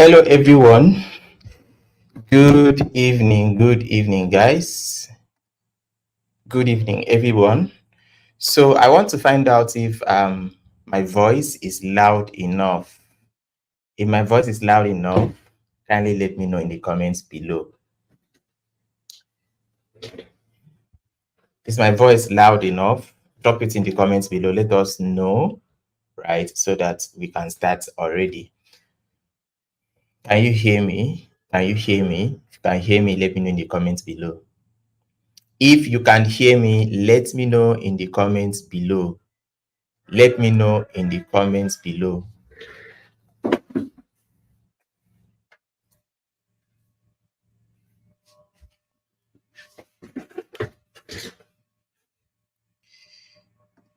Hello, everyone. Good evening, guys. Good evening, everyone. So, I want to find out if my voice is loud enough. If my voice is loud enough, kindly let me know in the comments below. Is my voice loud enough? Drop it in the comments below. Let us know, right, so that we can start already. Can you hear me? Can you hear me? If you can hear me, let me know in the comments below. If you can hear me, let me know in the comments below. Let me know in the comments below.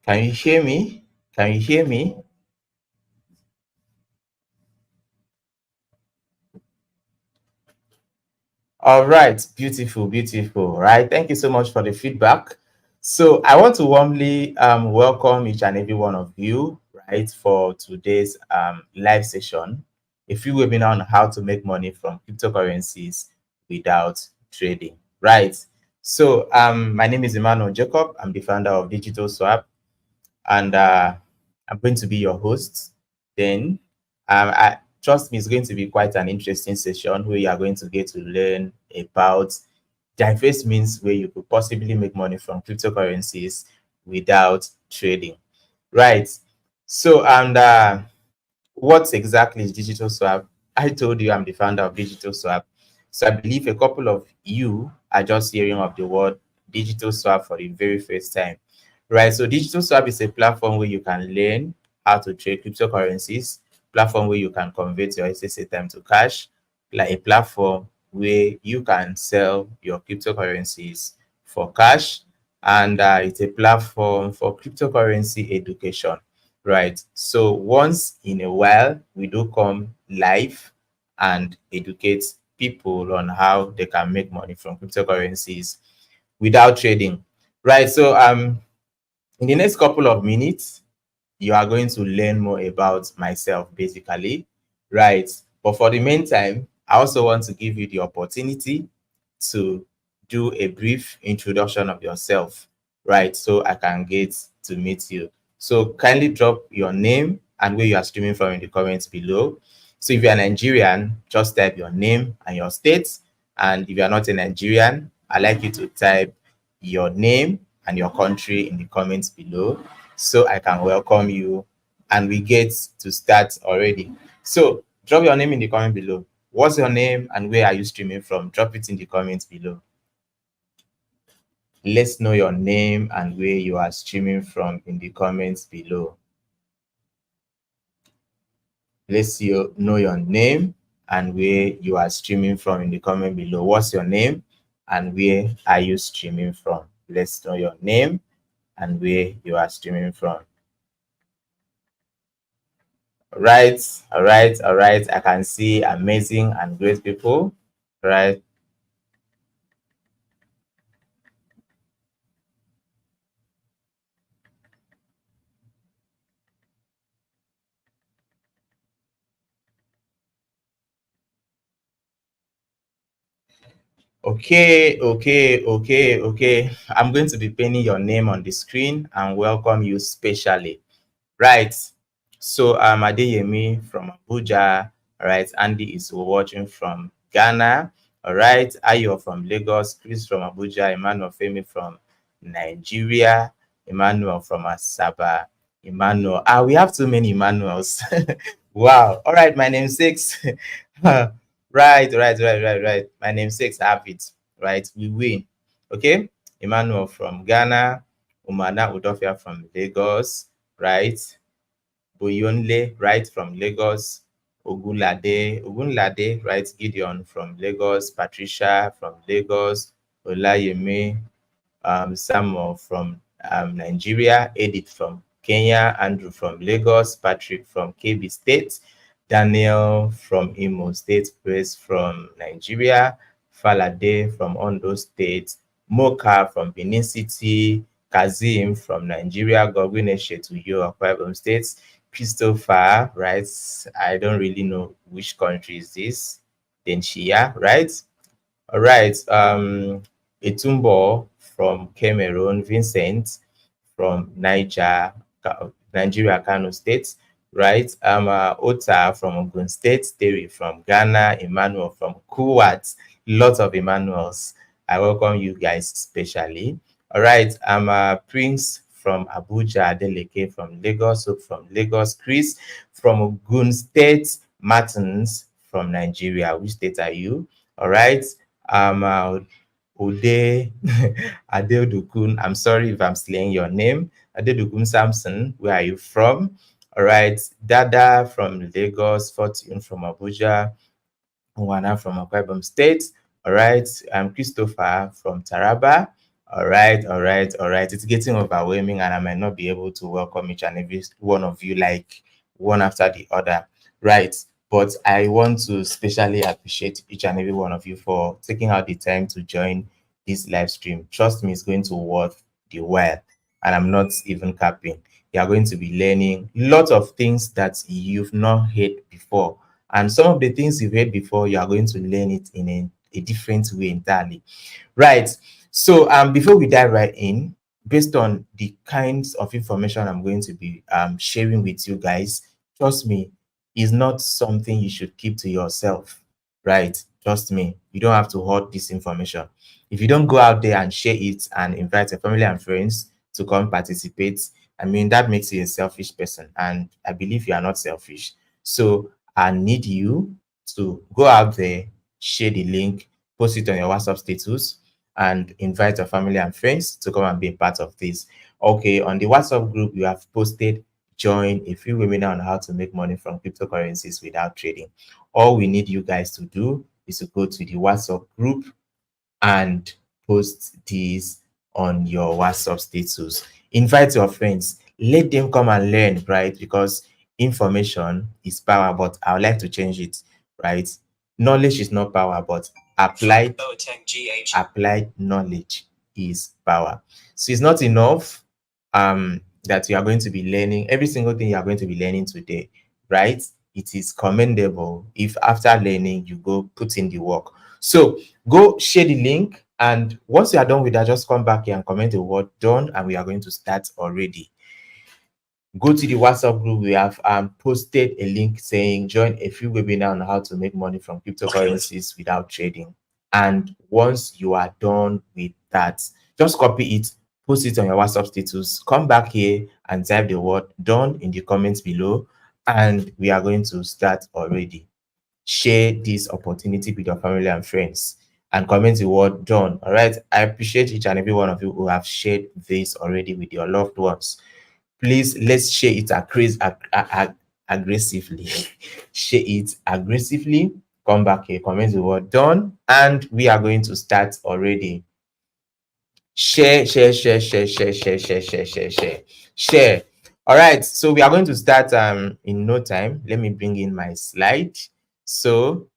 Can you hear me? Can you hear me? All right, beautiful, beautiful. Right, thank you so much for the feedback. So I want to warmly welcome each and every one of you, right, for today's live session, a free webinar on how to make money from cryptocurrencies without trading. Right. So my name is Emmanuel Jacob. I'm the founder of Digital Swap, and I'm going to be your host. Then, trust me, it's going to be quite an interesting session where you are going to get to learn about diverse means where you could possibly make money from cryptocurrencies without trading. Right. So, and what exactly is Digital Swap? I told you I'm the founder of Digital Swap. So I believe a couple of you are just hearing of the word Digital Swap for the very first time. Right. So Digital Swap is a platform where you can learn how to trade cryptocurrencies, platform where you can convert your SSA time to cash, like a platform where you can sell your cryptocurrencies for cash. And it's a platform for cryptocurrency education. Right. So once in a while, we do come live and educate people on how they can make money from cryptocurrencies without trading. Right. So in the next couple of minutes, you are going to learn more about myself, basically. Right. But for the meantime, I also want to give you the opportunity to do a brief introduction of yourself, right? So I can get to meet you. So kindly drop your name and where you are streaming from in the comments below. So if you're Nigerian, just type your name and your state. And if you're not a Nigerian, I'd like you to type your name and your country in the comments below so I can welcome you and we get to start already. So drop your name in the comment below. What's your name and where are you streaming from? Drop it in the comments below. Let's know your name and where you are streaming from in the comments below. Let's know your name and where you are streaming from in the comment below. What's your name and where are you streaming from? Let's know your name and where you are streaming from. All right, all right, all right. I can see amazing and great people. Right. Okay. I'm going to be pinning your name on the screen and welcome you specially. Right. So Adeyemi from Abuja. All right. Andy is watching from Ghana. All right. Ayo from Lagos. Chris from Abuja. Emmanuel Femi from Nigeria. Emmanuel from Asaba. Emmanuel. We have too many Emmanuels. Wow. All right. My namesake's right. My namesake's have it. Right. We win. Okay. Emmanuel from Ghana. Umana Udofia from Lagos. Right. Boyonle, right, from Lagos. Ogunlade, right, Gideon from Lagos. Patricia from Lagos. Olayemi, Samuel from Nigeria. Edith from Kenya. Andrew from Lagos. Patrick from KB State. Daniel from Imo State. Praise from Nigeria. Falade from Ondo State. Moka from Benin City. Kazim from Nigeria. Godwin Eshetuyo, Akwa Ibom State. Christopher, right? I don't really know which country is this. Then Shia, right? All right. Etumbo from Cameroon, Vincent from Nigeria, Kano State, right? Ota from Ogun State, Terry from Ghana, Emmanuel from Kuwait. Lots of Emmanuels. I welcome you guys especially. All right. Prince from Abuja, Adeleke from Lagos, Hope from Lagos, Chris from Ogun State, Martins from Nigeria. Which state are you? All right. Ode Adeodukun. I'm sorry if I'm slaying your name. Adeodukun Samson, where are you from? All right. Dada from Lagos, Fortune from Abuja, Wana from Akwa Ibom State. All right. I'm Christopher from Taraba. All right, all right, all right. It's getting overwhelming, and I might not be able to welcome each and every one of you like one after the other. Right. But I want to specially appreciate each and every one of you for taking out the time to join this live stream. Trust me, it's going to worth the while. And I'm not even capping. You are going to be learning lots of things that you've not heard before. And some of the things you've heard before, you are going to learn it in a different way entirely. Right. So before we dive right in, based on the kinds of information I'm going to be sharing with you guys, trust me, is not something you should keep to yourself, right? Trust me, you don't have to hoard this information. If you don't go out there and share it and invite your family and friends to come participate, I mean, that makes you a selfish person. And I believe you are not selfish. So I need you to go out there, share the link, post it on your WhatsApp status, and invite your family and friends to come and be a part of this. Okay, on the WhatsApp group, you have posted join a free webinar on how to make money from cryptocurrencies without trading. All we need you guys to do is to go to the WhatsApp group and post this on your WhatsApp status. Invite your friends, let them come and learn, right? Because information is power, but I would like to change it, right? Knowledge is not power, but applied knowledge is power. So it's not enough that you are going to be learning every single thing you are going to be learning today, right? It is commendable if after learning you go put in the work. So go share the link, and once you are done with that, just come back here and comment the word done, and we are going to start already. Go to the WhatsApp group. We have posted a link saying join a free webinar on how to make money from cryptocurrencies without trading. And once you are done with that, just copy it, post it on your WhatsApp status, come back here and type the word done in the comments below, and we are going to start already. Share this opportunity with your family and friends and comment the word done. All right. I appreciate each and every one of you who have shared this already with your loved ones. Please, let's share it aggressively. Share it aggressively. Come back here, comment the word done, and we are going to start already. Share, share, share, share, share, share, share, share, share, share, share. All right, so we are going to start in no time. Let me bring in my slide. So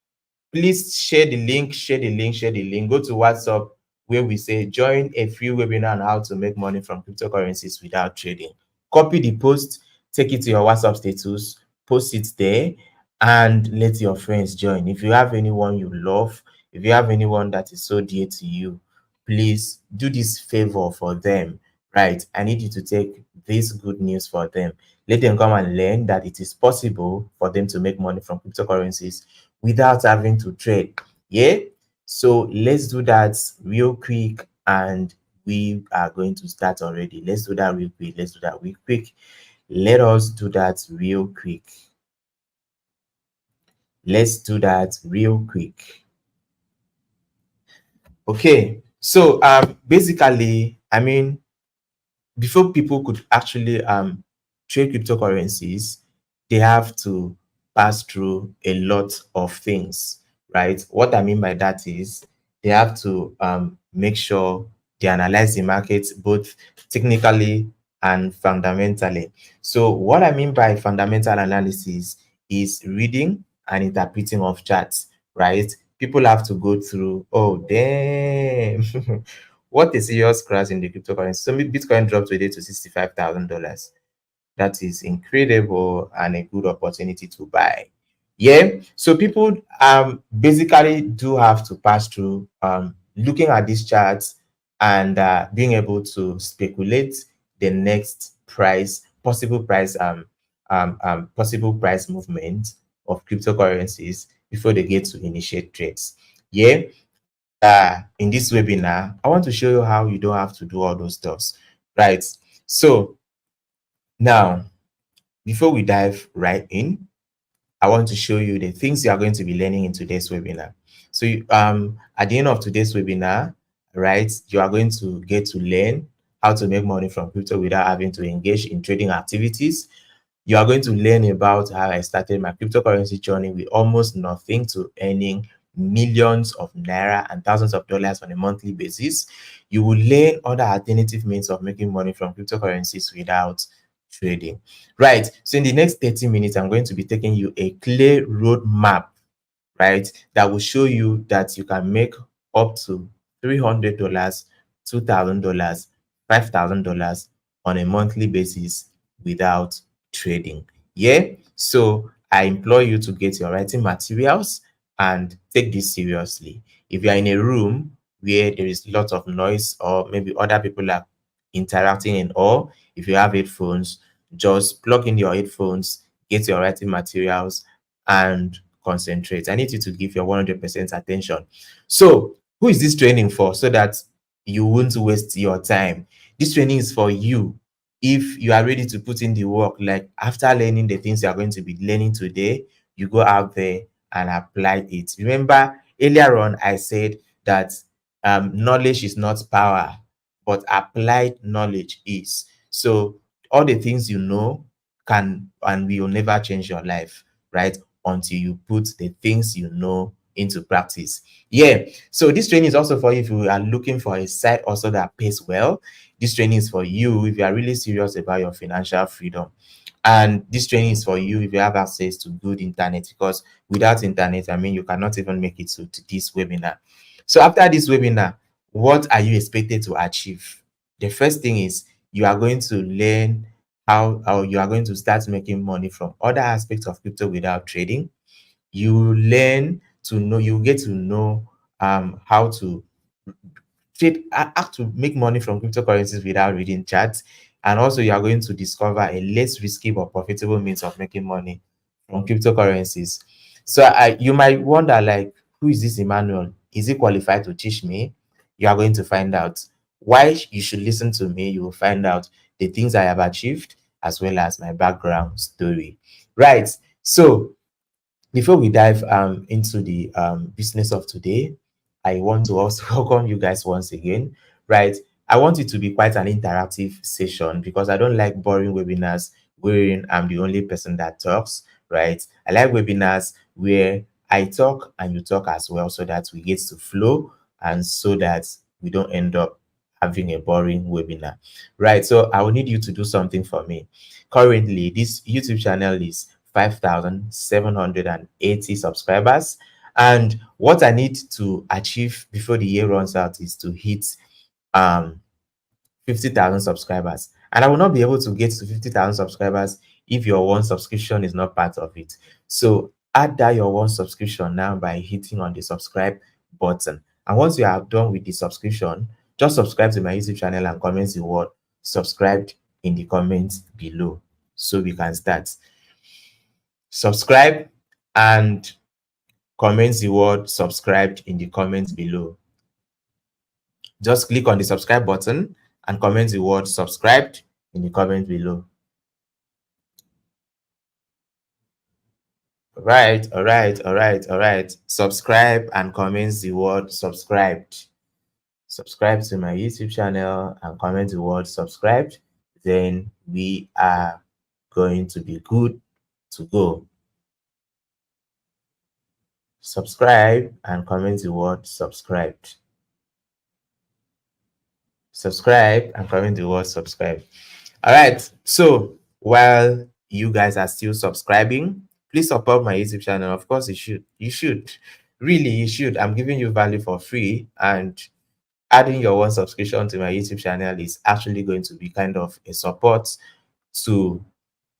please share the link, share the link, share the link. Go to WhatsApp where we say join a free webinar on how to make money from cryptocurrencies without trading. Copy the post, take it to your WhatsApp status, post it there, and let your friends join. If you have anyone you love, if you have anyone that is so dear to you, please do this favor for them, right? I need you to take this good news for them. Let them come and learn that it is possible for them to make money from cryptocurrencies without having to trade. Yeah. So let's do that real quick, and we are going to start already. Let's do that real quick. Let's do that real quick. Let us do that real quick. Let's do that real quick. Okay. So basically, I mean, before people could actually trade cryptocurrencies, they have to pass through a lot of things, right? What I mean by that is they have to make sure they analyze the market both technically and fundamentally. So what I mean by fundamental analysis is reading and interpreting of charts, right? People have to go through, oh damn, what a serious crash in the cryptocurrency. So Bitcoin dropped today to $65,000. that is incredible and a good opportunity to buy. Yeah, so people basically do have to pass through looking at these charts and being able to speculate the next price, possible price movement of cryptocurrencies before they get to initiate trades. Yeah, in this webinar, I want to show you how you don't have to do all those stuffs, right? So now, before we dive right in, I want to show you the things you are going to be learning in today's webinar. So at the end of today's webinar, right, you are going to get to learn how to make money from crypto without having to engage in trading activities. You are going to learn about how I started my cryptocurrency journey with almost nothing to earning millions of naira and thousands of dollars on a monthly basis. You will learn other alternative means of making money from cryptocurrencies without trading. Right. So in the next 30 minutes, I'm going to be taking you a clear roadmap, right, that will show you that you can make up to $300, $2,000, $5,000 on a monthly basis without trading. Yeah. So I implore you to get your writing materials and take this seriously. If you are in a room where there is lots of noise or maybe other people are interacting and all, if you have headphones, just plug in your headphones, get your writing materials, and concentrate. I need you to give your 100% attention. So, who is this training for? So that you won't waste your time. This training is for you if you are ready to put in the work. Like after learning the things you are going to be learning today, you go out there and apply it. Remember, earlier on, I said that knowledge is not power, but applied knowledge is. So, all the things you know can and will never change your life, right? Until you put the things you know into practice. Yeah. So this training is also for you if you are looking for a site also that pays well. This training is for you if you are really serious about your financial freedom. And this training is for you if you have access to good internet, because without internet, I mean, you cannot even make it to this webinar. So after this webinar, what are you expected to achieve? The first thing is you are going to learn how you are going to start making money from other aspects of crypto without trading. You learn to know, you get to know how to how to make money from cryptocurrencies without reading charts. And also you are going to discover a less risky but profitable means of making money from cryptocurrencies. So you might wonder, like, who is this Emmanuel? Is he qualified to teach me? You are going to find out. Why you should listen to me, you will find out the things I have achieved as well as my background story. Right. So before we dive into the business of today, I want to also welcome you guys once again. Right, I want it to be quite an interactive session because I don't like boring webinars wherein I'm the only person that talks. Right, I like webinars where I talk and you talk as well, so that we get to flow and so that we don't end up having a boring webinar. Right, so I will need you to do something for me. Currently, this YouTube channel is 5,780 subscribers. And what I need to achieve before the year runs out is to hit um 50,000 subscribers. And I will not be able to get to 50,000 subscribers if your one subscription is not part of it. So add that your one subscription now by hitting on the subscribe button. And once you are done with the subscription, just subscribe to my YouTube channel and comment the word subscribed in the comments below so we can start. Subscribe and comment the word subscribed in the comments below. Just click on the subscribe button and comment the word subscribed in the comment below. All right, all right, all right, all right. Subscribe and comment the word subscribed. Subscribe to my YouTube channel and comment the word subscribed. Then we are going to be good to go. Subscribe and comment the word subscribed. Subscribe and comment the word subscribe. All right, so while you guys are still subscribing, please support my YouTube channel. Of course you should really, you should. I'm giving you value for free, and adding your one subscription to my YouTube channel is actually going to be kind of a support to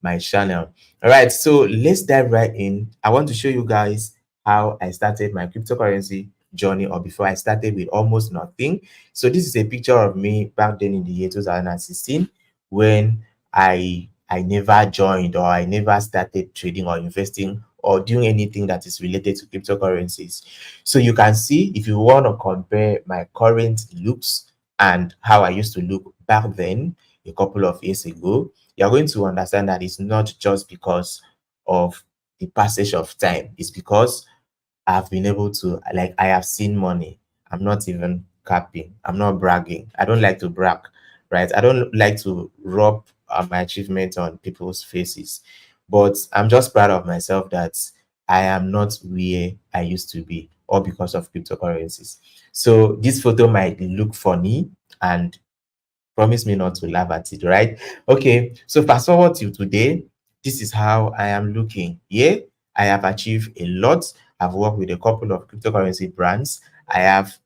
my channel. All right, so let's dive right in. I want to show you guys how I started my cryptocurrency journey, or before I started with almost nothing. So this is a picture of me back then in the year 2016, when I never joined, or I never started trading or investing or doing anything that is related to cryptocurrencies. So you can see, if you want to compare my current looks and how I used to look back then, a couple of years ago, you're going to understand that it's not just because of the passage of time. It's because I've been able to, like, I have seen money. I'm not even capping. I'm not bragging. I don't like to brag, right? I don't like to rub my achievements on people's faces. But I'm just proud of myself that I am not where I used to be, all because of cryptocurrencies. So this photo might look funny, and promise me not to laugh at it, right? Okay, so fast forward to today. This is how I am looking. Yeah, I have achieved a lot. I've worked with a couple of cryptocurrency brands. I have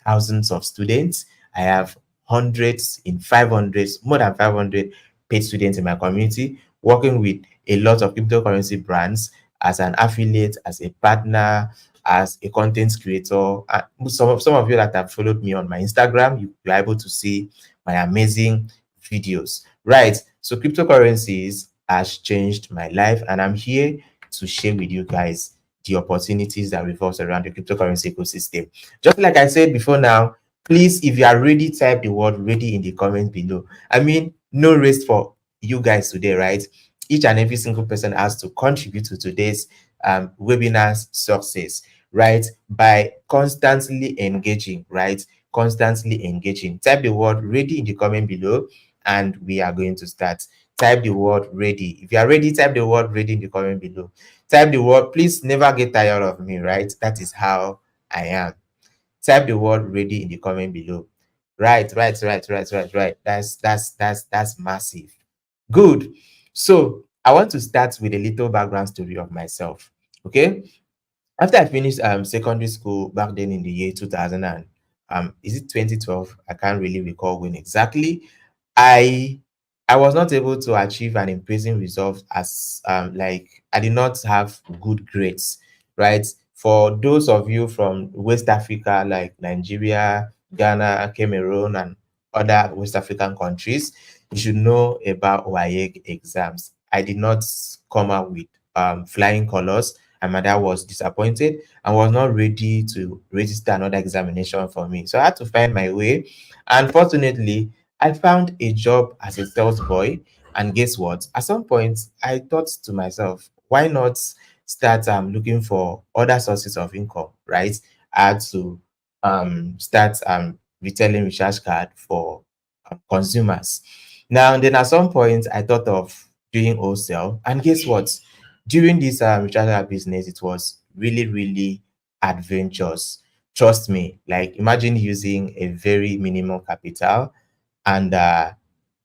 thousands of students. I have hundreds, in 500s, more than 500 paid students in my community, working with a lot of cryptocurrency brands as an affiliate, as a partner, as a content creator. Some of you that have followed me on my Instagram, you are able to see my amazing videos. Right. So cryptocurrencies has changed my life, and I'm here to share with you guys the opportunities that revolves around the cryptocurrency ecosystem. Just like I said before now, please, if you are ready, type the word ready in the comment below. I mean, no rest for you guys today, right? Each and every single person has to contribute to today's webinar's success, right? By constantly engaging, right? Constantly engaging. Type the word ready in the comment below, and we are going to start. Type the word ready. If you are ready, type the word ready in the comment below. Type the word, please never get tired of me, right? That is how I am. Type the word ready in the comment below. Right. That's massive. Good. So I want to start with a little background story of myself. Okay. After I finished secondary school back then in the year 2000, and is it 2012? I can't really recall when exactly. I I was not able to achieve an impressive result, as like I did not have good grades, right? For those of you from West Africa, like Nigeria, Ghana, Cameroon, and other West African countries, you should know about WAEC exams. I did not come out with flying colors, and my dad was disappointed and was not ready to register another examination for me. So I had to find my way. Unfortunately, I found a job as a sales boy, and guess what? At some point, I thought to myself, why not start looking for other sources of income, right? I had to start retailing recharge card for consumers. Now, then at some point, I thought of doing wholesale, and guess what? During this recharge card business, it was really, really adventurous. Trust me, like imagine using a very minimal capital, and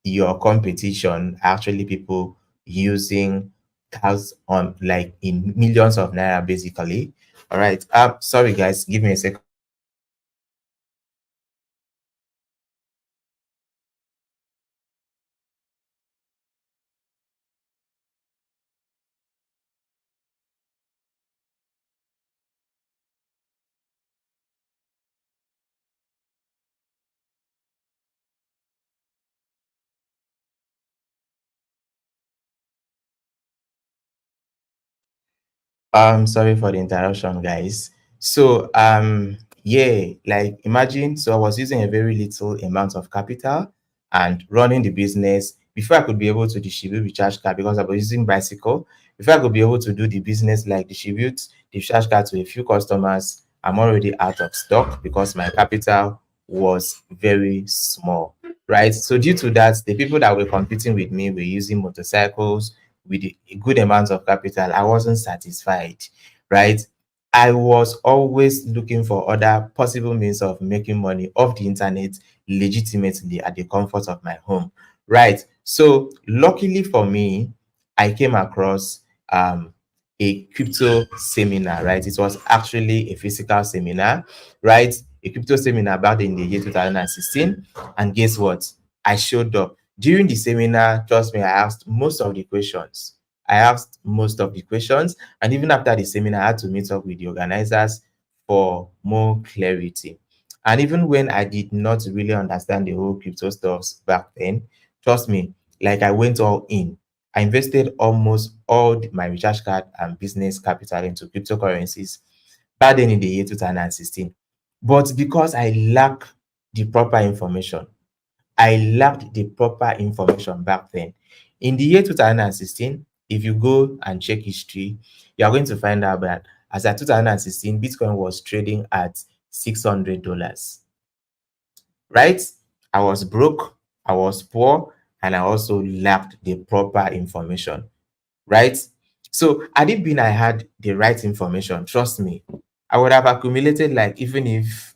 your competition actually people using cars on like in millions of naira basically. All right, sorry guys, give me a second. Sorry for the interruption, guys. So, yeah, like imagine, so I was using a very little amount of capital and running the business before I could be able to distribute recharge card, because I was using bicycle. Before I could be able to do the business, like distribute the recharge card to a few customers, I'm already out of stock because my capital was very small, right? So due to that, the people that were competing with me were using motorcycles with a good amount of capital. I wasn't satisfied, right? I was always looking for other possible means of making money off the internet legitimately at the comfort of my home, right? So luckily for me, I came across a crypto seminar, right? It was actually a physical seminar, right? A crypto seminar back in the year 2016. And guess what? I showed up. During the seminar, trust me, I asked most of the questions. And even after the seminar, I had to meet up with the organizers for more clarity. And even when I did not really understand the whole crypto stuffs back then, trust me, like I went all in. I invested almost all my recharge card and business capital into cryptocurrencies back then in the year 2016. But because I lacked the proper information back then. In the year 2016, if you go and check history, you are going to find out that as at 2016, Bitcoin was trading at $600, right? I was broke, I was poor, and I also lacked the proper information, right? So had it been I had the right information, trust me, I would have accumulated like even if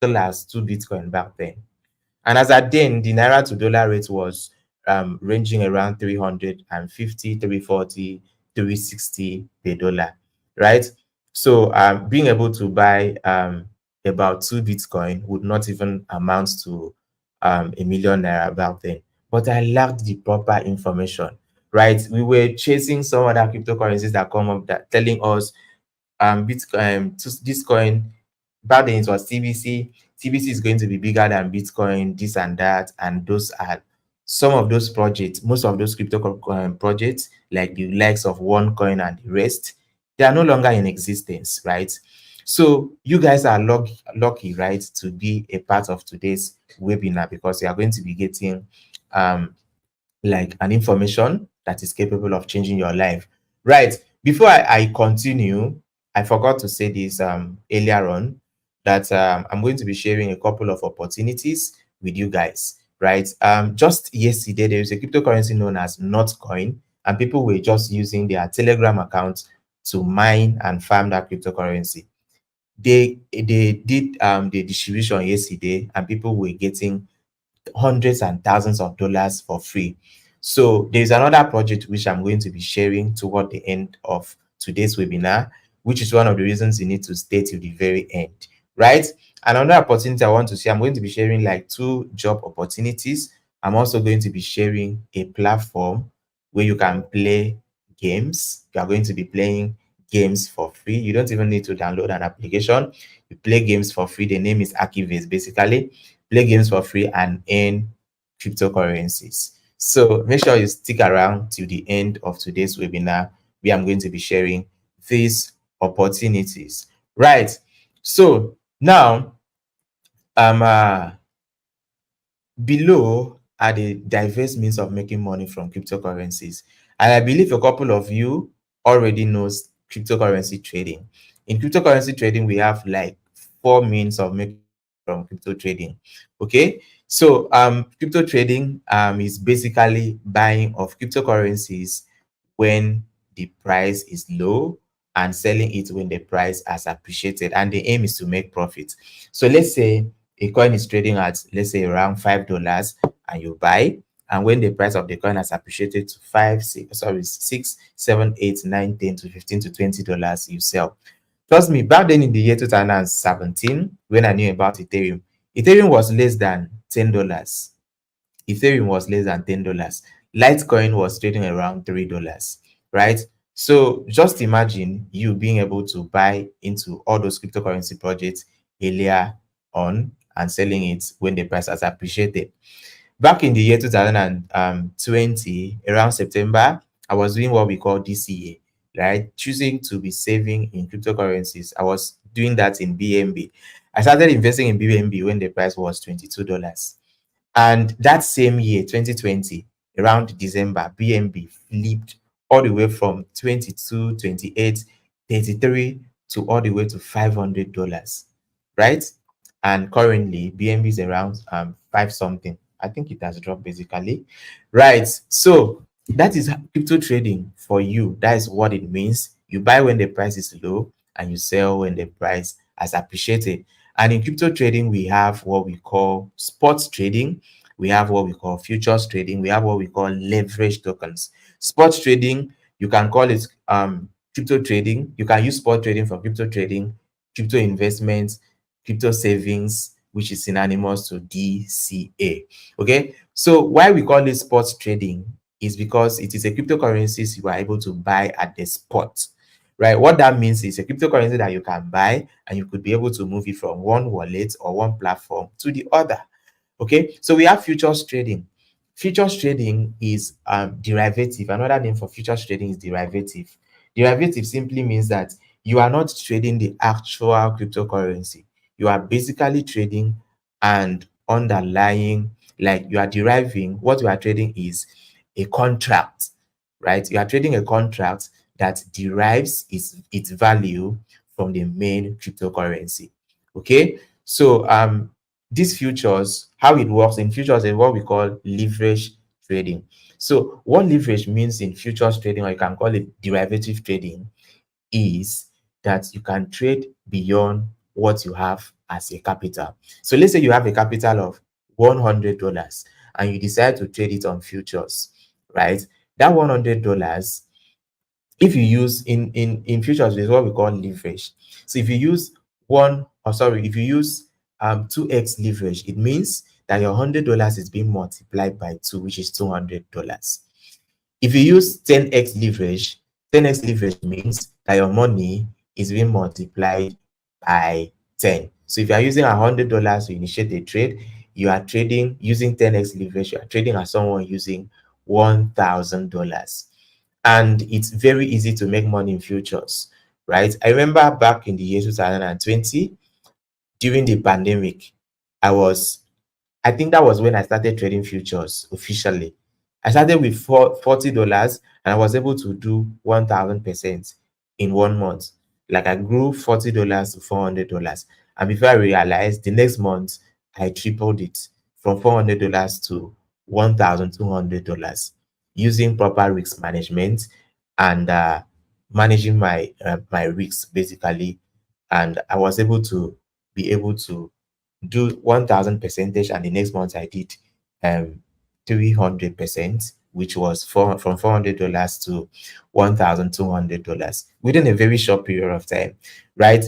dollars to Bitcoin back then. And as at then, the naira to dollar rate was ranging around 350, 340, 360 per dollar, right? So being able to buy about 2 Bitcoin would not even amount to a million naira back then. But I lacked the proper information, right? We were chasing some other cryptocurrencies that come up that telling us Bitcoin, this coin, back then it was TBC. TBC is going to be bigger than Bitcoin, this and that. And those are some of those projects, most of those projects, like the likes of OneCoin and the rest, they are no longer in existence, right? So you guys are lucky, right, to be a part of today's webinar because you are going to be getting um, like an information that is capable of changing your life. Right. Before I continue, I forgot to say this earlier on that I'm going to be sharing a couple of opportunities with you guys. Right. Just yesterday, there is a cryptocurrency known as Notcoin, and people were just using their Telegram account to mine and farm that cryptocurrency. They did the distribution yesterday, and people were getting hundreds and thousands of dollars for free. So there's another project which I'm going to be sharing toward the end of today's webinar, which is one of the reasons you need to stay till the very end, right? Another opportunity I want to share, I'm going to be sharing like 2 job opportunities. I'm also going to be sharing a platform where you can play games. You are going to be playing games for free. You don't even need to download an application. You play games for free. The name is Archivist, basically play games for free and earn cryptocurrencies. So make sure you stick around till the end of today's webinar where I'm going to be sharing these opportunities. Right. So now below are the diverse means of making money from cryptocurrencies. And I believe a couple of you already knows cryptocurrency trading. In cryptocurrency trading, we have like 4 means of making from crypto trading. Okay. So crypto trading is basically buying of cryptocurrencies when the price is low and selling it when the price has appreciated. And the aim is to make profit. So let's say a coin is trading at, let's say, around $5 and you buy, and when the price of the coin has appreciated to 6, 7, 8, 9, 10 to 15 to $20, you sell. Trust me, back then in the year 2017, when I knew about Ethereum was less than $10. Ethereum was less than $10. Litecoin was trading around $3, right? So just imagine you being able to buy into all those cryptocurrency projects earlier on and selling it when the price has appreciated. Back in the year 2020, around September, I was doing what we call DCA, right? Choosing to be saving in cryptocurrencies. I was doing that in BNB. I started investing in BNB when the price was $22. And that same year, 2020, around December, BNB flipped all the way from 22, 28, 33 to all the way to $500, right? And currently, BNB is around 5 something. I think it has dropped basically, right? So that is crypto trading for you. That is what it means. You buy when the price is low and you sell when the price has appreciated. And in crypto trading, we have what we call sports trading, we have what we call futures trading, we have what we call leverage tokens. Sports trading, you can call it crypto trading. You can use spot trading for crypto trading, crypto investments, crypto savings, which is synonymous to DCA. Okay, so why we call it spot trading is because it is a cryptocurrencies you are able to buy at the spot, right? What that means is a cryptocurrency that you can buy and you could be able to move it from one wallet or one platform to the other. Okay, so we have futures trading. Futures trading is derivative. Another name for futures trading is derivative. Derivative simply means that you are not trading the actual cryptocurrency. You are basically trading and underlying, like you are deriving, what you are trading is a contract, right? You are trading a contract that derives its value from the main cryptocurrency. Okay, so these futures, how it works in futures is what we call leverage trading. So what leverage means in futures trading, or you can call it derivative trading, is that you can trade beyond what you have as a capital. So let's say you have a capital of $100 and you decide to trade it on futures, right? That $100, if you use in futures, is what we call leverage. So if you use if you use 2x leverage, it means that your $100 is being multiplied by 2, which is $200. If you use 10x leverage, 10x leverage means that your money is being multiplied by 10. So if you are using $100 to initiate a trade, you are trading using 10x leverage, you are trading as someone using $1,000. And it's very easy to make money in futures, right? I remember back in the year 2020, during the pandemic, I think that was when I started trading futures officially. I started with $40 and I was able to do 1000% in 1 month. Like I grew $40 to $400. And before I realized, the next month I tripled it from $400 to $1,200 using proper risk management and managing my risks basically. And I was able to be able to do 1000 percentage, and the next month I did 300%, which was from $400 to $1,200 within a very short period of time, right?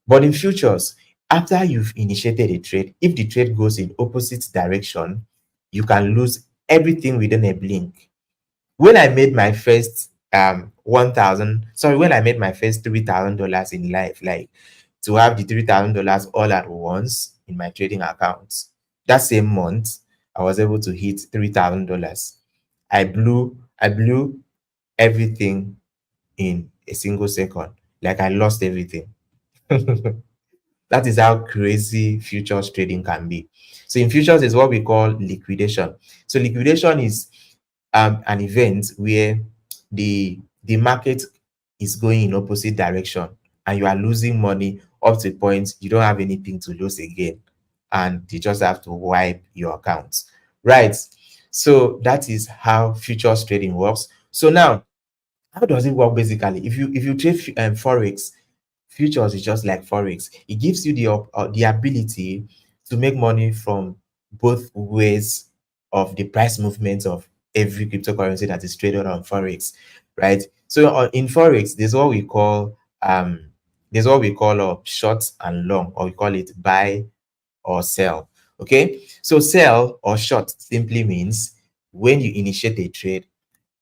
But in futures, after you've initiated a trade, if the trade goes in opposite direction, you can lose everything within a blink. When I made my first 1000 sorry when I made my first $3,000 in life, like to have the $3,000 all at once in my trading account, that same month I was able to hit $3,000. I blew everything in a single second. Like I lost everything. That is how crazy futures trading can be. So in futures is what we call liquidation. So liquidation is an event where the market is going in opposite direction and you are losing money up to a point you don't have anything to lose again, and you just have to wipe your accounts, right? So that is how futures trading works. So now, how does it work basically? If you trade forex, futures is just like forex. It gives you the ability to make money from both ways of the price movement of every cryptocurrency that is traded on forex, right? So in forex, there's what we call short and long, or we call it buy or sell. Okay, so sell or short simply means when you initiate a trade,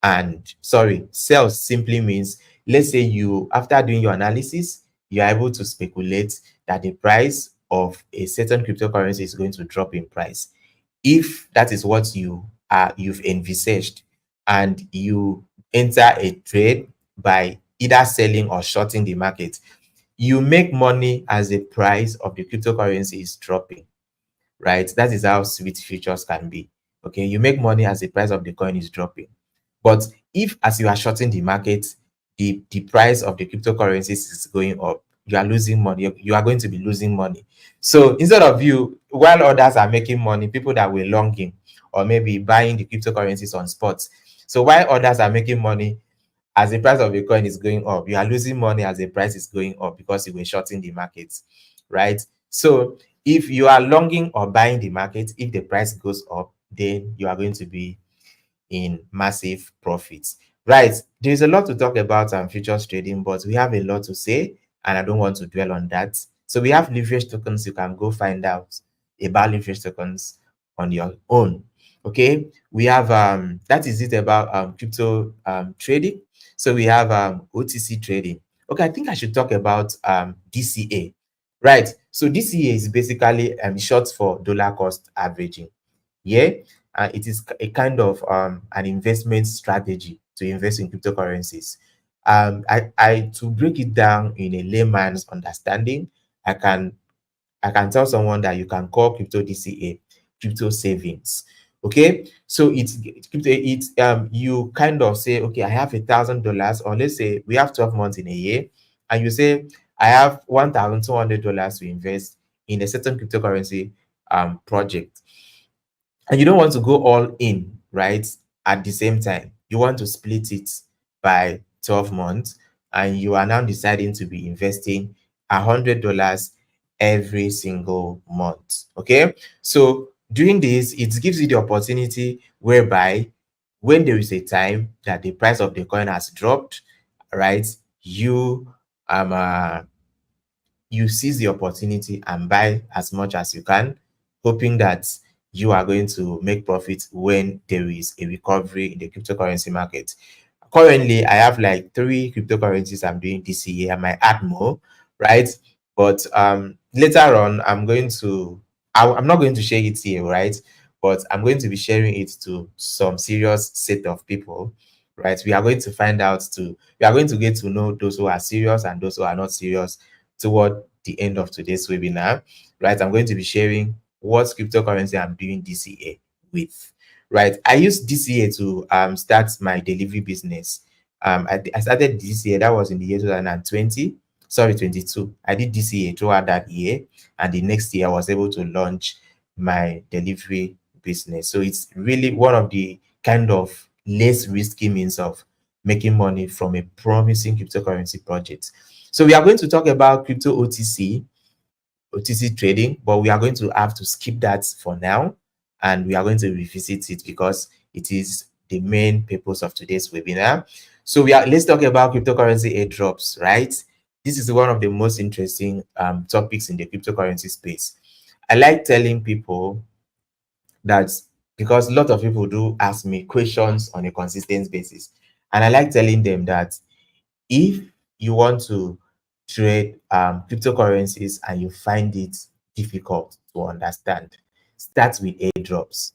and sorry, sell simply means, let's say you, after doing your analysis, you are able to speculate that the price of a certain cryptocurrency is going to drop in price. If that is what you've envisaged, and you enter a trade by either selling or shorting the market, you make money as the price of the cryptocurrency is dropping, right? That is how sweet futures can be. Okay, you make money as the price of the coin is dropping. But if, as you are shorting the market, the price of the cryptocurrencies is going up, you are losing money. You are going to be losing money. So instead of you, while others are making money, people that were longing or maybe buying the cryptocurrencies on spot. So while others are making money as the price of a coin is going up, you are losing money as the price is going up because you were shorting the market, right? So if you are longing or buying the market, if the price goes up, then you are going to be in massive profits, right? There's a lot to talk about on futures trading, but we have a lot to say and I don't want to dwell on that. So we have leverage tokens. You can go find out about leverage tokens on your own. Okay, we have that is it about crypto trading. So we have OTC trading. Okay, I think I should talk about DCA. Right. So DCA is basically short for dollar cost averaging. Yeah. It is a kind of an investment strategy to invest in cryptocurrencies. I to break it down in a layman's understanding, I can I can tell someone that you can call crypto DCA crypto savings. Okay, so it's you kind of say, okay, I have $1,000, or let's say we have 12 months in a year, and you say I have $1,200 to invest in a certain cryptocurrency project, and you don't want to go all in, right? At the same time, you want to split it by 12 months, and you are now deciding to be investing $100 every single month. Okay, so doing this, it gives you the opportunity whereby when there is a time that the price of the coin has dropped, right, you um uh, you seize the opportunity and buy as much as you can, hoping that you are going to make profit when there is a recovery in the cryptocurrency market. Currently, I have like three cryptocurrencies I'm doing this year. I might add more, right? But later on, I'm not going to share it here, right? But I'm going to be sharing it to some serious set of people, right? We are going to find out we are going to get to know those who are serious and those who are not serious toward the end of today's webinar, right? I'm going to be sharing what cryptocurrency I'm doing DCA with, right? I use DCA to start my delivery business. I started DCA, that was in the year 2020, sorry, 22. I did DCA throughout that year, and the next year I was able to launch my delivery business. So it's really one of the kind of less risky means of making money from a promising cryptocurrency project. So we are going to talk about crypto OTC trading, but we are going to have to skip that for now, and we are going to revisit it because it is the main purpose of today's webinar. So let's talk about cryptocurrency airdrops, right? This is one of the most interesting topics in the cryptocurrency space. I like telling people that because a lot of people do ask me questions on a consistent basis, and I like telling them that if you want to trade cryptocurrencies and you find it difficult to understand, start with airdrops.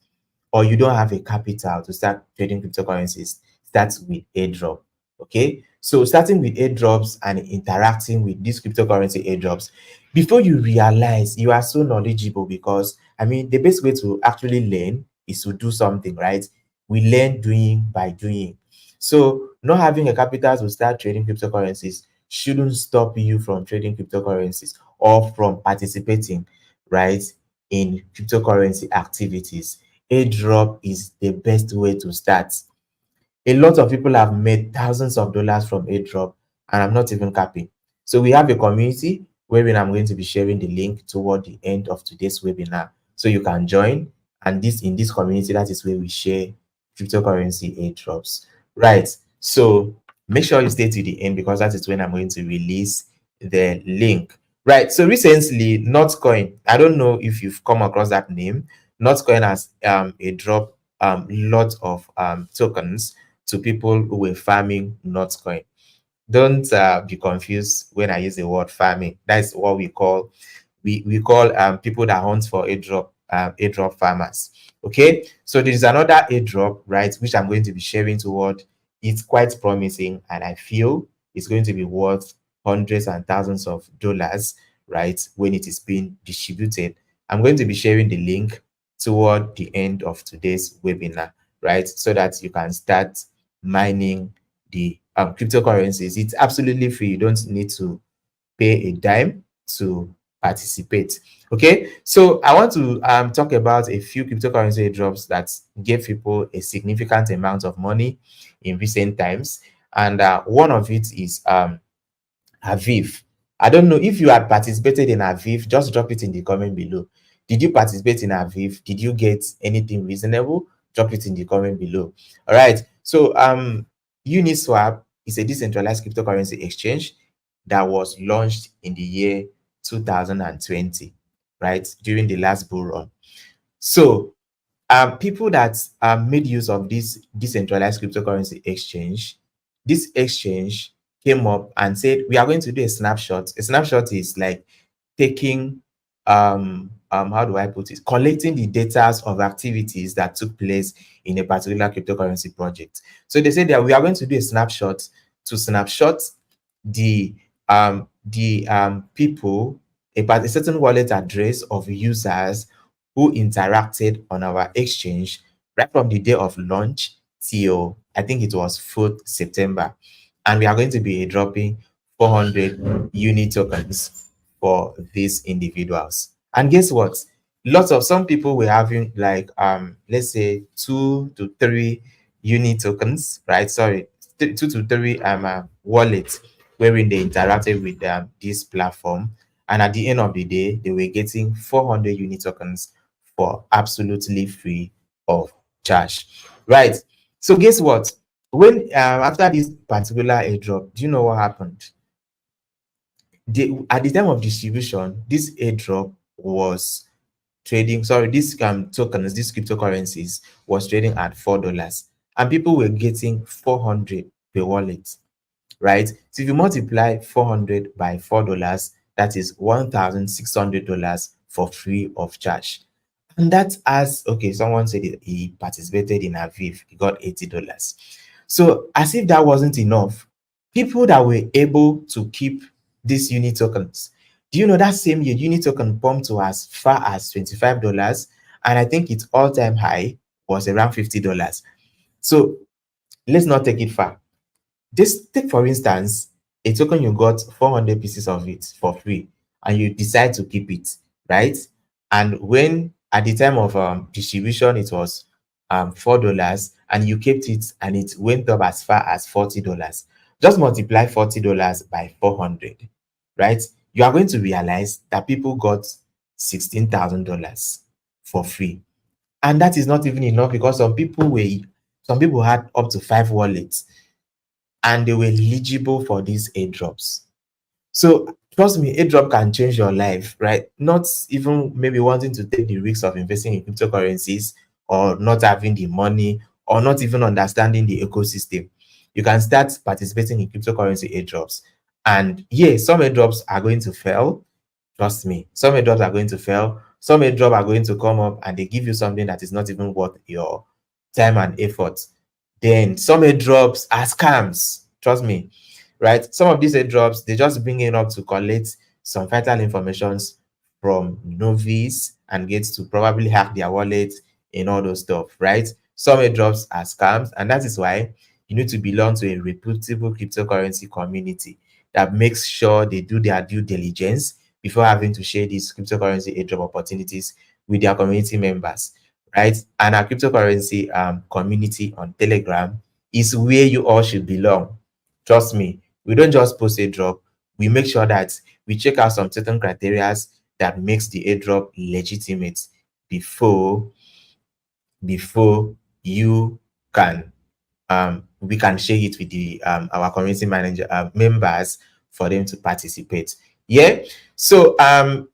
Or you don't have a capital to start trading cryptocurrencies, start with airdrop. Okay, so starting with airdrops and interacting with these cryptocurrency airdrops, before you realize you are so knowledgeable, because I mean the best way to actually learn is to do something, right? We learn doing by doing. So not having a capital to start trading cryptocurrencies shouldn't stop you from trading cryptocurrencies or from participating, right, in cryptocurrency activities. Airdrop is the best way to start. A lot of people have made thousands of dollars from airdrop, and I'm not even capping. So we have a community wherein I'm going to be sharing the link toward the end of today's webinar, so you can join. And this in this community, that is where we share cryptocurrency airdrops, right? So make sure you stay to the end, because that is when I'm going to release the link, right? So recently, Notcoin, I don't know if you've come across that name. Notcoin has a drop lot of tokens to people who were farming Notcoin. Don't be confused when I use the word farming. That's what we call people that hunt for airdrop farmers. Okay, so there is another airdrop, right, which I'm going to be sharing toward. It's quite promising, and I feel it's going to be worth hundreds and thousands of dollars, right, when it is being distributed. I'm going to be sharing the link toward the end of today's webinar, right, so that you can start mining the cryptocurrencies. It's absolutely free. You don't need to pay a dime to participate. Okay, so I want to talk about a few cryptocurrency drops that gave people a significant amount of money in recent times, and one of it is Aviv. I don't know if you had participated in Aviv. Just drop it in the comment below. Did you participate in Aviv? Did you get anything reasonable? Drop it in the comment below. All right. So Uniswap is a decentralized cryptocurrency exchange that was launched in the year 2020. right, during the last bull run. So people that made use of this decentralized cryptocurrency exchange, this exchange came up and said, we are going to do a snapshot. A snapshot is like taking, how do I put it? Collecting the data of activities that took place in a particular cryptocurrency project. So they said that we are going to do a snapshot to snapshot the people, a certain wallet address of users who interacted on our exchange right from the day of launch till I think it was 4th September. And we are going to be dropping 400 unit tokens for these individuals. And guess what? Lots of some people were having like let's say 2 to 3 unit tokens, right? Sorry, 2 to 3 wallets wherein they interacted with this platform. And at the end of the day, they were getting 400 unit tokens for absolutely free of charge, right? So guess what? When after this particular airdrop, do you know what happened? At the time of distribution, this airdrop was trading. Sorry, this tokens, these cryptocurrencies was trading at $4, and people were getting 400 per wallet, right? So if you multiply 400 by $4, that is $1,600 for free of charge. And that's as okay, someone said he participated in Aviv, he got $80. So as if that wasn't enough, people that were able to keep these unit tokens, do you know that same year unit token pumped to as far as $25, and I think its all-time high was around $50. So let's not take it far. Just take for instance a token, you got 400 pieces of it for free and you decide to keep it, right? And when at the time of distribution it was $4 and you kept it and it went up as far as $40, just multiply $40 by 400, right? You are going to realize that people got $16,000 for free. And that is not even enough, because some people had up to 5 wallets and they were eligible for these airdrops. So trust me, airdrop can change your life, right? Not even maybe wanting to take the risk of investing in cryptocurrencies, or not having the money, or not even understanding the ecosystem. You can start participating in cryptocurrency airdrops. And yeah, some airdrops are going to fail. Trust me, some airdrops are going to fail. Some airdrops are going to come up and they give you something that is not even worth your time and effort. Then some airdrops are scams. Trust me, right? Some of these airdrops, they just bring it up to collect some vital informations from novice and get to probably hack their wallet and all those stuff, right? Some airdrops are scams, and that is why you need to belong to a reputable cryptocurrency community that makes sure they do their due diligence before having to share these cryptocurrency airdrop opportunities with their community members, right? And our cryptocurrency community on Telegram is where you all should belong. Trust me, we don't just post a drop. We make sure that we check out some certain criteria that makes the airdrop legitimate before you can we can share it with the our community manager members for them to participate. Yeah. So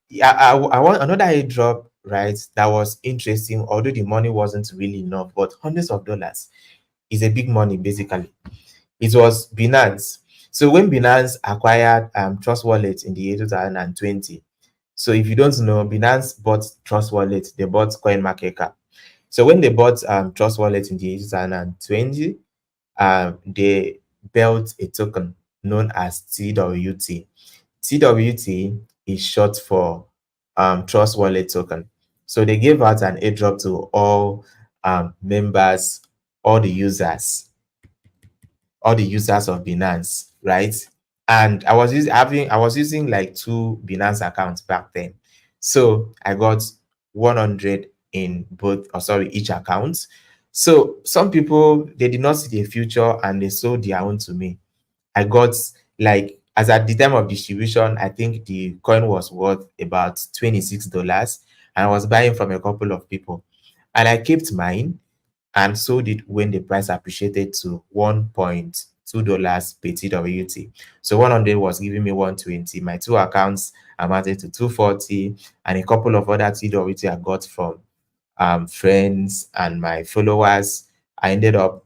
yeah, I want another airdrop, right? That was interesting, although the money wasn't really enough, but hundreds of dollars is a big money basically. It was Binance. So when Binance acquired Trust Wallet in the year 2020, so if you don't know, Binance bought Trust Wallet, they bought CoinMarketCap. So when they bought Trust Wallet in the year 2020, they built a token known as TWT. TWT is short for Trust Wallet Token. So they gave out an airdrop to all members, all the users of Binance, right? And I was using like 2 Binance accounts back then. So I got 100 in both, or sorry, each account. So some people, they did not see the future and they sold their own to me. I got like, as at the time of distribution, I think the coin was worth about $26, and I was buying from a couple of people. And I kept mine and sold it when the price appreciated to 1.2 $2 per TWT. So 100 was giving me 120. My two accounts amounted to 240, and a couple of other TWT I got from friends and my followers. I ended up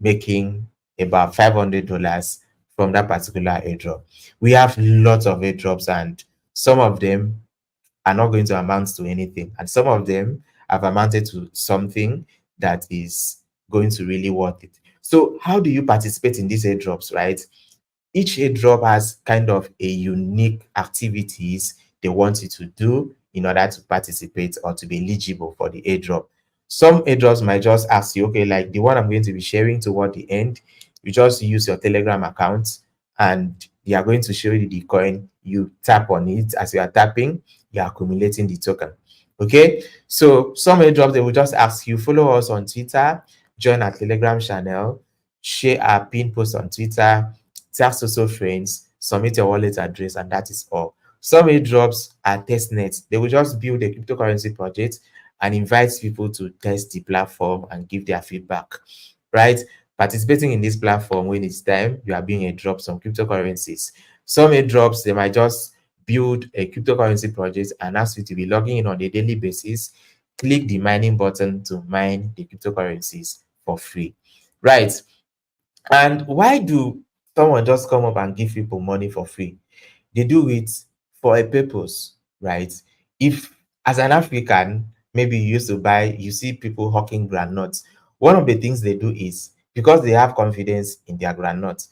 making about $500 from that particular airdrop. We have lots of airdrops, and some of them are not going to amount to anything, and some of them have amounted to something that is going to really worth it. So how do you participate in these airdrops, right? Each airdrop has kind of a unique activities they want you to do in order to participate or to be eligible for the airdrop. Some airdrops might just ask you, okay, like the one I'm going to be sharing toward the end, you just use your Telegram account and they are going to show you the coin. You tap on it. As you are tapping, you're accumulating the token. Okay, so some airdrops, they will just ask you, follow us on Twitter, join our Telegram channel, share our pin post on Twitter, tag social friends, submit your wallet address, and that is all. Some airdrops are test nets. They will just build a cryptocurrency project and invite people to test the platform and give their feedback, right? Participating in this platform, when it's time, you are being airdrop some cryptocurrencies. Some airdrops, they might just build a cryptocurrency project and ask you to be logging in on a daily basis. Click the mining button to mine the cryptocurrencies for free, right? And why do someone just come up and give people money for free? They do it for a purpose, right? If, as an African, maybe you used to buy, you see people hawking groundnuts. One of the things they do is, because they have confidence in their groundnuts,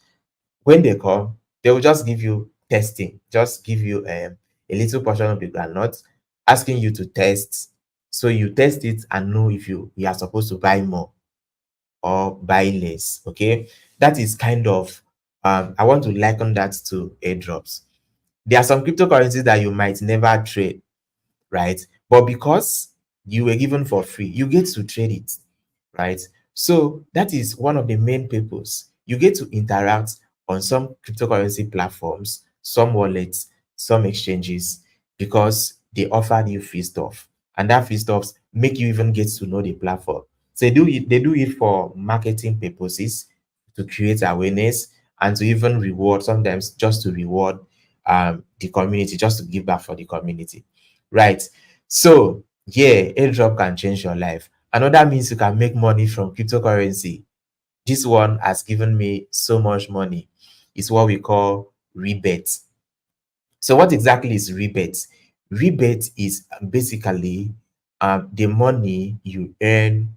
when they come, they will just give you testing, just give you a little portion of the groundnut, asking you to test. So you test it and know if you are supposed to buy more or buy less. Okay, that is kind of I want to liken that to airdrops. There are some cryptocurrencies that you might never trade, right? But because you were given for free, you get to trade it, right? So that is one of the main purpose. You get to interact on some cryptocurrency platforms, some wallets, some exchanges, because they offer you free stuff, and that free stuffs make you even get to know the platform. So they do it for marketing purposes, to create awareness, and to even reward, sometimes just to reward the community, just to give back for the community, right? So yeah, airdrop can change your life. Another means you can make money from cryptocurrency. This one has given me so much money. It's what we call rebate. So what exactly is rebate? Rebate is basically the money you earn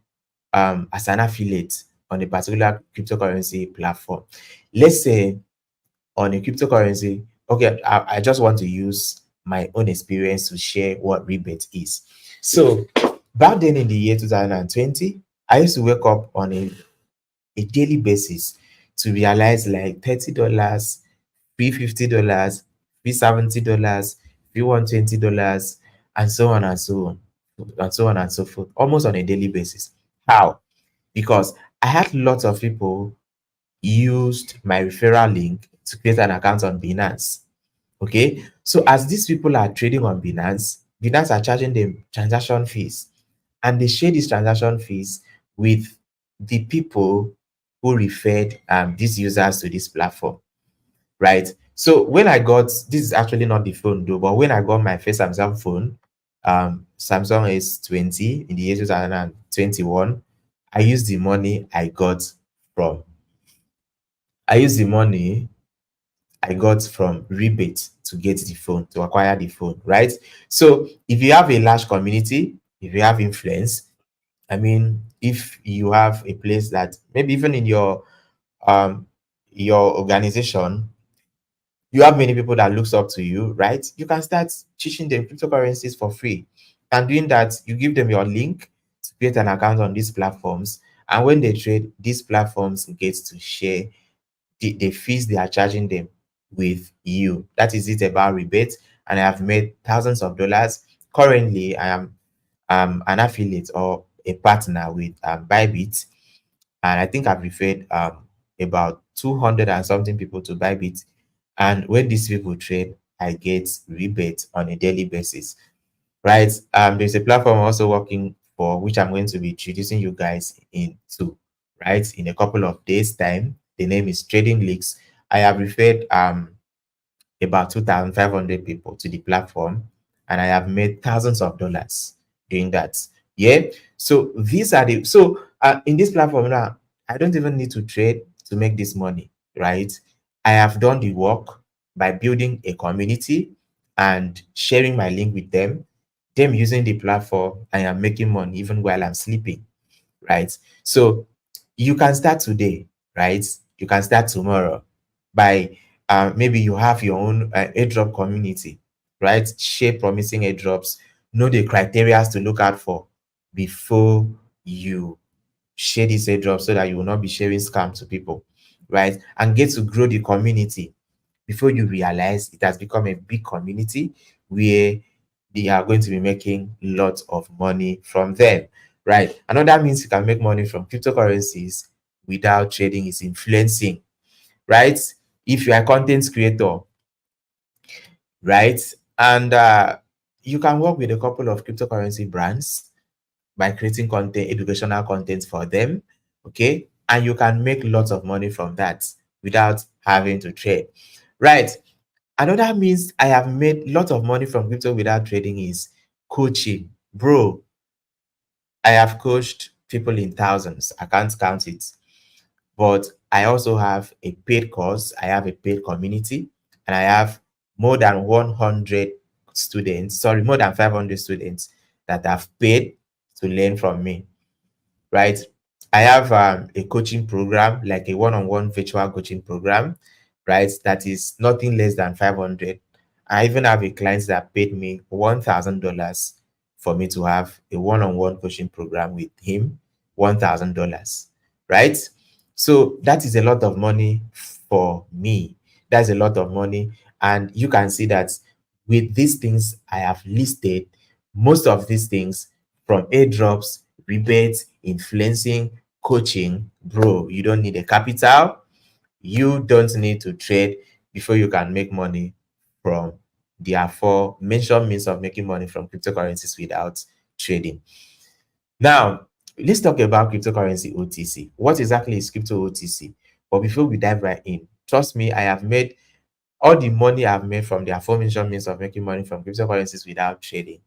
as an affiliate on a particular cryptocurrency platform. Let's say on a cryptocurrency, okay, I just want to use my own experience to share what rebate is. So back then in the year 2020, I used to wake up on a daily basis to realize like $30, free $50, free $70, free $120, and so on and so on, and so on and so forth, almost on a daily basis. How? Because I had lots of people used my referral link to create an account on Binance. Okay, so as these people are trading on Binance, Binance are charging them transaction fees, and they share these transaction fees with the people who referred these users to this platform, right? So when I got, this is actually not the phone though, but when I got my first Samsung phone, Samsung S20 in the year 2021, I used the money from I used the money I got from rebate to get the phone, to acquire the phone, right? So if you have a large community, if you have influence, I mean, if you have a place that maybe even in your organization, you have many people that looks up to you, right? You can start teaching them cryptocurrencies for free. And doing that, you give them your link to create an account on these platforms. And when they trade, these platforms get to share the fees they are charging them with you. That is it about rebate. And I have made thousands of dollars. Currently, I am an affiliate or a partner with Bybit, and I think I've referred about 200 and something people to Bybit. And when these people trade, I get rebate on a daily basis, right? There's a platform I'm also working for, which I'm going to be introducing you guys into, right, in a couple of days' time. The name is Trading Leaks. I have referred about 2,500 people to the platform, and I have made thousands of dollars doing that. Yeah. So these are the in this platform now, I don't even need to trade to make this money, right? I have done the work by building a community and sharing my link with them using the platform. I am making money even while I'm sleeping, right? So you can start today, right? You can start tomorrow by maybe you have your own airdrop community, right? Share promising airdrops, know the criteria to look out for before you share this airdrop so that you will not be sharing scam to people, right? And get to grow the community before you realize it has become a big community where they are going to be making lots of money from them, right? Another means you can make money from cryptocurrencies without trading is influencing, right? If you are a content creator, right, and you can work with a couple of cryptocurrency brands by creating content, educational content for them, okay, and you can make lots of money from that without having to trade, right? Another means I have made lots of money from crypto without trading is coaching. Bro, I have coached people in thousands. I can't count it. But I also have a paid course. I have a paid community. And I have more than 100 students, sorry, more than 500 students that have paid to learn from me, right? I have a coaching program, like a one-on-one virtual coaching program, right? That is nothing less than 500. I even have a client that paid me $1,000 for me to have a one-on-one coaching program with him, $1,000, right? So that is a lot of money for me. That's a lot of money. And you can see that with these things I have listed, most of these things from airdrops, rebates, influencing, coaching, bro, you don't need a capital. You don't need to trade before you can make money from the aforementioned means of making money from cryptocurrencies without trading. Now, let's talk about cryptocurrency OTC. What exactly is crypto OTC? But before we dive right in, trust me, I have made all the money I've made from the aforementioned means of making money from cryptocurrencies without trading.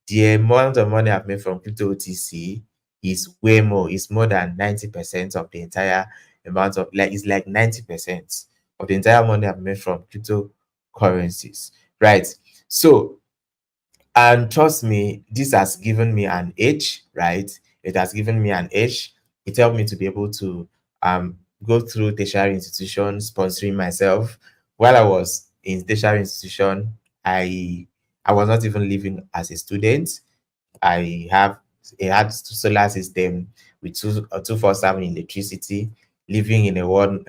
The amount of money I've made from crypto OTC is way more. It's more than 90% of the entire amount of, like, it's like 90% of the entire money I've made from cryptocurrencies, right? So, and trust me, this has given me an edge, right? It has given me an edge. It helped me to be able to go through tertiary institution, sponsoring myself. While I was in tertiary institution, I was not even living as a student. I have a had solar system with 247 electricity, living in a one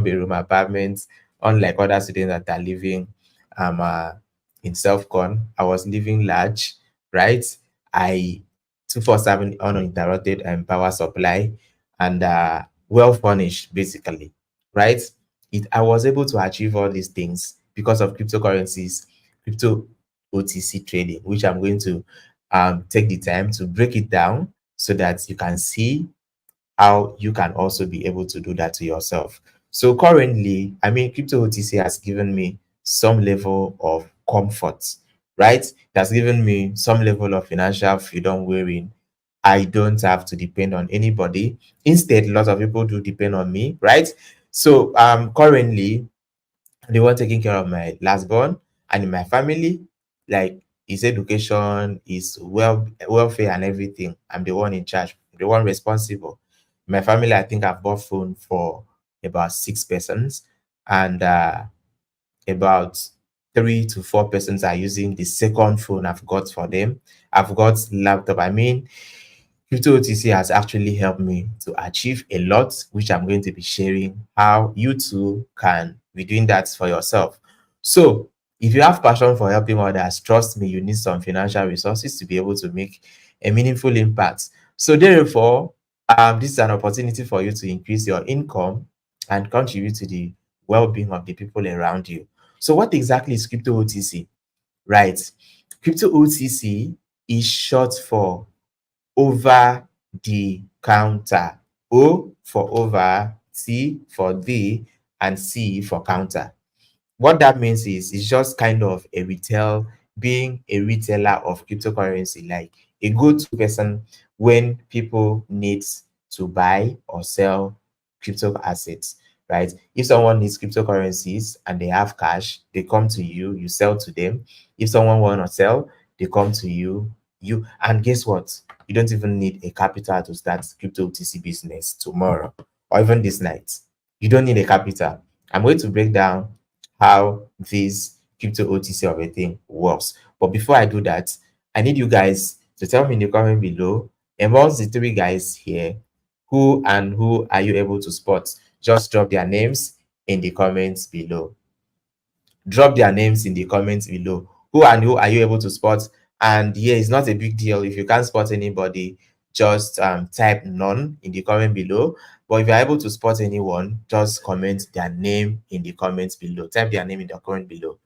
bedroom apartment, unlike other students that are living uh, in self-con. I was living large, right? I 247 uninterrupted power supply and well furnished, basically, right? I was able to achieve all these things because of cryptocurrencies, crypto OTC trading, which I'm going to take the time to break it down so that you can see how you can also be able to do that to yourself. So currently, I mean, crypto OTC has given me some level of comfort, right? It has given me some level of financial freedom wherein I don't have to depend on anybody. Instead, lots of people do depend on me, right? So currently, the one taking care of my last born, and in my family, like his education, his welfare and everything. I'm the one in charge, the one responsible. My family, I think I've bought phone for about 6 persons, and about 3 to 4 persons are using the second phone I've got for them. I've got laptop. I mean, Crypto OTC has actually helped me to achieve a lot, which I'm going to be sharing how you too can be doing that for yourself. So, if you have passion for helping others, trust me, you need some financial resources to be able to make a meaningful impact. So, therefore, this is an opportunity for you to increase your income and contribute to the well-being of the people around you. So, what exactly is crypto OTC? Right. Crypto OTC is short for over the counter. O for over, T for the, and C for counter. What that means is it's just kind of a retail, being a retailer of cryptocurrency, like a go-to person when people need to buy or sell crypto assets, right? If someone needs cryptocurrencies and they have cash, they come to you, you sell to them. If someone want to sell, they come to you, and guess what? You don't even need a capital to start crypto OTC business tomorrow or even this night. You don't need a capital. I'm going to break down how this crypto OTC of a thing works. But before I do that, I need you guys to tell me in the comment below, amongst the three guys here, who are you able to spot? Just drop their names in the comments below. Drop their names in the comments below. Who are you able to spot? And yeah, it's not a big deal if you can't spot anybody. Just type none in the comment below. But if you're able to spot anyone, just comment their name in the comments below. Type their name in the comment below.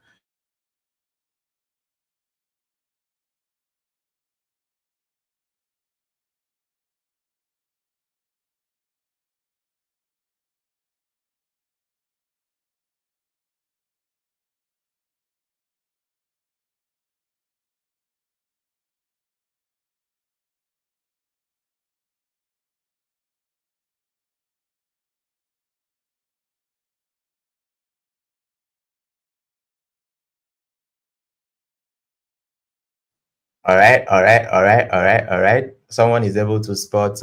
All right. Someone is able to spot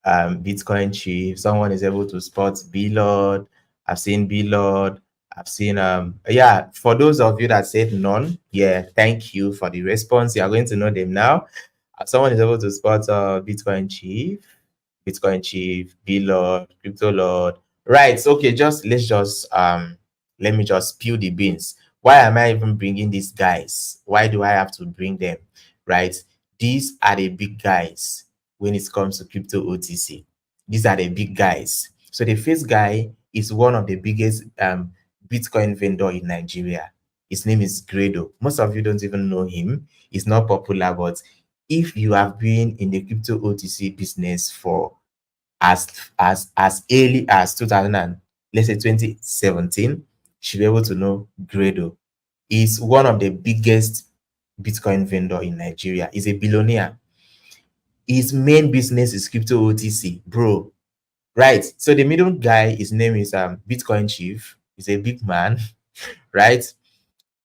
Bitcoin Chief. Someone is able to spot B Lord. I've seen B Lord. I've seen yeah. For those of you that said none, yeah, thank you for the response. You are going to know them now. Someone is able to spot Bitcoin Chief, B Lord, Crypto Lord. Right. Okay. Just let's just let me just spill the beans. Why am I even bringing these guys? Why do I have to bring them? Right. These are the big guys when it comes to crypto OTC. These are the big guys. So the first guy is one of the biggest Bitcoin vendor in Nigeria. His name is Grado. Most of you don't even know him. He's not popular, but if you have been in the crypto OTC business for as early as 2000 and let's say 2017, you should be able to know Grado. He's one of the biggest Bitcoin vendor in Nigeria. He's a billionaire. His main business is crypto OTC, bro. Right. So the middle guy, his name is Bitcoin Chief. He's a big man, right?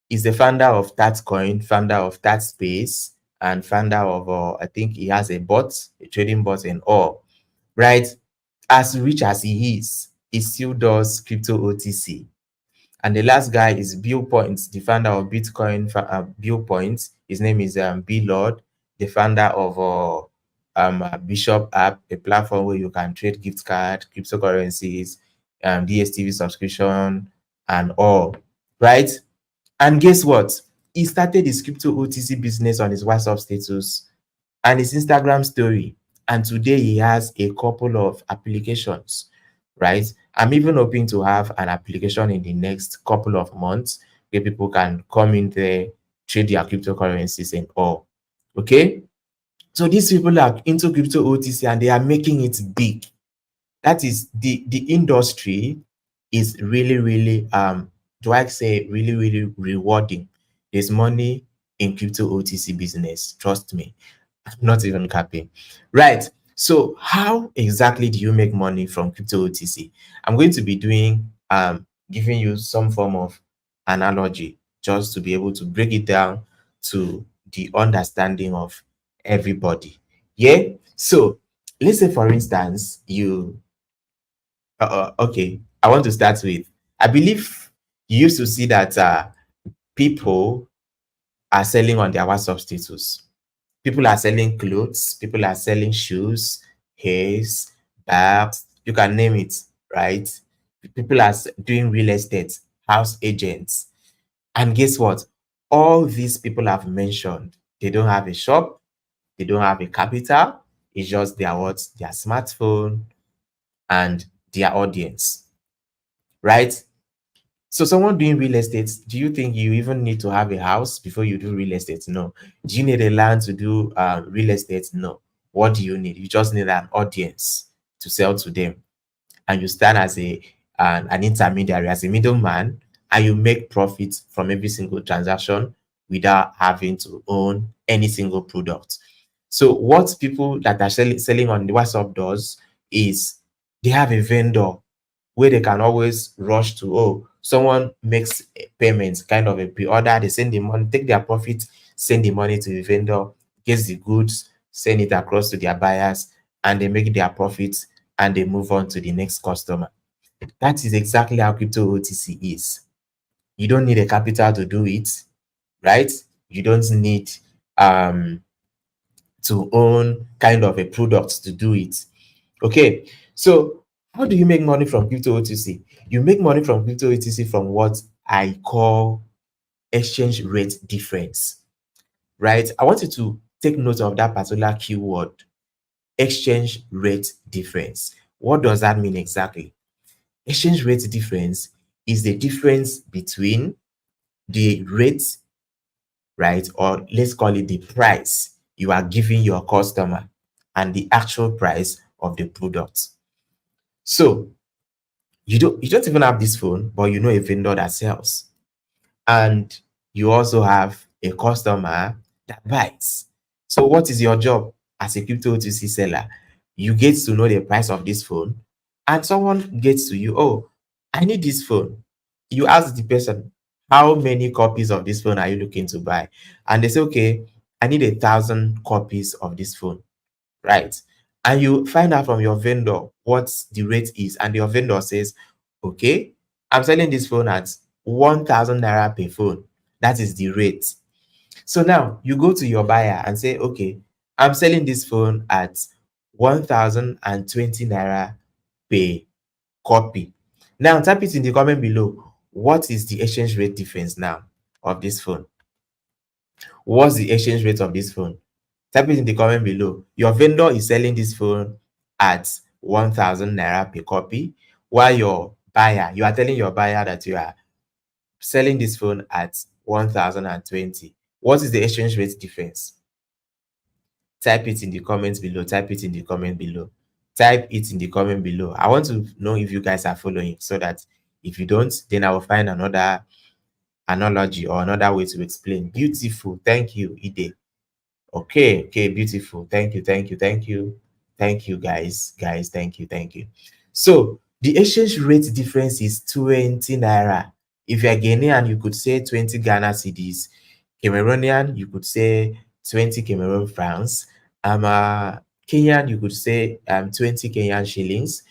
He's the founder of Tatcoin, founder of Tatspace, and founder of I think he has a bot, a trading bot and all. Right? As rich as he is, he still does crypto OTC. And the last guy is Bill Points, the founder of Bitcoin, Bill Points. His name is B Lord, the founder of Bishop app, a platform where you can trade gift card, cryptocurrencies, DSTV subscription, and all. Right? And guess what? He started his crypto OTC business on his WhatsApp status and his Instagram story. And today he has a couple of applications, right? I'm even hoping to have an application in the next couple of months where people can come in there, trade their cryptocurrencies and all. Okay. So these people are into crypto OTC and they are making it big. That is the industry is really, really do I say really, really rewarding. There's money in crypto OTC business. Trust me. I'm not even capping. Right. So how exactly do you make money from crypto OTC? I'm going to be doing giving you some form of analogy just to be able to break it down to the understanding of everybody. Yeah. So let's say for instance, you okay, I want to start with, I believe you used to see that people are selling on their WhatsApp status. People are selling clothes, people are selling shoes, hairs, bags, you can name it, right? People are doing real estate, house agents. And guess what? All these people I've mentioned, they don't have a shop, they don't have a capital, it's just their what? Their smartphone and their audience, right? So someone doing real estate, do you think you even need to have a house before you do real estate? No. Do you need a land to do real estate? No. What do you need? You just need an audience to sell to them. and you stand as an intermediary, as a middleman, and you make profits from every single transaction without having to own any single product. So what people that are selling on the WhatsApp does is they have a vendor where they can always rush to. Oh, someone makes payments, kind of a pre-order, they send the money, take their profit, send the money to the vendor, gets the goods, send it across to their buyers, and they make their profits and they move on to the next customer. That is exactly how crypto OTC is. You don't need a capital to do it, right? You don't need um to own kind of a product to do it. Okay, so how do you make money from crypto OTC? You make money from crypto OTC from what I call exchange rate difference, right? I want you to take note of that particular keyword, exchange rate difference. What does that mean exactly? Exchange rate difference is the difference between the rate, right? Or let's call it the price you are giving your customer and the actual price of the product. So you don't even have this phone, but you know a vendor that sells. And you also have a customer that buys. So what is your job as a crypto OTC seller? You get to know the price of this phone, and someone gets to you, oh, I need this phone. You ask the person, how many copies of this phone are you looking to buy? And they say, okay, I need 1,000 copies of this phone, right? And you find out from your vendor what the rate is, and your vendor says, okay, I'm selling this phone at 1,000 naira per phone. That is the rate. So now you go to your buyer and say, okay, I'm selling this phone at 1,020 naira per copy. Now type it in the comment below. What is the exchange rate difference now of this phone? What's the exchange rate of this phone? Type it in the comment below. Your vendor is selling this phone at 1,000 naira per copy, while you are telling your buyer that you are selling this phone at 1,020. What is the exchange rate difference? Type it in the comments below. Type it in the comment below. Type it in the comment below. I want to know if you guys are following, so that if you don't, then I will find another analogy or another way to explain. Beautiful. Thank you, Ide. Okay, beautiful. Thank you, thank you, thank you. Thank you, guys, thank you, thank you. So the exchange rate difference is 20 naira. If you're Ghanaian, you could say 20 Ghana cedis. Cameroonian, you could say 20 Cameroon francs. Kenyan, you could say 20 Kenyan shillings,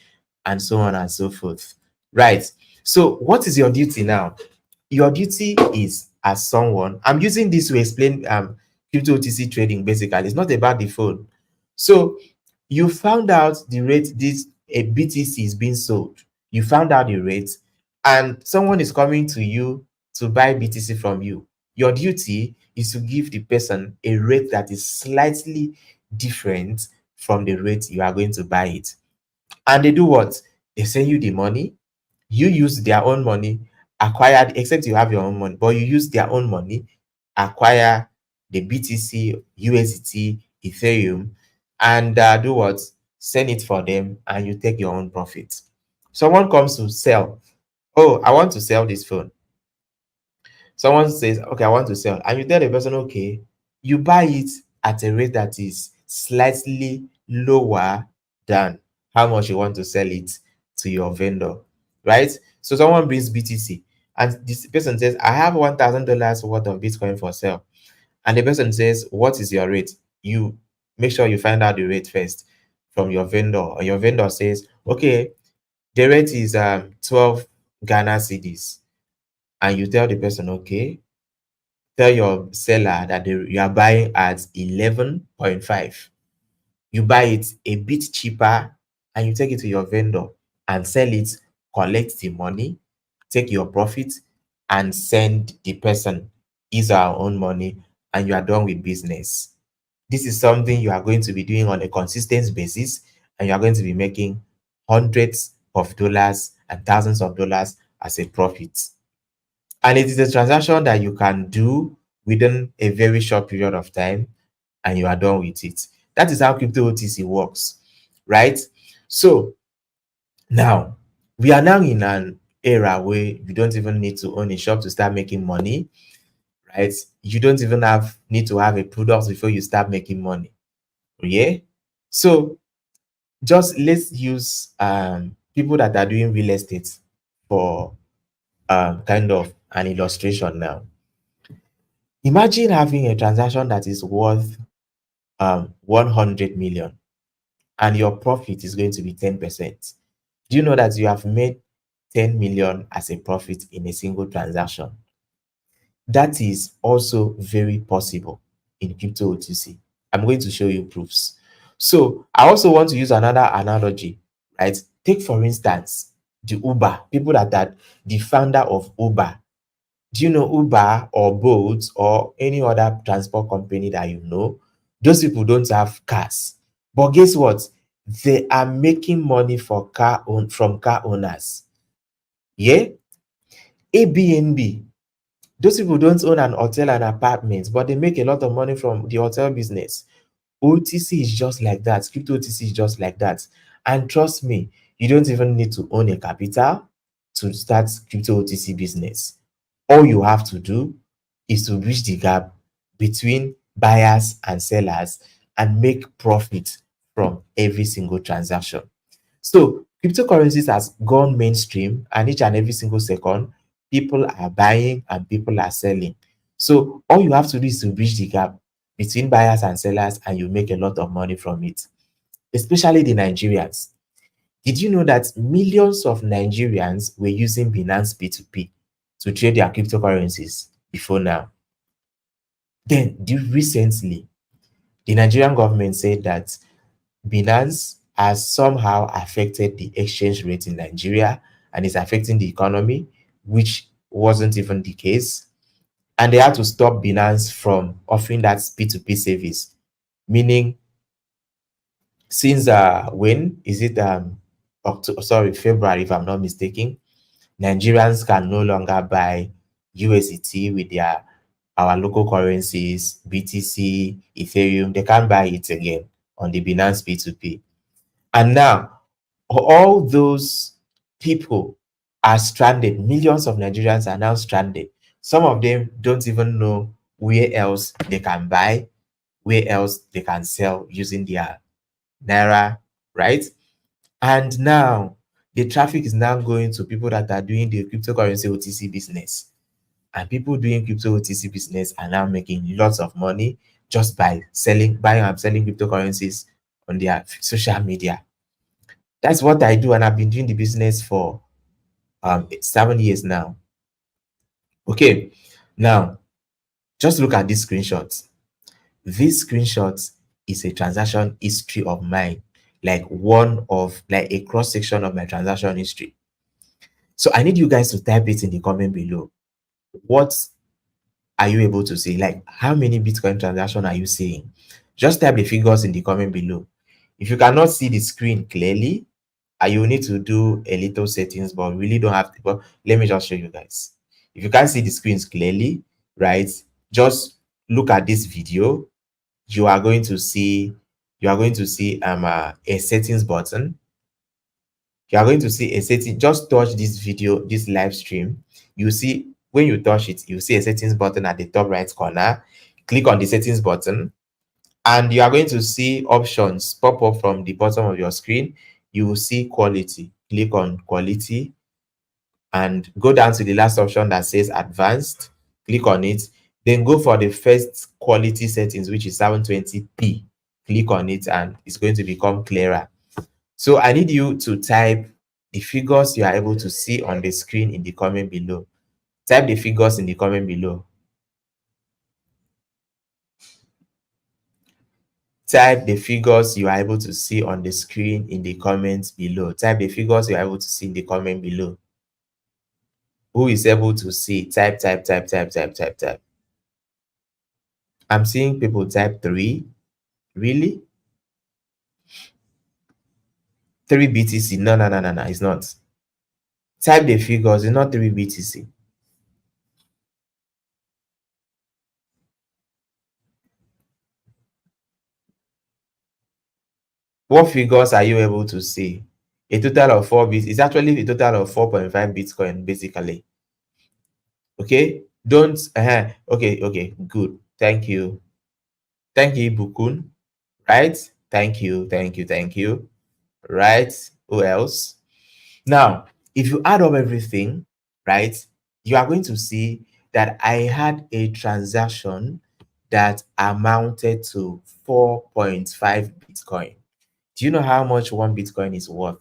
and so on and so forth. Right. So what is your duty now? Your duty is, as someone, I'm using this to explain crypto OTC trading. Basically, it's not about the phone. So you found out the rate this a BTC is being sold. You found out the rate, and someone is coming to you to buy BTC from you. Your duty is to give the person a rate that is slightly different from the rate you are going to buy it. And they do what? They send you the money. You use their own money, acquired, except you have your own money, but you use their own money, acquire the BTC, USDT, Ethereum, and do what? Send it for them, and you take your own profit. Someone comes to sell. Oh, I want to sell this phone. Someone says, okay, I want to sell. And you tell the person, okay, you buy it at a rate that is slightly lower than how much you want to sell it to your vendor, right? So someone brings BTC, and this person says, I have $1,000 worth of Bitcoin for sale. And the person says, what is your rate? You make sure you find out the rate first from your vendor. Or your vendor says, okay, the rate is 12 Ghana cedis. And you tell the person, okay, tell your seller that you are buying at 11.5. You buy it a bit cheaper, and you take it to your vendor and sell it, collect the money, take your profit, and send the person his or her own money, and you are done with business. This is something you are going to be doing on a consistent basis, and you are going to be making hundreds of dollars and thousands of dollars as a profit. And it is a transaction that you can do within a very short period of time, and you are done with it. That is how crypto OTC works, right? So Now, we are now in an era where you don't even need to own a shop to start making money, right? You don't even have need to have a product before you start making money. Yeah. So just let's use people that are doing real estate for kind of an illustration now. Imagine having a transaction that is worth 100 million and your profit is going to be 10%. Do you know that you have made 10 million as a profit in a single transaction? That is also very possible in crypto OTC. I'm going to show you proofs. So I also want to use another analogy, right? Take for instance the Uber, people that are the founder of Uber. Do you know Uber or Bolt or any other transport company that you know? Those people don't have cars. But guess what? They are making money from car owners. Yeah? Airbnb. Those people don't own an hotel and apartment, but they make a lot of money from the hotel business. OTC is just like that. Crypto OTC is just like that. And trust me, you don't even need to own a capital to start crypto OTC business. All you have to do is to bridge the gap between buyers and sellers and make profit from every single transaction. So cryptocurrencies has gone mainstream, and each and every single second, people are buying and people are selling. So all you have to do is to bridge the gap between buyers and sellers, and you make a lot of money from it, especially the Nigerians. Did you know that millions of Nigerians were using Binance P2P to trade their cryptocurrencies before now? Then, recently, the Nigerian government said that Binance has somehow affected the exchange rate in Nigeria and is affecting the economy, which wasn't even the case. And they had to stop Binance from offering that P2P service, meaning since when is it October, sorry, February, if I'm not mistaken, Nigerians can no longer buy USDT with their our local currencies, BTC, Ethereum. They can't buy it again on the Binance P2P. And now all those people are stranded. Millions of Nigerians are now stranded. Some of them don't even know where else they can buy, where else they can sell using their Naira, right? And now the traffic is now going to people that are doing the cryptocurrency OTC business. And people doing crypto OTC business are now making lots of money just by buying and selling cryptocurrencies on their social media. That's what I do, and I've been doing the business for 7 years now. Okay, now just look at this screenshot. This screenshot is a transaction history of mine, like a cross section of my transaction history. So I need you guys to type it in the comment below. What are you able to see? Like, how many Bitcoin transactions are you seeing? Just type the figures in the comment below. If you cannot see the screen clearly, you will need to do a little settings, but we really don't have to. But let me just show you guys. If you can't see the screens clearly, right, just look at this video. You are going to see a settings button. You are going to see a setting. Just touch this video, this live stream. You see, when you touch it, you see a settings button at the top right corner. Click on the settings button, and you are going to see options pop up from the bottom of your screen. You will see quality. Click on quality and go down to the last option that says advanced. Click on it, then go for the first quality settings, which is 720p. Click on it and it's going to become clearer. So I need you to type the figures you are able to see on the screen in the comment below. Type the figures in the comment below. Type the figures you are able to see on the screen in the comments below. Type the figures you are able to see in the comment below. Who is able to see? Type, type, type, type, type, type, type. I'm seeing people type 3. Really? 3 BTC? No, no, no, no, no, it's not. Type the figures, it's not 3 BTC. What figures are you able to see? a total of 4 bits. It's actually a total of 4.5 Bitcoin, basically. Okay, don't, okay, good. Thank you. Thank you, Bukun. Right? Thank you. Right? Who else? Now, if you add up everything, right, you are going to see that I had a transaction that amounted to 4.5 Bitcoin. Do you know how much one Bitcoin is worth?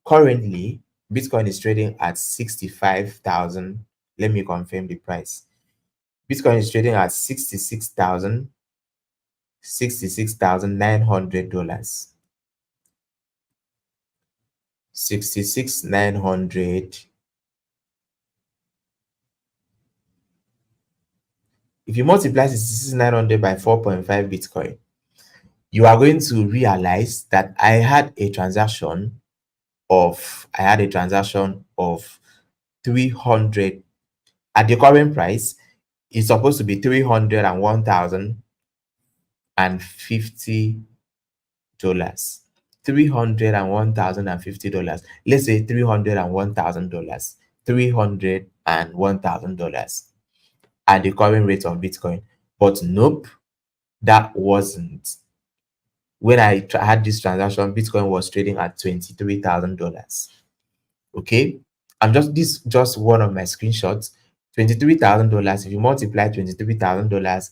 Currently, Bitcoin is trading at 65,000. Let me confirm the price. Bitcoin is trading at $66,900. 66,900. If you multiply 66,900 by 4.5 Bitcoin, you are going to realize that I had a transaction of 300. At the current price, it's supposed to be $301,050. $301,050. Let's say $301,000. $301,000 at the current rate of Bitcoin. But nope, that wasn't. When I had this transaction, Bitcoin was trading at $23,000. Okay, just one of my screenshots. $23,000. If you multiply $23,000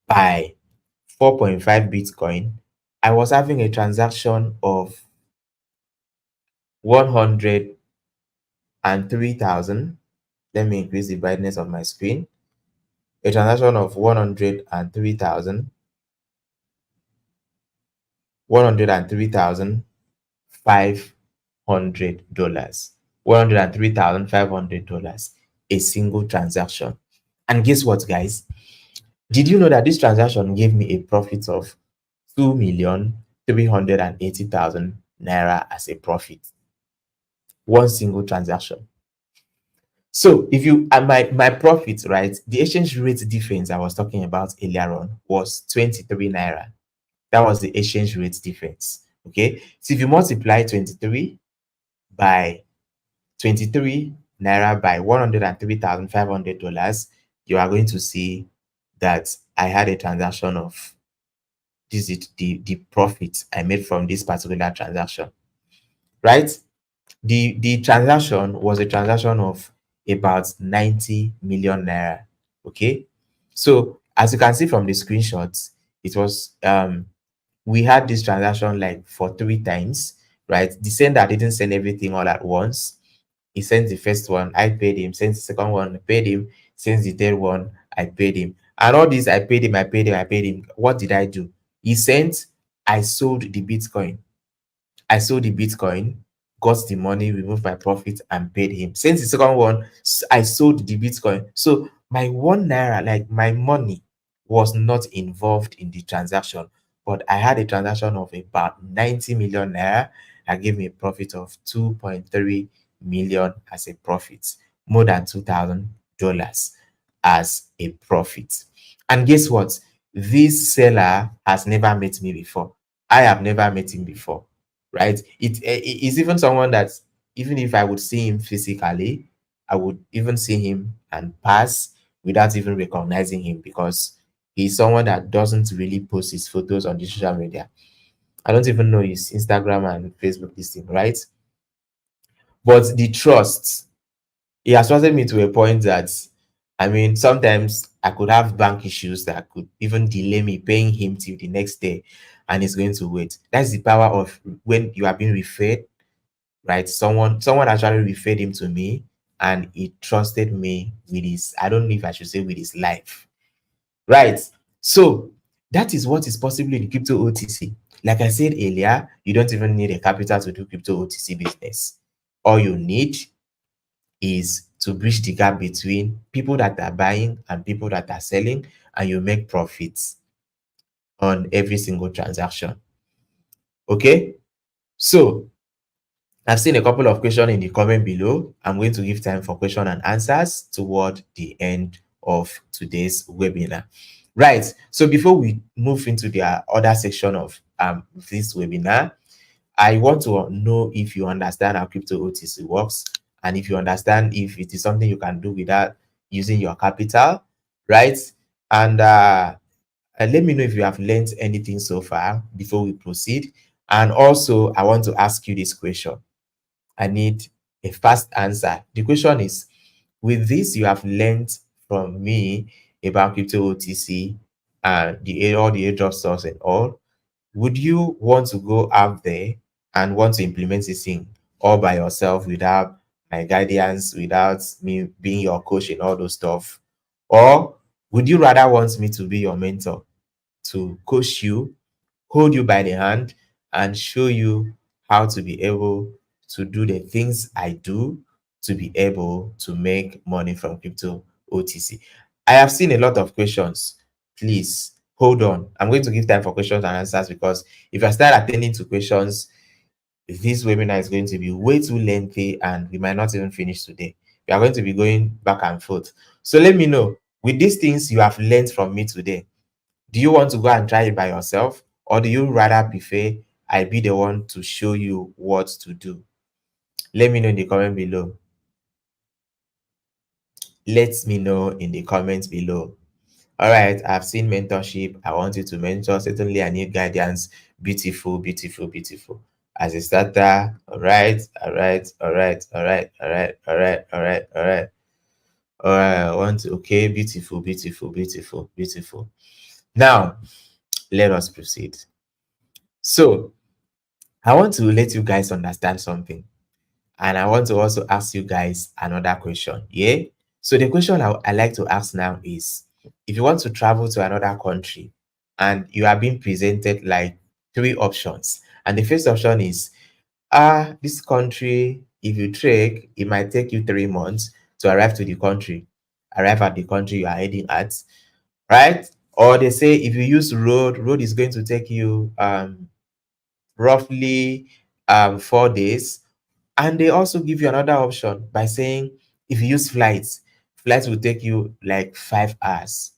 by 4.5 Bitcoin, I was having a transaction of 103,000. Let me increase the brightness of my screen. A transaction of 103,000. $103,500. $103,500. A single transaction. And guess what, guys? Did you know that this transaction gave me a profit of 2,380,000 naira as a profit? One single transaction. So if you and my profit, right, the exchange rate difference I was talking about earlier on was 23 naira. That was the exchange rate difference. Okay, so if you multiply 23 by 23 naira by $103,500, you are going to see that I had a transaction of this is the profit I made from this particular transaction, right? The transaction was a transaction of about 90 million naira. Okay, so as you can see from the screenshots, it was we had this transaction like for 3 times, right? The sender didn't send everything all at once. He sends the first one, I paid him. Sends the second one, I paid him. Sends the third one, I paid him. And all this, I paid him. What did I do? He sent, I sold the Bitcoin. I sold the Bitcoin, got the money, removed my profit, and paid him. Since the second one, I sold the Bitcoin. So my 1 naira, like my money, was not involved in the transaction, but I had a transaction of about 90 million naira. I gave me a profit of 2.3 million as a profit, more than $2,000 as a profit. And guess what? This seller has never met me before. I have never met him before, right? It is even someone that even if I would see him physically, I would even see him and pass without even recognizing him, because he's someone that doesn't really post his photos on the social media. I don't even know his Instagram and Facebook listing, right? But the trust, he has trusted me to a point that, I mean, sometimes I could have bank issues that could even delay me paying him till the next day, and he's going to wait. That's the power of when you are being referred, right? Someone actually referred him to me, and he trusted me with his, I don't know if I should say with his life, right? So that is what is possible in crypto OTC. Like I said earlier, you don't even need a capital to do crypto OTC business. All you need is to bridge the gap between people that are buying and people that are selling, and you make profits on every single transaction. Okay, so I've seen a couple of questions in the comment below. I'm going to give time for question and answers toward the end of today's webinar. Right, so before we move into the other section of this webinar, I want to know if you understand how crypto OTC works, and if you understand if it is something you can do without using your capital, right? And let me know if you have learned anything so far before we proceed. And also, I want to ask you this question. I need a fast answer. The question is, with this you have learned from me about crypto OTC and all the airdrop stores and all, would you want to go out there and want to implement this thing all by yourself without my guidance, without me being your coach and all those stuff? Or would you rather want me to be your mentor, to coach you, hold you by the hand, and show you how to be able to do the things I do to be able to make money from crypto OTC? I have seen a lot of questions. Please hold on. I'm going to give time for questions and answers, because if I start attending to questions, this webinar is going to be way too lengthy and we might not even finish today. We are going to be going back and forth. So let me know, with these things you have learned from me today, do you want to go and try it by yourself, or do you rather prefer I be the one to show you what to do? Let me know in the comment below. Let me know in the comments below. All right, I've seen mentorship. I want you to mentor. Certainly, I need guidance. Beautiful, beautiful, beautiful. As a starter, all right, all right, all right, all right, all right, all right, all right, all right. All right, I want to, okay, beautiful, beautiful, beautiful, beautiful. Now, let us proceed. So, I want to let you guys understand something. And I want to also ask you guys another question. Yeah. So the question I like to ask now is, if you want to travel to another country and you are being presented like three options, and the first option is, this country, if you trek, it might take you 3 months to arrive to the country, arrive at the country you are heading at, right? Or they say if you use road is going to take you roughly 4 days. And they also give you another option by saying if you use flights will take you like 5 hours.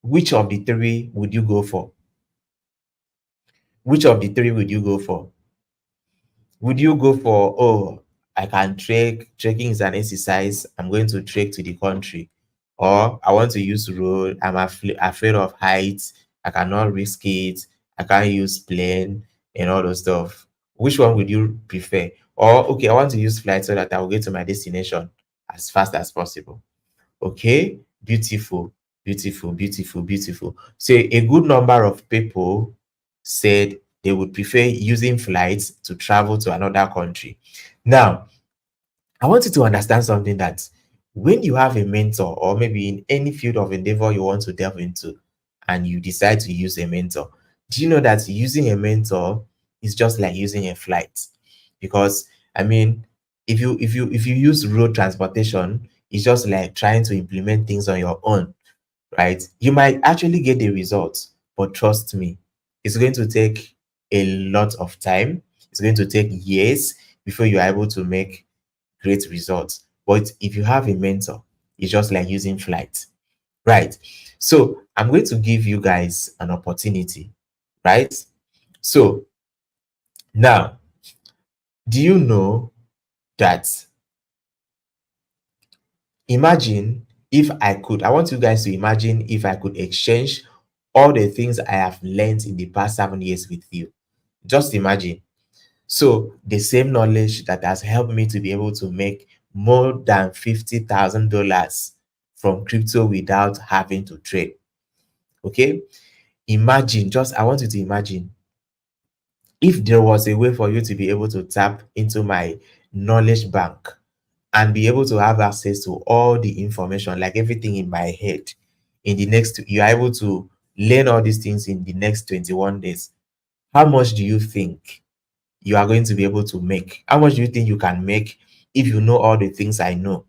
Which of the three would you go for? Which of the three would you go for? Would you go for, oh, I can trek, trekking is an exercise, I'm going to trek to the country? Or I want to use road, I'm afraid of heights, I cannot risk it, I can't use plane and all those stuff. Which one would you prefer? Or, okay, I want to use flight so that I will get to my destination as fast as possible. Okay, beautiful, beautiful, beautiful, beautiful. So a good number of people said they would prefer using flights to travel to another country. Now, I want you to understand something, that when you have a mentor, or maybe in any field of endeavor you want to delve into, and you decide to use a mentor, do you know that using a mentor is just like using a flight? Because I mean, if you use road transportation, it's just like trying to implement things on your own, right? You might actually get the results, but trust me, it's going to take a lot of time. It's going to take years before you are able to make great results. But if you have a mentor, it's just like using flight, right? So I'm going to give you guys an opportunity, right? So now, do you know that, imagine if I want you guys to imagine if I could exchange all the things I have learned in the past 7 years with you. Just imagine. So the same knowledge that has helped me to be able to make more than $50,000 from crypto without having to trade. Okay. Imagine, just I want you to imagine if there was a way for you to be able to tap into my knowledge bank and be able to have access to all the information, like everything in my head, in the next, you are able to learn all these things in the next 21 days. How much do you think you are going to be able to make? How much do you think you can make if you know all the things I know?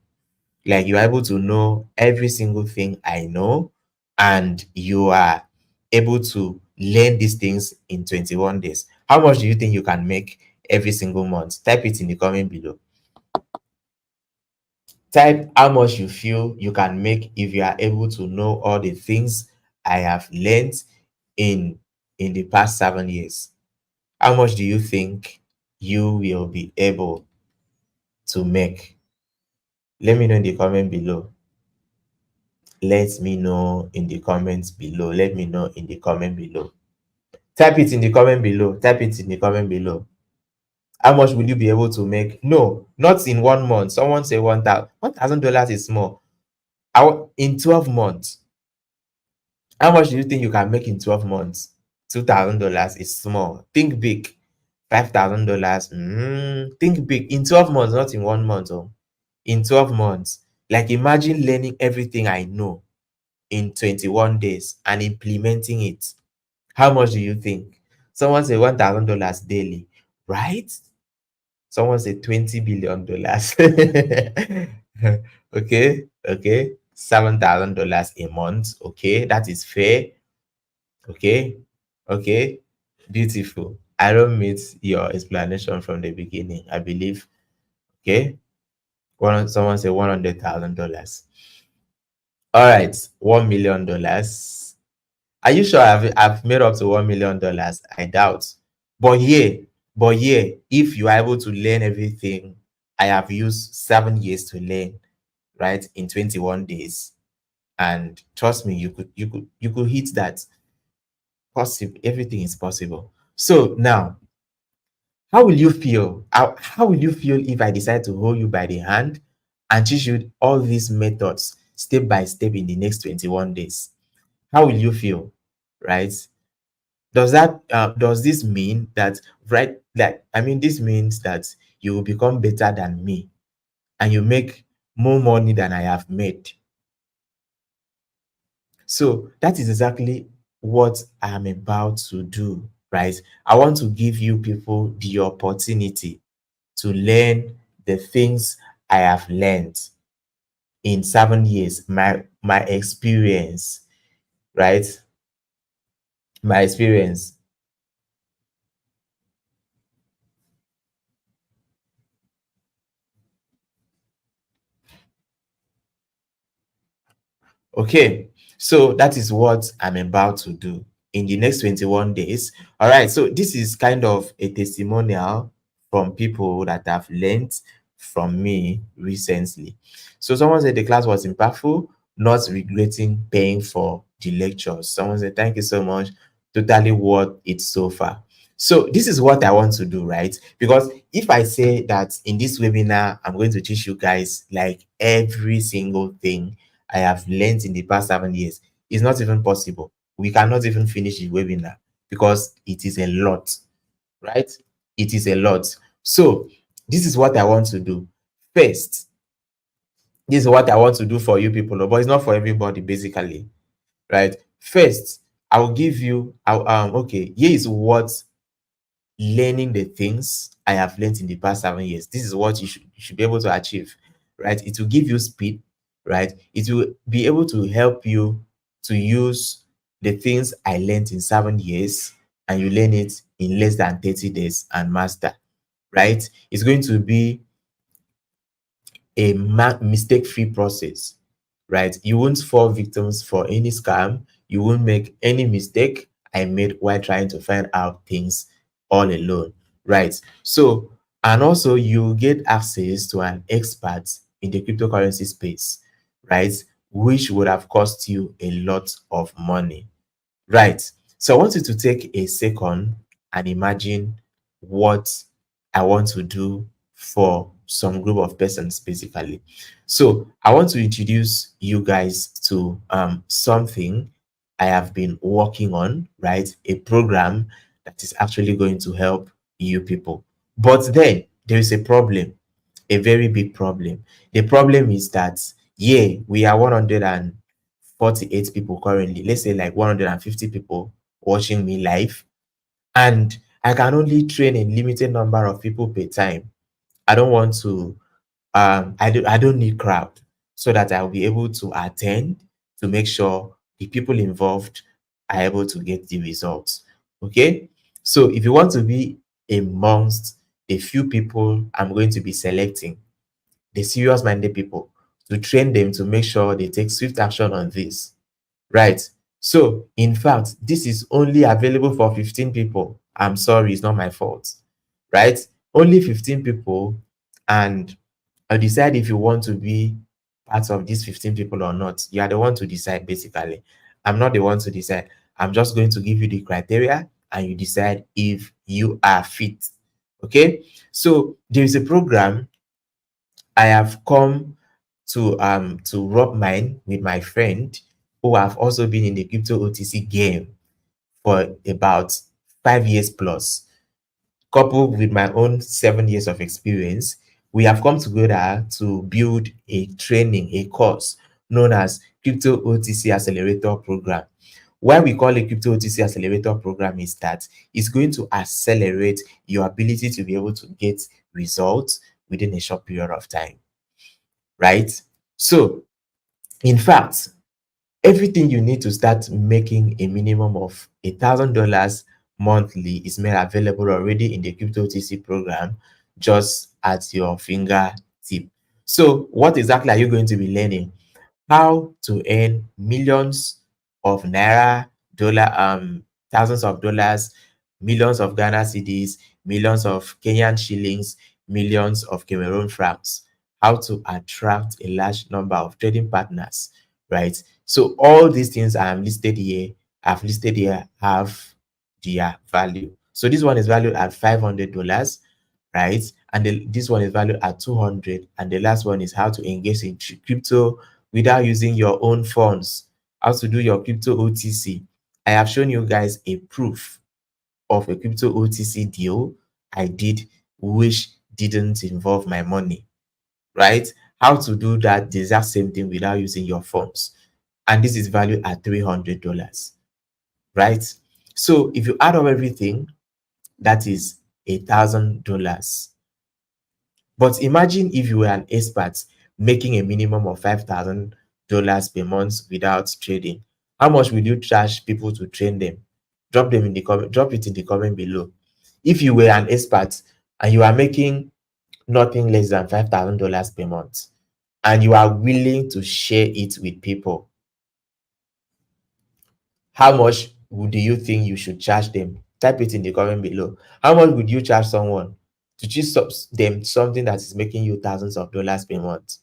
Like you are able to know every single thing I know, and you are able to learn these things in 21 days. How much do you think you can make every single month? Type it in the comment below. Type how much you feel you can make if you are able to know all the things I have learned in the past 7 years. How much do you think you will be able to make? Let me know in the comment below. Let me know in the comments below. Let me know in the comment below. Type it in the comment below. Type it in the comment below. How much will you be able to make? No, not in 1 month. Someone say 1,000. $1,000 is small. In 12 months. How much do you think you can make in 12 months? $2,000 is small. Think big. $5,000. Think big. In 12 months, not in 1 month. Oh. In 12 months. Like imagine learning everything I know in 21 days and implementing it. How much do you think? Someone say $1,000 daily, right? Someone say $20 billion. Okay. $7,000 a month. Okay, that is fair. Okay. Beautiful. I don't meet your explanation from the beginning, I believe. Okay. Someone say $100,000. All right, $1 million. Are you sure I've made up to $1 million? I doubt. But yeah, if you are able to learn everything I have used 7 years to learn, right, in 21 days, and trust me, you could hit that. Possible, everything is possible. So now, how will you feel? How will you feel if I decide to hold you by the hand and teach you all these methods step by step in the next 21 days? How will you feel? Right? Does this mean that, right, like, I mean, this means that you will become better than me and you make more money than I have made. So that is exactly what I'm about to do, right? I want to give you people the opportunity to learn the things I have learned in 7 years, my experience, right? My experience. Okay, so that is what I'm about to do in the next 21 days. All right, so this is kind of a testimonial from people that have learned from me recently. So someone said the class was impactful, not regretting paying for the lectures. Someone said, thank you so much, totally worth it so far. So this is what I want to do, right? Because if I say that in this webinar, I'm going to teach you guys like every single thing I have learned in the past 7 years, it's not even possible. We cannot even finish the webinar because it is a lot, right? It is a lot. So this is what I want to do. First, this is what I want to do for you people, but it's not for everybody, basically, right? First, I will give you, okay, here is what learning the things I have learned in the past 7 years. This is what you should be able to achieve, right? It will give you speed, right? It will be able to help you to use the things I learned in 7 years and you learn it in less than 30 days and master, right? It's going to be a mistake-free process, right? You won't fall victims for any scam. You won't make any mistake I made while trying to find out things all alone, right? So, and also you get access to an expert in the cryptocurrency space, right? Which would have cost you a lot of money. Right. So I want you to take a second and imagine what I want to do for some group of persons, basically. So I want to introduce you guys to something I have been working on, right? A program that is actually going to help you people. But then there is a problem, a very big problem. The problem is that, yeah, we are 148 people currently, let's say like 150 people watching me live, and I can only train a limited number of people per time. I don't want to I don't need crowd, so that I'll be able to attend to make sure the people involved are able to get the results. Okay, so if you want to be amongst the few people I'm going to be selecting, the serious minded people, to train them to make sure they take swift action on this. Right. So, in fact, this is only available for 15 people. I'm sorry, it's not my fault, right? Only 15 people, and I'll decide if you want to be part of these 15 people or not. You are the one to decide, basically. I'm not the one to decide. I'm just going to give you the criteria and you decide if you are fit. Okay? So there is a program I have come to rub mine with my friend who have also been in the crypto OTC game for about 5 years plus, coupled with my own 7 years of experience. We have come together to build a training, a course known as Crypto OTC Accelerator Program. Why we call it Crypto OTC Accelerator Program is that it's going to accelerate your ability to be able to get results within a short period of time, right? So, in fact, everything you need to start making a minimum of $1,000 monthly is made available already in the Crypto OTC program, just at your fingertip. So, what exactly are you going to be learning? How to earn millions of naira, dollar, thousands of dollars, millions of Ghana cedis, millions of Kenyan shillings, millions of Cameroon francs. How to attract a large number of trading partners, right? So all these things I've listed here have their value. So this one is valued at $500, right? And this one is valued at 200. And the last one is how to engage in crypto without using your own funds. How to do your crypto OTC. I have shown you guys a proof of a crypto OTC deal I did, which didn't involve my money, right? How to do that the exact same thing without using your funds. And this is valued at $300, right? So if you add up everything, that is $1,000. But imagine if you were an expert making a minimum of $5,000 per month without trading. How much will you charge people to train them? Drop it in the comment below. If you were an expert and you are making nothing less than $5,000 per month, and you are willing to share it with people, how much do you think you should charge them? Type it in the comment below. How much would you charge someone to teach them something that is making you thousands of dollars per month?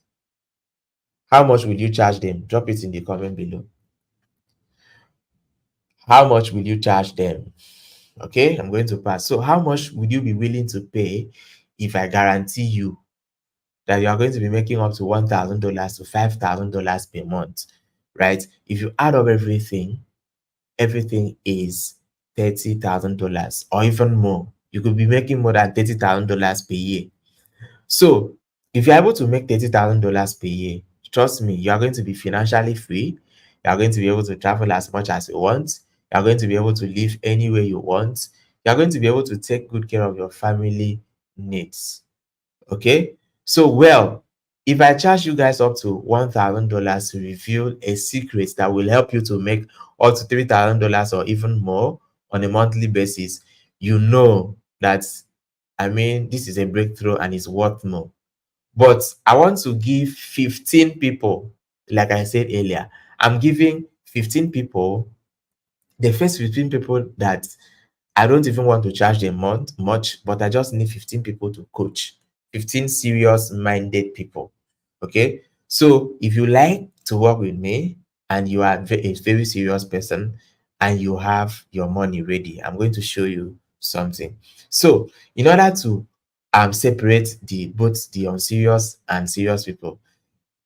How much will you charge them? Drop it in the comment below. How much will you charge them? Okay, I'm going to pass. So how much would you be willing to pay if I guarantee you that you are going to be making up to $1,000 to $5,000 per month, right? If you add up everything is $30,000 or even more. You could be making more than $30,000 per year. So if you're able to make $30,000 per year, trust me, you are going to be financially free. You are going to be able to travel as much as you want. You are going to be able to live anywhere you want. You are going to be able to take good care of your family needs. Okay? So, well, if I charge you guys up to $1,000 to reveal a secret that will help you to make up to $3,000 or even more on a monthly basis, you know that, I mean, this is a breakthrough and it's worth more. But I want to give 15 people, like I said earlier, I'm giving 15 people, the first 15 people that I don't even want to charge them much, but I just need 15 people to coach, 15 serious minded people. Okay. So if you like to work with me and you are a very serious person and you have your money ready, I'm going to show you something. So in order to separate the both the unserious and serious people,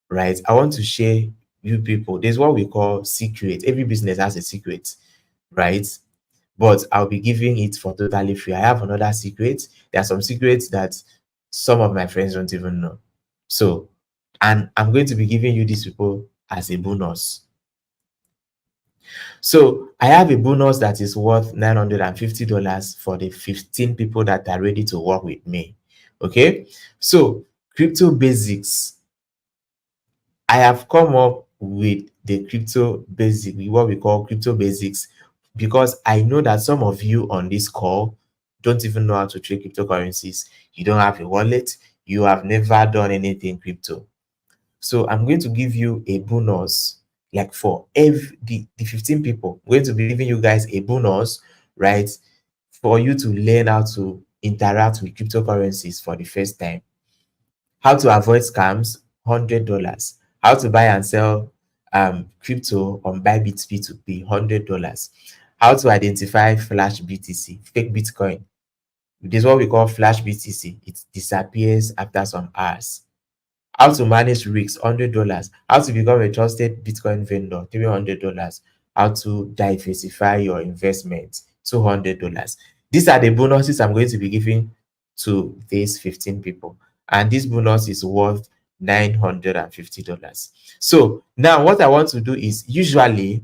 right? I want to share you people. There's what we call secret. Every business has a secret, right? But I'll be giving it for totally free. I have another secret. There are some secrets that some of my friends don't even know. So, and I'm going to be giving you these people as a bonus. So I have a bonus that is worth $950 for the 15 people that are ready to work with me. Okay. So crypto basics. I have come up with the crypto basic, what we call crypto basics, because I know that some of you on this call don't even know how to trade cryptocurrencies. You don't have a wallet. You have never done anything crypto. So I'm going to give you a bonus, like for the 15 people. I'm going to be giving you guys a bonus, right? for you to learn how to interact with cryptocurrencies for the first time. How to avoid scams, $100. How to buy and sell crypto on Bybit P2P, $100. How to identify flash BTC, fake Bitcoin. This is what we call flash BTC. It disappears after some hours. How to manage risks, $100. How to become a trusted Bitcoin vendor, $300. How to diversify your investment, $200. These are the bonuses I'm going to be giving to these 15 people. And this bonus is worth $950. So now what I want to do is, usually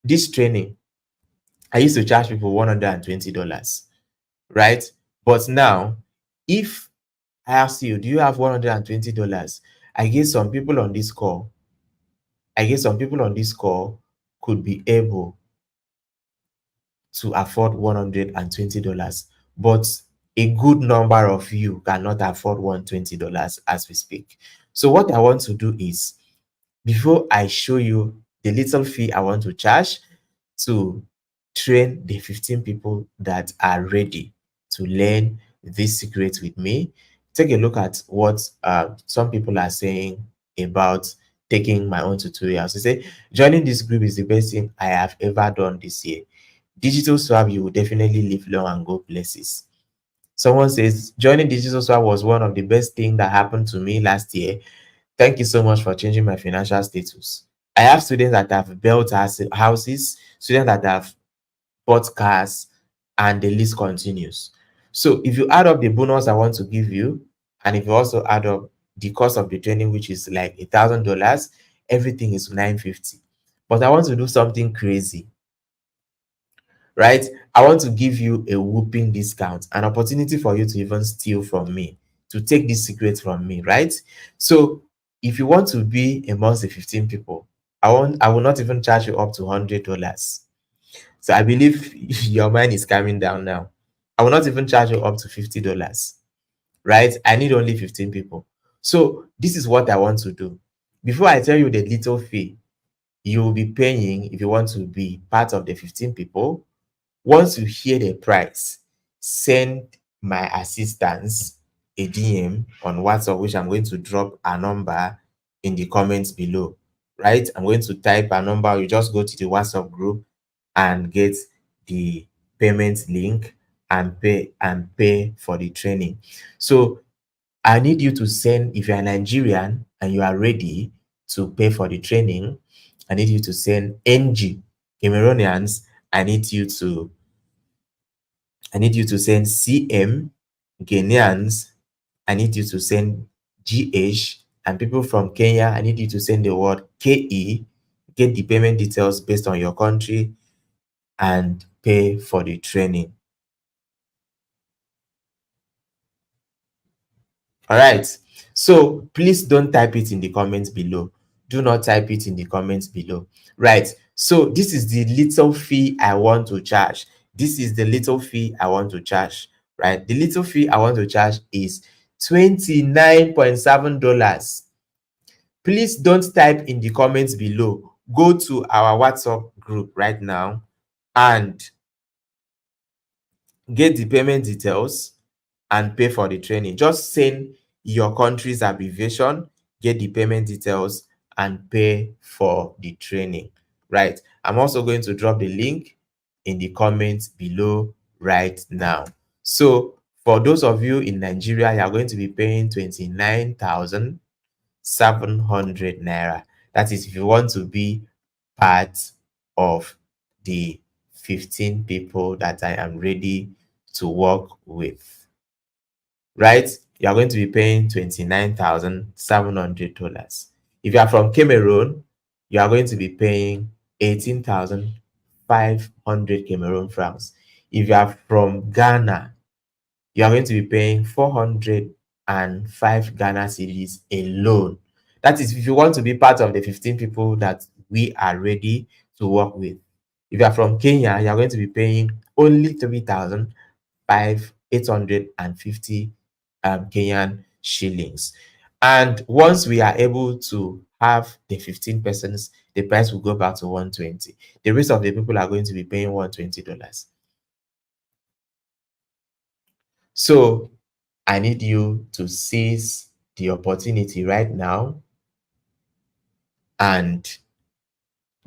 this training, I used to charge people $120, right? But now, if I ask you, do you have $120? I guess some people on this call, could be able to afford $120, but a good number of you cannot afford $120 as we speak. So what I want to do is, before I show you the little fee I want to charge to train the 15 people that are ready to learn this secret with me, take a look at what some people are saying about taking my own tutorials. They say, joining this group is the best thing I have ever done this year. Digital swap, you will definitely live long and go places. Someone says, joining digital swap was one of the best things that happened to me last year. Thank you so much for changing my financial status. I have students that have built houses, students that have bought cars, and the list continues. So if you add up the bonus I want to give you, and if you also add up the cost of the training, which is like $1,000, everything is $950. But I want to do something crazy, right? I want to give you a whooping discount, an opportunity for you to even steal from me, to take this secret from me, right? So if you want to be amongst the 15 people, I will not even charge you up to $100. So I believe your mind is calming down now. I will not even charge you up to $50, right? I need only 15 people. So this is what I want to do. Before I tell you the little fee you will be paying if you want to be part of the 15 people, once you hear the price, send my assistants a DM on WhatsApp, which I'm going to drop a number in the comments below, right? I'm going to type a number. You just go to the WhatsApp group and get the payment link and pay for the training. So I need you to send, if you're Nigerian and you are ready to pay for the training, I need you to send NG. Cameroonians, I need you to send CM. Ghanaians, I need you to send GH. And people from Kenya, I need you to send the word KE. Get the payment details based on your country and pay for the training. All right. So please don't type it in the comments below. Do not type it in the comments below. Right. So this is the little fee I want to charge. This is the little fee I want to charge. Right. The little fee I want to charge is $29.7. Please don't type in the comments below. Go to our WhatsApp group right now and get the payment details and pay for the training. Just send your country's abbreviation, get the payment details, and pay for the training. Right. I'm also going to drop the link in the comments below right now. So for those of you in Nigeria, you are going to be paying 29,700 naira. That is if you want to be part of the 15 people that I am ready to work with, right? You are going to be paying $29,700. If you are from Cameroon, you are going to be paying 18,500 Cameroon francs. If you are from Ghana, you are going to be paying 405 Ghana cedis alone. That is if you want to be part of the 15 people that we are ready to work with. If you are from Kenya, you are going to be paying only 3,850 Kenyan shillings. And once we are able to have the 15 persons, the price will go back to 120. The rest of the people are going to be paying $120. So I need you to seize the opportunity right now and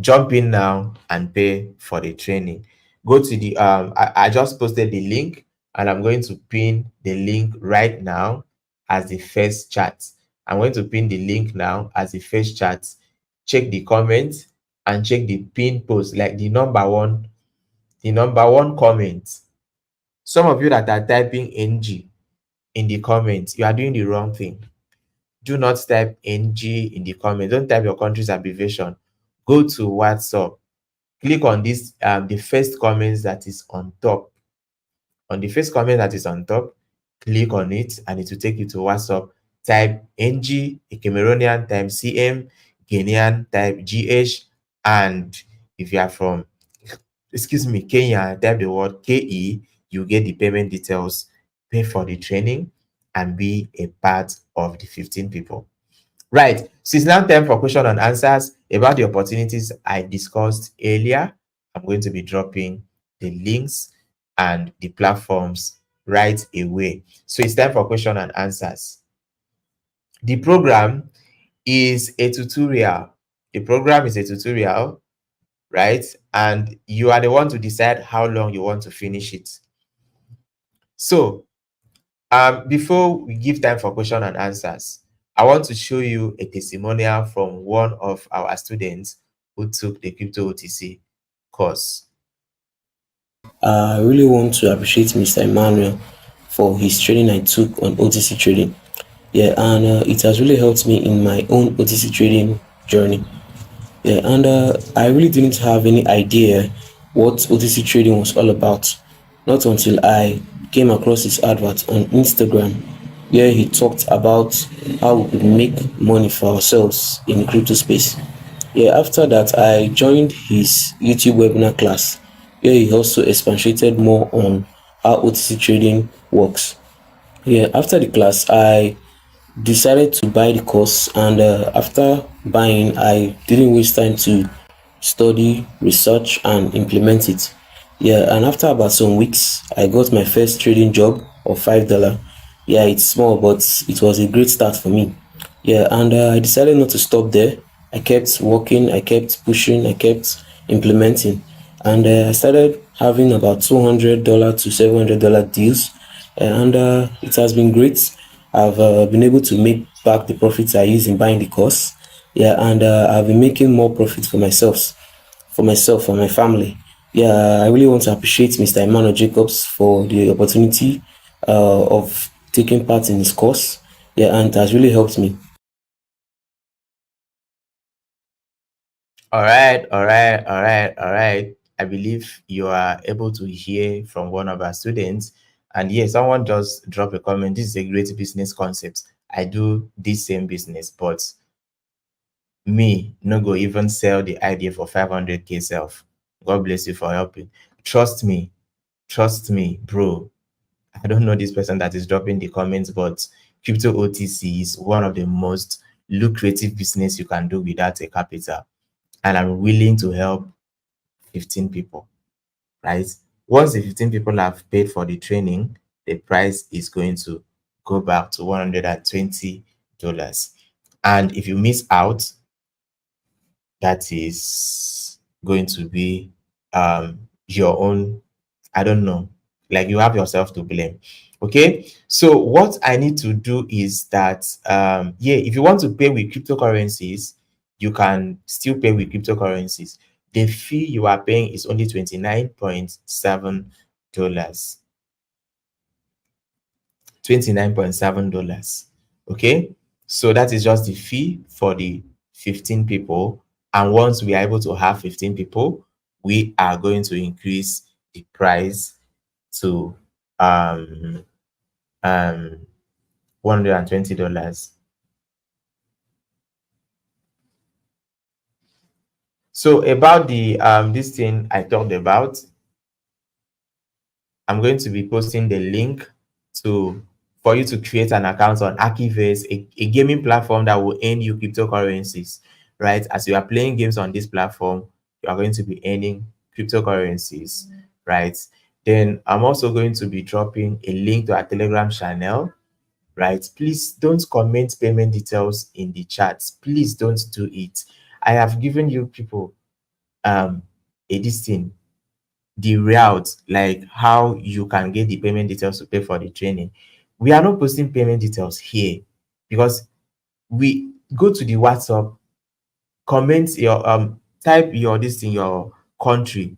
jump in now and pay for the training. Go to the I just posted the link, and I'm going to pin the link right now as the first chat. I'm going to pin the link now as the first chat. Check the comments and check the pin post, like the number one comment. Some of you that are typing NG in the comments, you are doing the wrong thing. Do not type NG in the comments. Don't type your country's abbreviation. Go to WhatsApp. Click on this, the first comment that is on top. On the first comment that is on top, click on it and it will take you to WhatsApp. Type NG, a Cameroonian, type CM, Ghanaian, type GH, and if you are from, excuse me, Kenya, type the word KE, you get the payment details, pay for the training, and be a part of the 15 people. Right. So it's now time for question and answers about the opportunities I discussed earlier. I'm going to be dropping the links and the platforms right away. So it's time for question and answers. The program is a tutorial. The program is a tutorial, right? And you are the one to decide how long you want to finish it. So before we give time for question and answers, I want to show you a testimonial from one of our students who took the Crypto OTC course. I really want to appreciate Mr. Emmanuel for his training I took on OTC trading. Yeah, and it has really helped me in my own OTC trading journey. Yeah, and I really didn't have any idea what OTC trading was all about. Not until I came across his advert on Instagram, where he talked about how we could make money for ourselves in the crypto space. Yeah, after that, I joined his YouTube webinar class, where he also expatiated more on how OTC trading works. Yeah, after the class, I decided to buy the course, and after buying, I didn't waste time to study, research, and implement it. Yeah, and after about some weeks, I got my first trading job of $5. Yeah, it's small, but it was a great start for me. Yeah, and I decided not to stop there. I kept working, I kept pushing, I kept implementing, and I started having about $200 to $700 deals, and it has been great. I've been able to make back the profits I used in buying the course. Yeah, and I've been making more profit for my family. Yeah, I really want to appreciate Mr. Emmanuel Jacobs for the opportunity of taking part in this course. Yeah, and it has really helped me. All right, all right, all right, all right. I believe you are able to hear from one of our students. And yes, someone just drop a comment. This is a great business concept. I do this same business, but me no go even sell the idea for 500k self. God bless you for helping. Trust me, trust me, bro. I don't know this person that is dropping the comments, but Crypto OTC is one of the most lucrative business you can do without a capital. And I'm willing to help 15 people, right? Once the 15 people have paid for the training, the price is going to go back to $120. And if you miss out, that is going to be your own, I don't know, like you have yourself to blame. Okay, so what I need to do is that yeah, if you want to pay with cryptocurrencies, you can still pay with cryptocurrencies. The fee you are paying is only $29.7. $29.7. Okay, so that is just the fee for the 15 people. And once we are able to have 15 people, we are going to increase the price to um um $120. So about the this thing I talked about, I'm going to be posting the link to for you to create an account on Aiv, a gaming platform that will earn you cryptocurrencies, right? As you are playing games on this platform, you are going to be earning cryptocurrencies, right? Then I'm also going to be dropping a link to our Telegram channel, right? Please don't comment payment details in the chat. Please don't do it. I have given you people a this thing, the route, like how you can get the payment details to pay for the training. We are not posting payment details here because we go to the WhatsApp, comment your type your this in your country,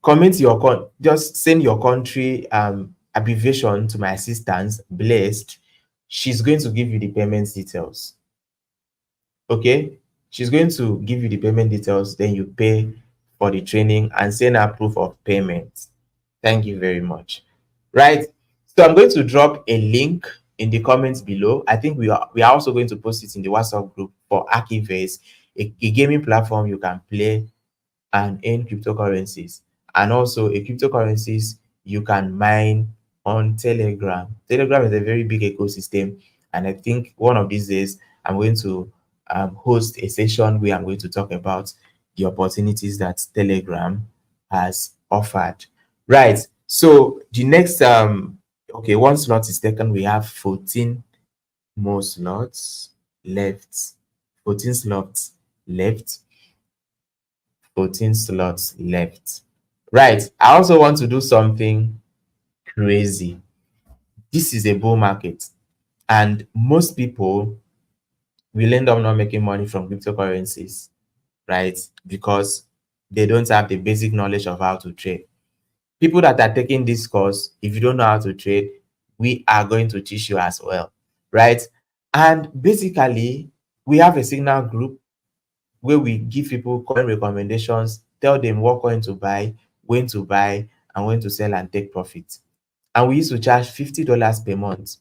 comment your just send your country abbreviation to my assistant Blessed. She's going to give you the payment details. Okay, she's going to give you the payment details, then you pay for the training and send her proof of payment. Thank you very much. Right, so I'm going to drop a link in the comments below. I think we are also going to post it in the WhatsApp group for Aiv Air, a gaming platform you can play and earn cryptocurrencies, and also a cryptocurrencies you can mine on Telegram. Telegram is a very big ecosystem, and I think one of these days I'm going to host a session where I'm going to talk about the opportunities that Telegram has offered. Right. So the next okay, one slot is taken. We have 14 more slots left. 14 slots left. 14 slots left. Right. I also want to do something crazy. This is a bull market, and most people will end up not making money from cryptocurrencies, right? Because they don't have the basic knowledge of how to trade. People that are taking this course, if you don't know how to trade, we are going to teach you as well, right? And basically, we have a signal group where we give people coin recommendations, tell them what coin to buy, and when to sell and take profit. And we used to charge $50 per month.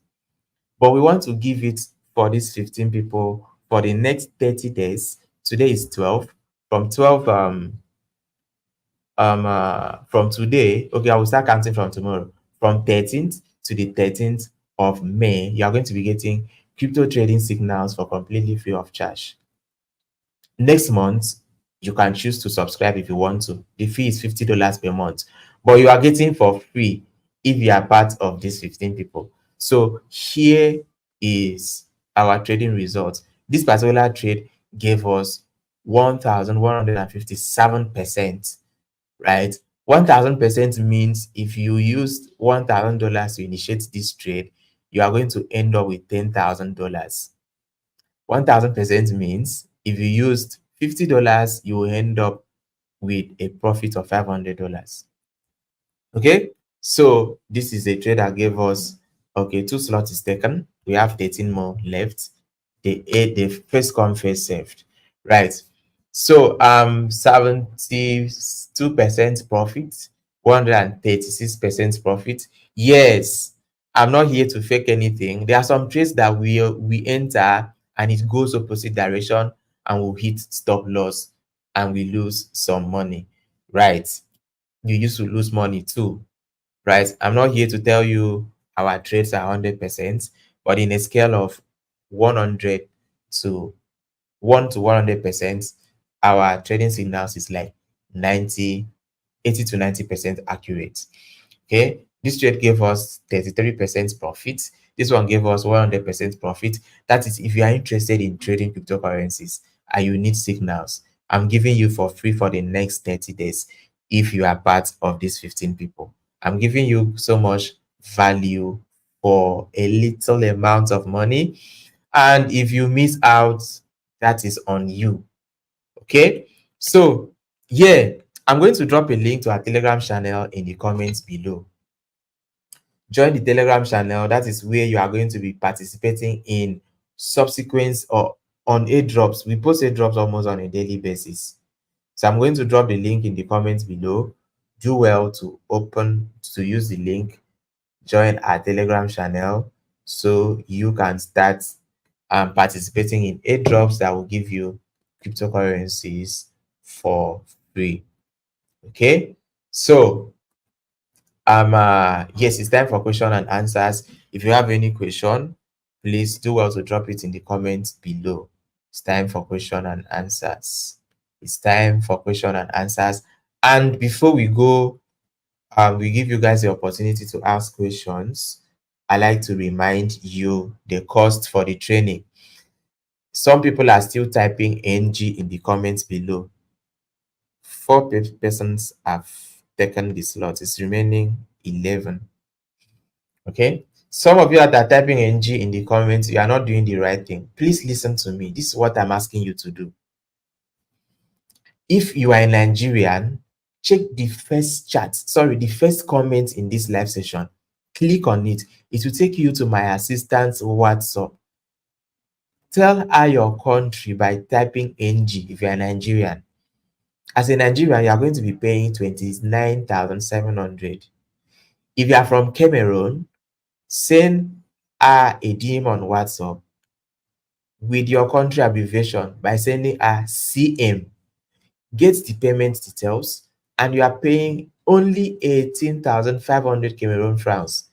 But we want to give it for these 15 people for the next 30 days. Today is 12. From 12 from today, okay, I will start counting from tomorrow. From 13th to the 13th of May, you are going to be getting crypto trading signals for completely free of charge. Next month, you can choose to subscribe if you want to. The fee is $50 per month, but you are getting for free if you are part of these 15 people. So here is our trading results. This particular trade gave us 1,157%, right? 1,000% means if you used $1,000 to initiate this trade, you are going to end up with $10,000. 1,000% means if you used $50, you will end up with a profit of $500. Okay, so this is a trade that gave us, okay, 2 slots is taken. We have 13 more left. The first come first served, right? So 72% profit, 136% profit. Yes, I'm not here to fake anything. There are some trades that we enter and it goes opposite direction and we'll hit stop loss and we lose some money, right? You used to lose money too, right? I'm not here to tell you our trades are 100%, but in a scale of 100 to 1 to 100%, our trading signals is like 90, 80 to 90% accurate. Okay, this trade gave us 33% profit. This one gave us 100% profit. That is if you are interested in trading cryptocurrencies and you need signals. I'm giving you for free for the next 30 days if you are part of these 15 people. I'm giving you so much value for a little amount of money. And if you miss out, that is on you. Okay, so yeah, I'm going to drop a link to our Telegram channel in the comments below. Join the Telegram channel. That is where you are going to be participating in subsequent or on airdrops. We post airdrops almost on a daily basis. So I'm going to drop the link in the comments below. Do well to use the link, join our Telegram channel so you can start participating in airdrops that will give you cryptocurrencies for free. Okay, so yes, it's time for question and answers. If you have any question, please do well to drop it in the comments below. It's time for question and answers. It's time for question and answers. And before we go, we give you guys the opportunity to ask questions. I like to remind you the cost for the training. Some people are still typing NG in the comments below. Four persons have taken the slot. It's remaining 11. Okay. Some of you that are typing NG in the comments, you are not doing the right thing. Please listen to me. This is what I'm asking you to do. If you are a Nigerian, check the first chat, sorry, the first comment in this live session. Click on it. It will take you to my assistant's WhatsApp. Tell her your country by typing NG if you are Nigerian. As a Nigerian, you are going to be paying 29,700. If you are from Cameroon, send her a DM on WhatsApp with your country abbreviation by sending her CM. Get the payment details, and you are paying only 18,500 Cameroon francs.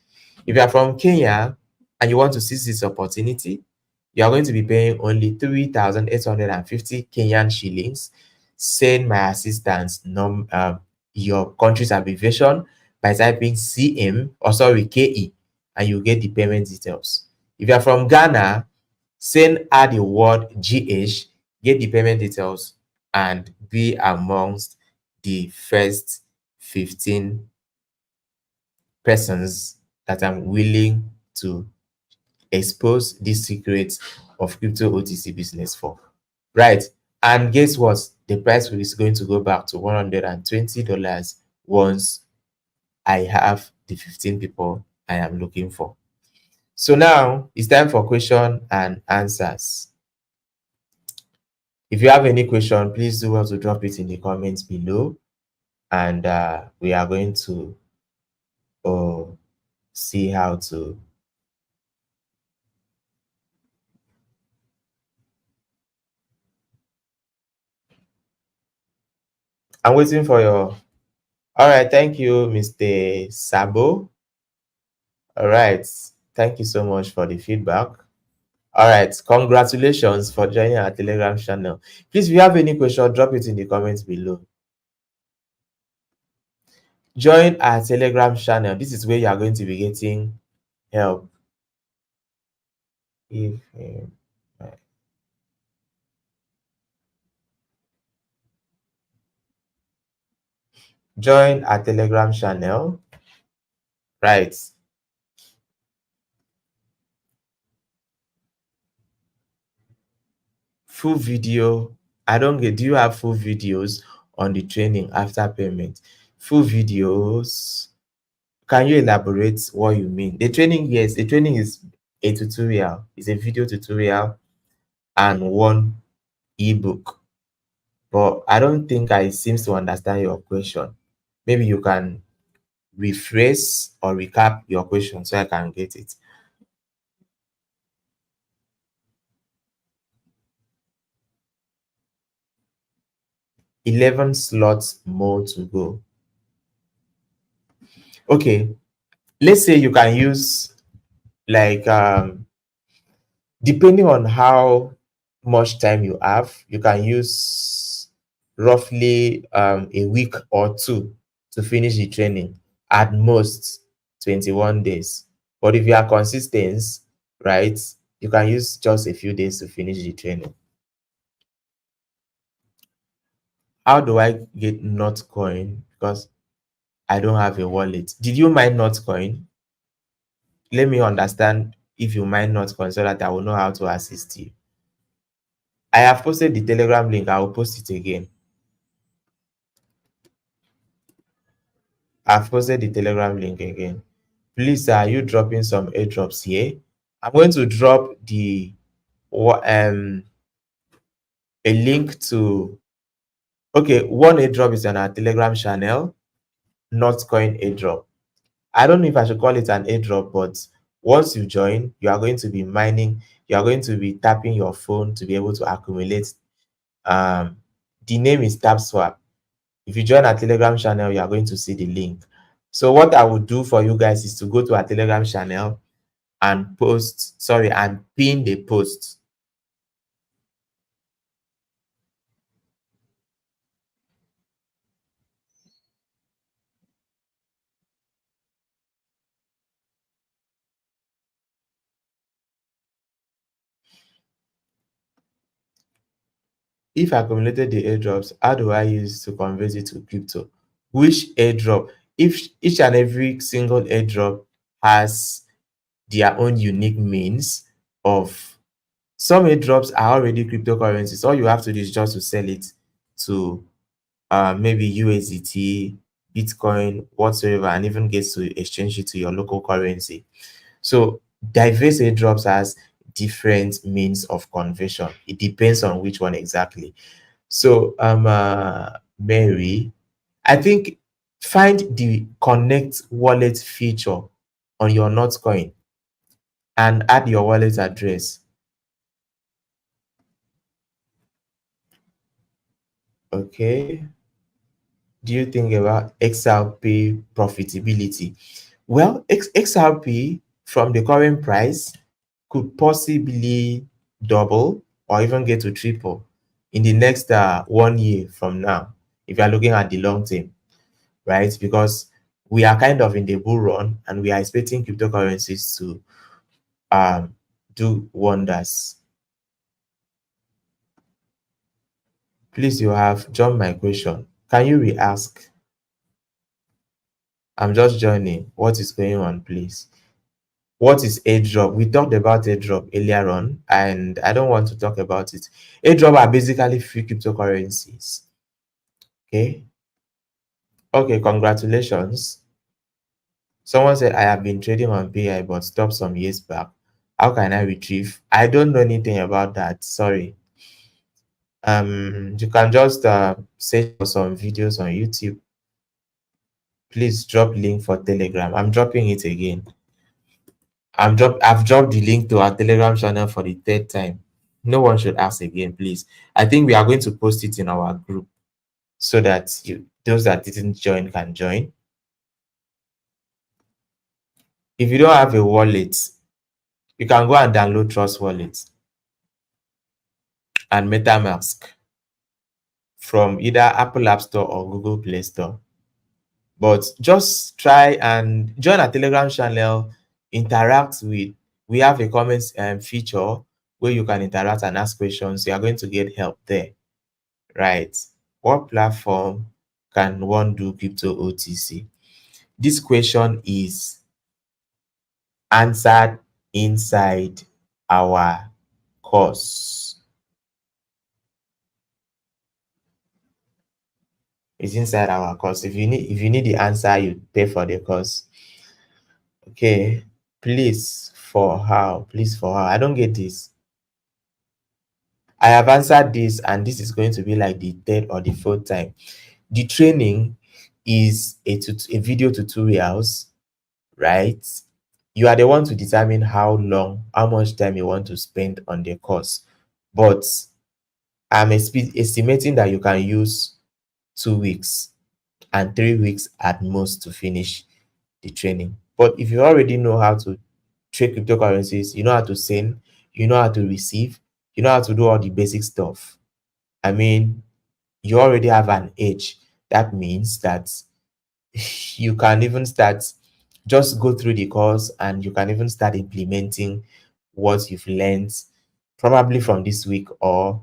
If you are from Kenya and you want to seize this opportunity, you are going to be paying only 3,850 Kenyan shillings. Send my assistance your country's abbreviation by typing CM, or sorry, KE, and you get the payment details. If you are from Ghana, send her the word GH, get the payment details, and be amongst the first 15 persons that I'm willing to expose this secret of crypto OTC business for. Right. And guess what? The price is going to go back to $120 once I have the 15 people I am looking for. So now it's time for question and answers. If you have any question, please do well to drop it in the comments below, and we are going to see how to I'm waiting for your all right. Thank you, Mr. Sabo. All right, thank you so much for the feedback. All right, congratulations for joining our Telegram channel. Please, if you have any question, drop it in the comments below. Join our Telegram channel. This is where you are going to be getting help. If join our Telegram channel, right? Full video. I don't get. Do you have full videos on the training after payment? Full videos. Can you elaborate what you mean? The training, yes, the training is a tutorial. It's a video tutorial and one ebook. But I don't think I seems to understand your question. Maybe you can rephrase or recap your question so I can get it. 11 slots more to go. Okay, let's say you can use like depending on how much time you have, you can use roughly a week or two to finish the training, at most 21 days. But if you are consistent, right, you can use just a few days to finish the training. How do I get Notcoin? Because I don't have a wallet. Did you mine Notcoin? Let me understand if you mine Notcoin so that I will know how to assist you. I have posted the Telegram link. I will post it again. I've posted the Telegram link again. Please, are you dropping some airdrops here? I'm going to drop a link to one airdrop is on our Telegram channel, Notcoin airdrop. I don't know if I should call it an airdrop, but once you join, you are going to be mining, you are going to be tapping your phone to be able to accumulate. The name is TapSwap. If you join our Telegram channel, you are going to see the link. So what I would do for you guys is to go to our Telegram channel and pin the post. If I accumulated the airdrops, how do I use to convert it to crypto? Which airdrop? If each and every single airdrop has their own unique means of, some airdrops are already cryptocurrencies. All you have to do is just to sell it to maybe USDT, Bitcoin, whatsoever, and even get to exchange it to your local currency. So diverse airdrops has different means of conversion. It depends on which one exactly. So Mary, I think find the connect wallet feature on your Notcoin and add your wallet address. Okay. Do you think about XRP profitability? Well, XRP from the current price could possibly double or even get to triple in the next 1 year from now, if you are looking at the long term, right? Because we are kind of in the bull run and we are expecting cryptocurrencies to um, do wonders. Please, you have joined my question. Can you re-ask? I'm just joining. What is going on, please? What is airdrop? We talked about airdrop earlier on, and I don't want to talk about it. Airdrop are basically free cryptocurrencies. Okay. Okay, congratulations. Someone said I have been trading on PI but stopped some years back. How can I retrieve? I don't know anything about that. Sorry. You can just search for some videos on YouTube. Please drop link for Telegram. I'm dropping it again. I've dropped the link to our Telegram channel for the third time. No one should ask again, please. I think we are going to post it in our group so that those that didn't join can join. If you don't have a wallet, you can go and download Trust Wallet and MetaMask from either Apple App Store or Google Play Store. But just try and join our Telegram channel, interact with. We have a comments feature where you can interact and ask questions. You are going to get help there. Right. What platform can one do crypto OTC? This question is answered inside our course. It's inside our course. If you need the answer, you pay for the course. Okay. Please for how? Please for how? I don't get this. I have answered this, and this is going to be like the third or the fourth time. The training is a video tutorials, right? You are the one to determine how long, how much time you want to spend on the course. But I'm estimating that you can use 2 weeks and 3 weeks at most to finish the training. But if you already know how to trade cryptocurrencies, you know how to send, you know how to receive, you know how to do all the basic stuff. I mean, you already have an edge. That means that you can even start, just go through the course and you can even start implementing what you've learned probably from this week or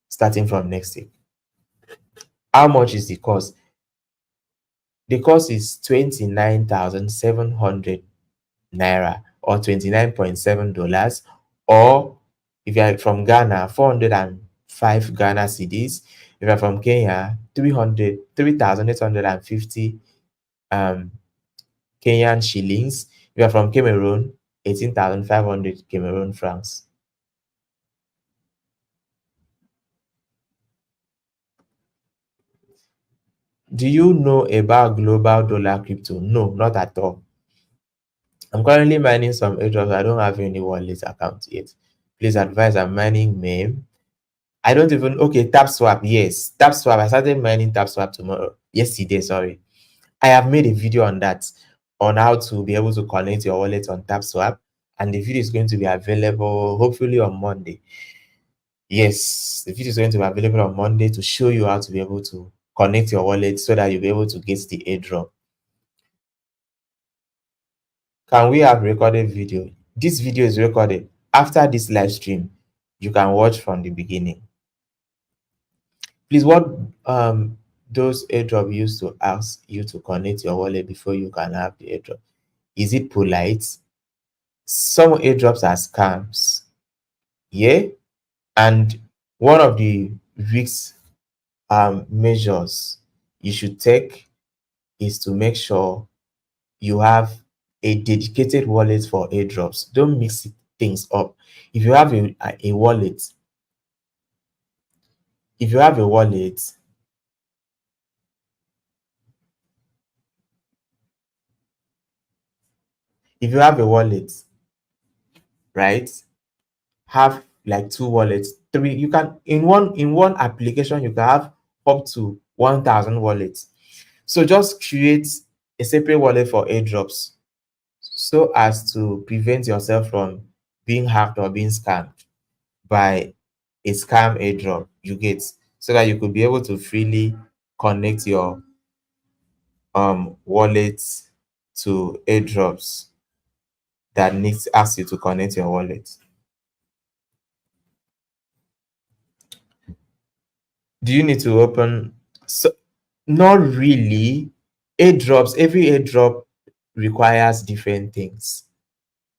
starting from next week. How much is the course? The course is 29,700 naira or $29.7, or if you're from Ghana, 405 Ghana cedis. If you're from Kenya, 3,850 Kenyan shillings. If you're from Cameroon, 18,500 Cameroon francs. Do you know about global dollar crypto? No, not at all. I'm currently mining some airdrops. I don't have any wallet account yet. Please advise, I'm mining MAME. I don't even, okay, TapSwap, yes. TapSwap, I started mining TapSwap yesterday, sorry. I have made a video on that, on how to be able to connect your wallet on TapSwap, and the video is going to be available hopefully on Monday. Yes, the video is going to be available on Monday to show you how to be able to connect your wallet so that you'll be able to get the airdrop. Can we have recorded video? This video is recorded. After this live stream, you can watch from the beginning. Please, what those airdrop used to ask you to connect your wallet before you can have the airdrop? Is it polite? Some airdrops are scams. Yeah. And one of the risk measures you should take is to make sure you have a dedicated wallet for airdrops. Don't mix things up. If you have a wallet, if you have a wallet, if you have a wallet, right? Have like two wallets, three. You can in one application you can have up to 1,000 wallets. So just create a separate wallet for airdrops so as to prevent yourself from being hacked or being scammed by a scam airdrop you get, so that you could be able to freely connect your wallets to airdrops that needs ask you to connect your wallet. Do you need to open? So not really. Airdrops, every airdrop requires different things.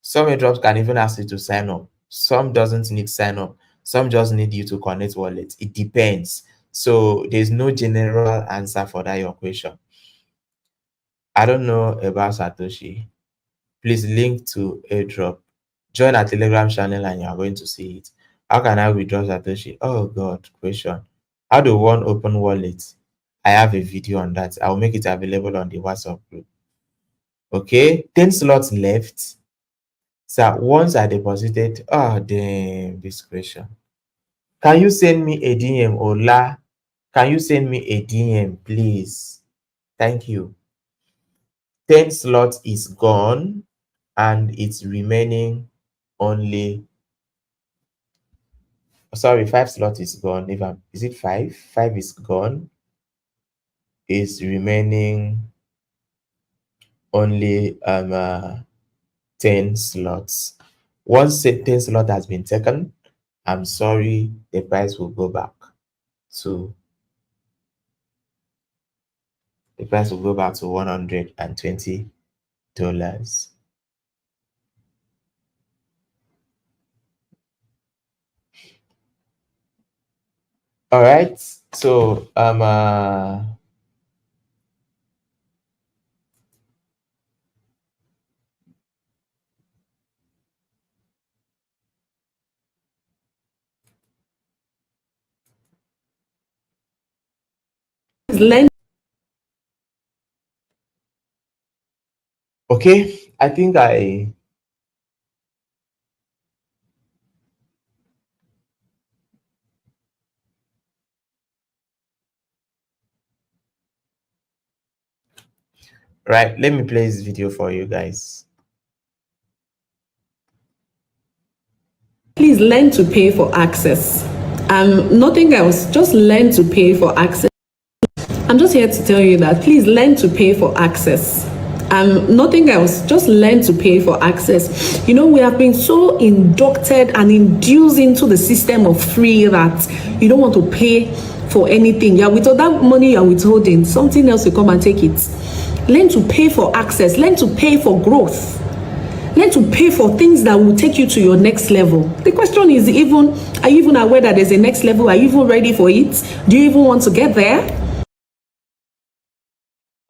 Some airdrops can even ask you to sign up. Some doesn't need sign up. Some just need you to connect wallet. It depends. So there's no general answer for that your question. I don't know about Satoshi. Please link to airdrop. Join our Telegram channel and you are going to see it. How can I withdraw Satoshi? Oh God, question. How do one open wallet? I have a video on that. I'll make it available on the WhatsApp group. Okay, 10 slots left. So once I deposited, oh damn, this question. Can you send me a DM, Ola? Can you send me a DM, please? Thank you. 10 slots is gone and it's remaining only, sorry, 5 slots is gone. If I'm, is it 5? 5 is gone. Is remaining only 10 slots. Once 10 slot has been taken, I'm sorry, the price will go back to $120. All right. So Learn. okay, I think I right, let me play this video for you guys. Please learn to pay for access. Nothing else. Just learn to pay for access. I'm just here to tell you that please learn to pay for access. Nothing else. Just learn to pay for access. You know, we have been so inducted and induced into the system of free that you don't want to pay for anything. Yeah, with all that money you're withholding, something else will come and take it. Learn to pay for access. Learn to pay for growth. Learn to pay for things that will take you to your next level. The question is, even, are you even aware that there's a next level? Are you even ready for it? Do you even want to get there?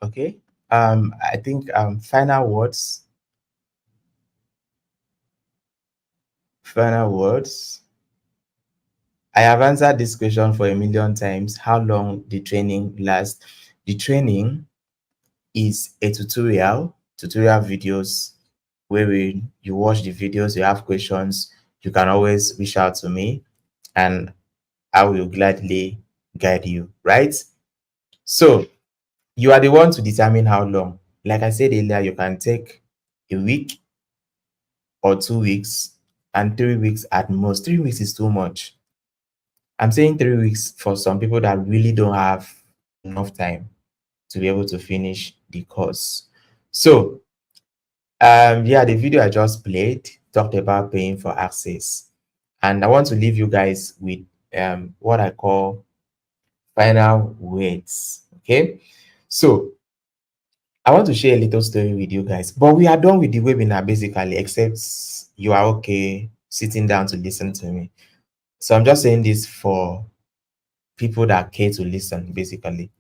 Okay. I think final words. Final words. I have answered this question for a million times. How long the training lasts? The training is a tutorial videos where you watch the videos, you have questions, you can always reach out to me and I will gladly guide you, right? So you are the one to determine how long. Like I said earlier, you can take a week or 2 weeks and 3 weeks at most. 3 weeks is too much. I'm saying 3 weeks for some people that really don't have enough time to be able to finish the course. So yeah, the video I just played talked about paying for access, and I want to leave you guys with what I call final words. Okay, so I want to share a little story with you guys, but we are done with the webinar basically, except you are okay sitting down to listen to me. So I'm just saying this for people that care to listen, basically.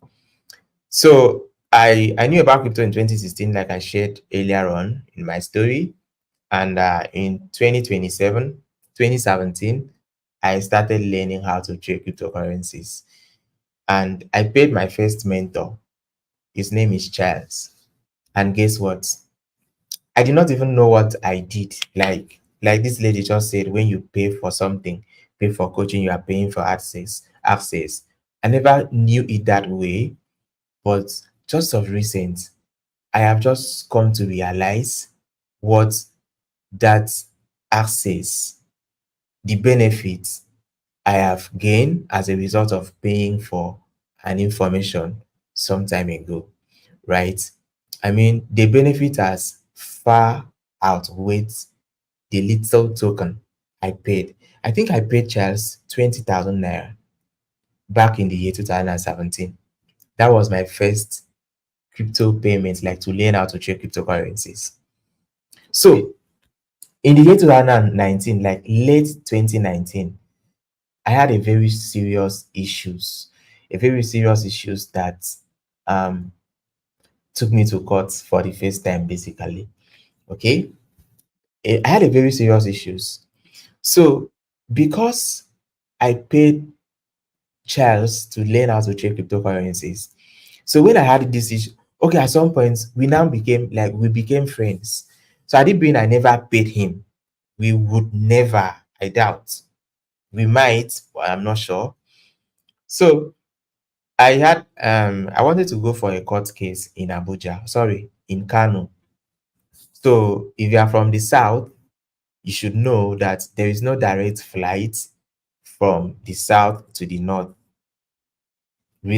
So I knew about crypto in 2016, like I shared earlier on in my story, and in 2017, I started learning how to trade cryptocurrencies, and I paid my first mentor. His name is Charles, and guess what? I did not even know what I did. Like this lady just said, when you pay for something, pay for coaching, you are paying for access. Access. I never knew it that way, but just of recent, I have just come to realize what that access, the benefits I have gained as a result of paying for an information some time ago, right? I mean, the benefit has far outweighed the little token I paid. I think I paid Charles 20,000 naira back in the year 2017. That was my first crypto payment, like to learn how to trade cryptocurrencies. So in the year 2019, like late 2019, I had a very serious issues that um took me to court for the first time, basically. Okay, I had a very serious issues. So because I paid Charles to learn how to trade cryptocurrencies, so when I had this issue, okay, at some point we became friends. So had it been I never paid him, we would never. I doubt we might, but I'm not sure. So I wanted to go for a court case in Abuja, sorry, in Kano. So if you are from the south, you should know that there is no direct flight from the south to the north.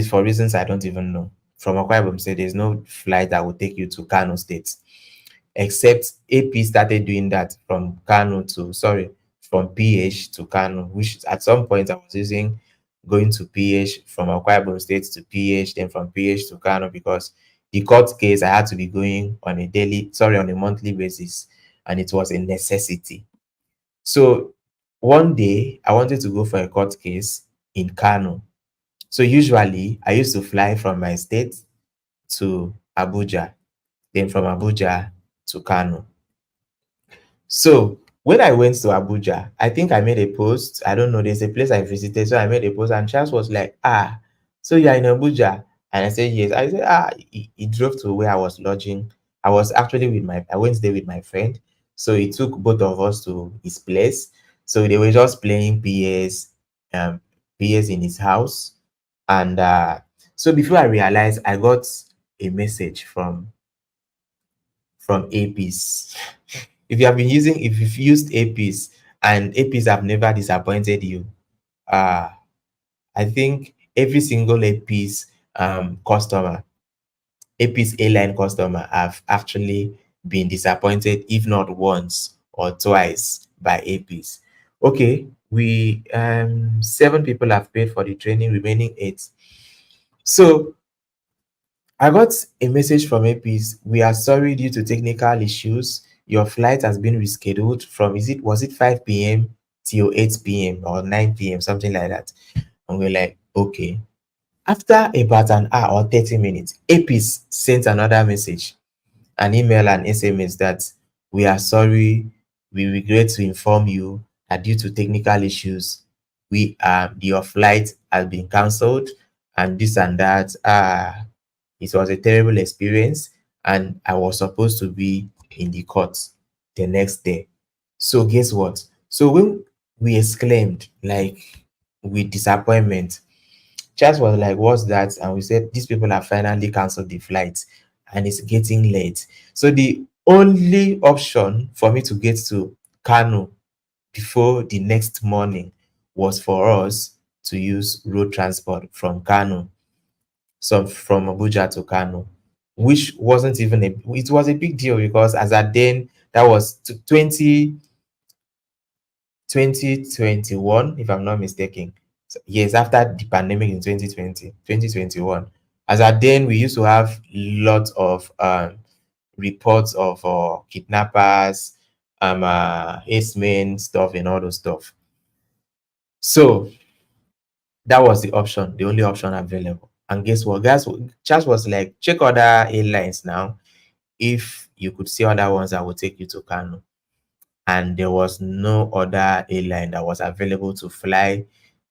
For reasons I don't even know. From Akwa Ibom State, there's no flight that will take you to Kano State, except AP started doing that from PH to Kano, which at some point I was using going to PH from Akwa Ibom State to PH, then from PH to Kano, because the court case I had to be going on on a monthly basis, and it was a necessity. So one day I wanted to go for a court case in Kano. So usually I used to fly from my state to Abuja, then from Abuja to Kano. So when I went to Abuja, I think I made a post. I don't know, there's a place I visited. So I made a post, and Charles was like, so you're in Abuja? And I said, yes. I said, he drove to where I was lodging. I went there with my friend. So he took both of us to his place. So they were just playing um, PS in his house. And so before I realized, I got a message from APs. If you've used APs and APs have never disappointed you, uh, I think every single customer, AP's airline customer have actually been disappointed, if not once or twice, by APs. Okay, we 7 people have paid for the training, remaining 8. So I got a message from APs. We are sorry, due to technical issues, your flight has been rescheduled from was it 5 p.m. till 8 p.m. or 9 p.m., something like that. And we're like, okay. After about an hour or 30 minutes, APs sent another message, an email and SMS, that we are sorry, we regret to inform you that due to technical issues, your flight has been cancelled and this and that. It was a terrible experience, and I was supposed to be in the court the next day. So guess what? So when we exclaimed, like, with disappointment, Charles was like, what's that? And we said, these people have finally cancelled the flight and it's getting late. So the only option for me to get to Kano before the next morning was for us to use road transport from Kano, so from Abuja to Kano, which wasn't even it was a big deal, because as at then, that was 2021, if I'm not mistaken. years after the pandemic in 2020, 2021. As at then, we used to have lots of reports of kidnappers, herdsmen stuff and all those stuff. So that was the option, the only option available. And guess what? Guys, Charles was like, check other airlines now. If you could see other ones that would take you to Kano. And there was no other airline that was available to fly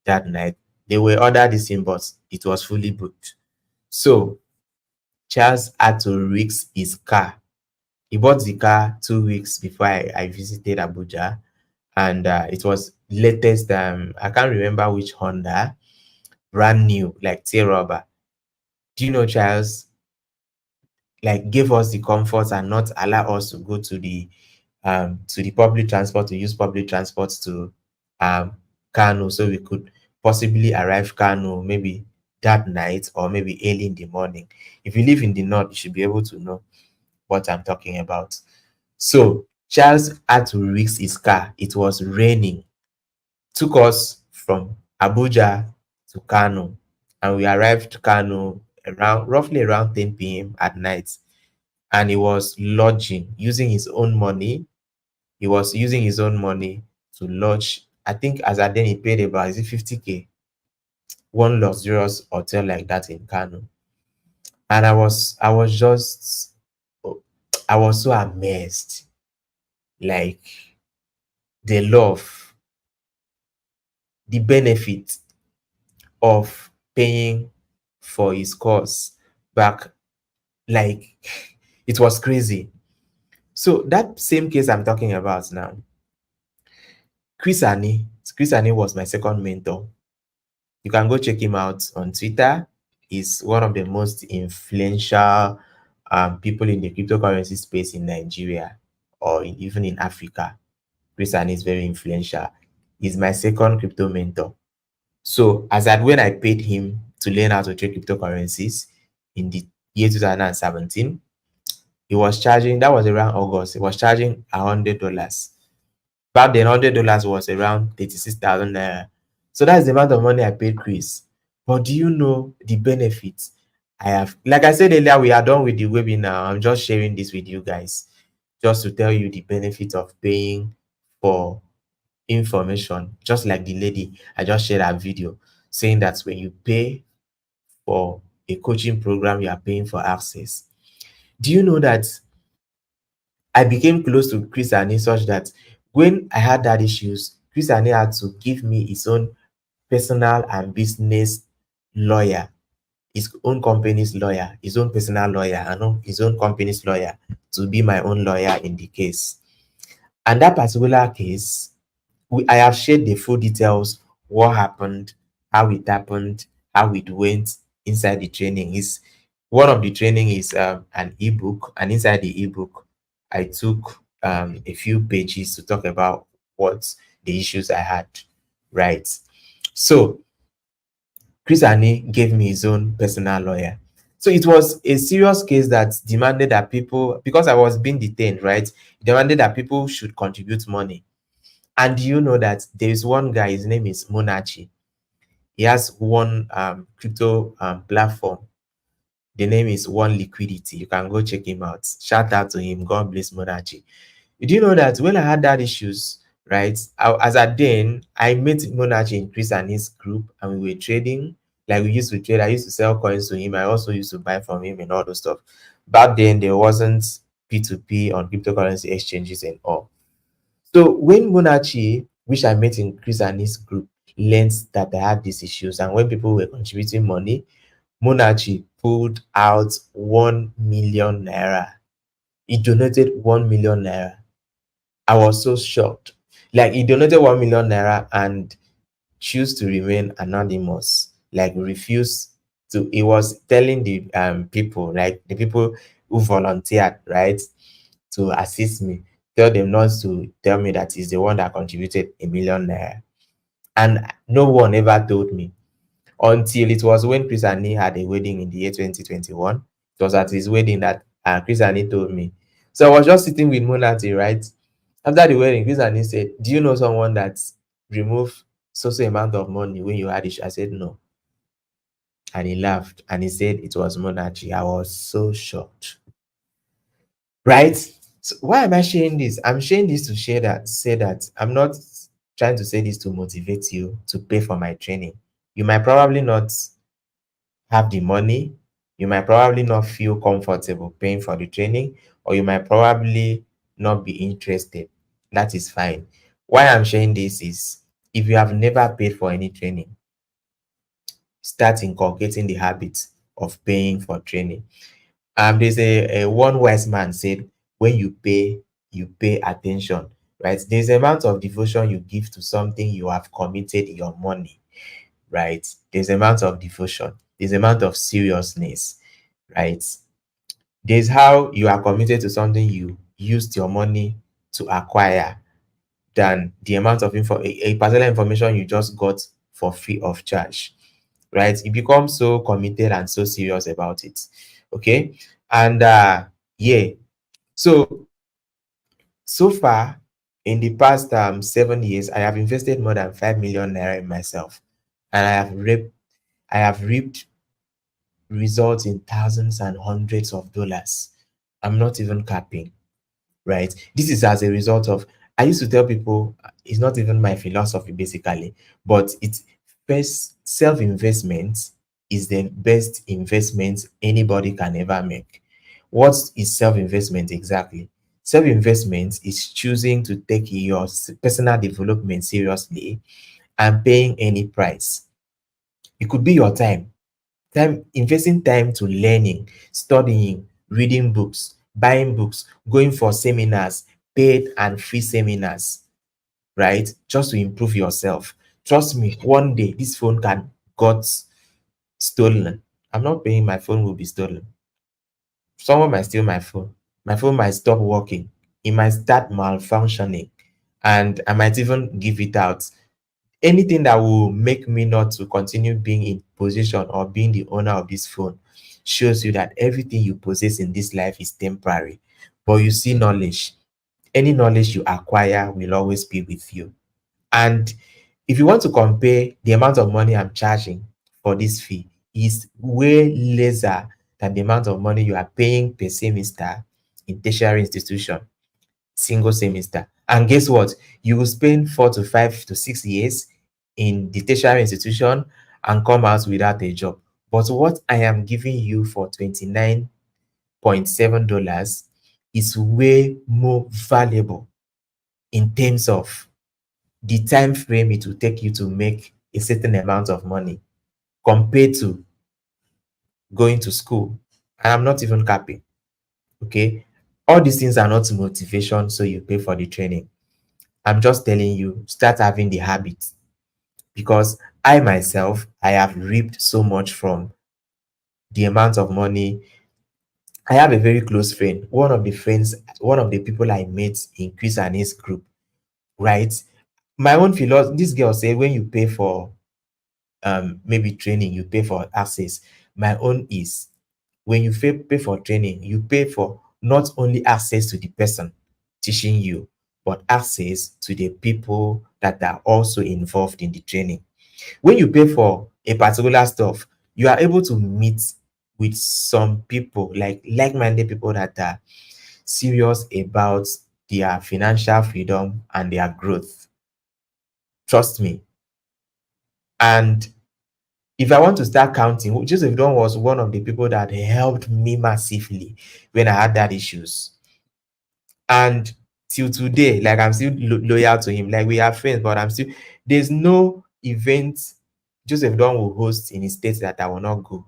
that night. They were ordered this in, but it was fully booked. So Charles had to risk his car. He bought the car 2 weeks before I visited Abuja, and it was latest. I can't remember which Honda, brand new, like tear rubber. Do you know Charles like gave us the comfort and not allow us to go to the public transport, to use public transport to Kano, so we could possibly arrive Kano maybe that night or maybe early in the morning. If you live in the north, you should be able to know what I'm talking about. So Charles had to risk his car. It was raining. Took us from Abuja to Kano, and we arrived Kano around roughly around 10 p.m. at night. And he was lodging using his own money. He was using his own money to lodge. I think as at then he paid about, is it 50K? One luxurious hotel like that in Kano. And I was so amazed. Like the love, the benefit of paying for his course back, like it was crazy. So that same case I'm talking about now, Chris Ani was my second mentor. You can go check him out on Twitter. He's one of the most influential people in the cryptocurrency space in Nigeria or even in Africa. Chris Ani is very influential. He's my second crypto mentor. So as at when I paid him to learn how to trade cryptocurrencies in the year 2017, he was charging, that was around August, he was charging $100. Back then, $100 was around 36,000 naira. So that's the amount of money I paid Chris. But do you know the benefits I have? Like I said earlier, we are done with the webinar. I'm just sharing this with you guys just to tell you the benefit of paying for information. Just like the lady, I just shared a video saying that when you pay for a coaching program, you are paying for access. Do you know that I became close to Chris Ani such that when I had that issues, Chris Ani had to give me his own personal and business lawyer, his own company's lawyer, his own personal lawyer, and his own company's lawyer to be my own lawyer in the case. And that particular case, I have shared the full details, what happened, how it went inside the training. Is one of the training is an ebook, and inside the ebook, I took a few pages to talk about what the issues I had. Right. So Chris Ani gave me his own personal lawyer. So it was a serious case that demanded that people, because I was being detained, right? Demanded that people should contribute money. And you know that there is one guy, his name is Monachi. He has one crypto platform. The name is One Liquidity. You can go check him out. Shout out to him. God bless Monachi. Do you know that when I had that issues, right? As at then, I met Monachi in Chris and his group, and we were trading. Like we used to trade. I used to sell coins to him. I also used to buy from him and all those stuff. Back then, there wasn't P2P on cryptocurrency exchanges and all. So when Monachi, which I met in Chris and his group, learned that I had these issues, and when people were contributing money, Monachi pulled out 1 million naira. He donated 1 million naira. I was so shocked. Like he donated 1 million naira and choose to remain anonymous. Like refuse to. He was telling the people, like the people who volunteered, right, to assist me. Tell them not to tell me that he's the one that contributed 1 million naira. And no one ever told me until it was when Chris Ani had a wedding in the year 2021. It was at his wedding that Chris Ani told me. So I was just sitting with Monati, right? After the wedding, Chris Ani said, do you know someone that removed so amount of money when you had it. I said no. And he laughed and he said it was monarchy. I was so shocked. Right? So why am I sharing this? I'm sharing this to say that I'm not trying to say this to motivate you to pay for my training. You might probably not have the money, you might probably not feel comfortable paying for the training, or you might probably not be interested. That is fine. Why I'm sharing this is if you have never paid for any training, start inculcating the habit of paying for training. There's a one wise man said, when you pay attention, right? There's a amount of devotion you give to something you have committed your money, right? There's amount of devotion, there's amount of seriousness, right? There's how you are committed to something you used your money to acquire than the amount of a particular information you just got for free of charge, right? You become so committed and so serious about it. Okay. And yeah, so so far in the past 7 years, I have invested more than 5 million naira in myself, and I have reaped results in thousands and hundreds of dollars. I'm not even capping, right? This is as a result of, I used to tell people, it's not even my philosophy basically, but it's first, self-investment is the best investment anybody can ever make. What is self-investment exactly? Self-investment is choosing to take your personal development seriously and paying any price. It could be your time, investing time to learning, studying, reading books, buying books, going for seminars, paid and free seminars, right? Just to improve yourself. Trust me, one day this phone can got stolen. I'm not paying, my phone will be stolen. Someone might steal my phone. My phone might stop working. It might start malfunctioning, and I might even give it out. Anything that will make me not to continue being in position or being the owner of this phone shows you that everything you possess in this life is temporary. But you see, knowledge, any knowledge you acquire will always be with you. And if you want to compare, the amount of money I'm charging for this fee is way lesser than the amount of money you are paying per semester in tertiary institution, single semester. And guess what? You will spend 4 to 5 to 6 years in the tertiary institution and come out without a job. But what I am giving you for $29.7 is way more valuable in terms of the time frame it will take you to make a certain amount of money compared to going to school. And I'm not even capping. Okay. All these things are not motivation, so you pay for the training. I'm just telling you, start having the habit, because I myself, I have reaped so much from the amount of money. I have a very close friend, one of the people I met in Chris and his group, right? My own philosophy, this girl said, when you pay for maybe training, you pay for access. My own is, when you pay for training, you pay for not only access to the person teaching you, but access to the people that are also involved in the training. When you pay for a particular stuff, you are able to meet with some people, like-minded people that are serious about their financial freedom and their growth. Trust me. And if I want to start counting, Joseph Don was one of the people that helped me massively when I had that issues. And till today, like, I'm still loyal to him. Like, we are friends, but there's no event Joseph Don will host in his state that I will not go.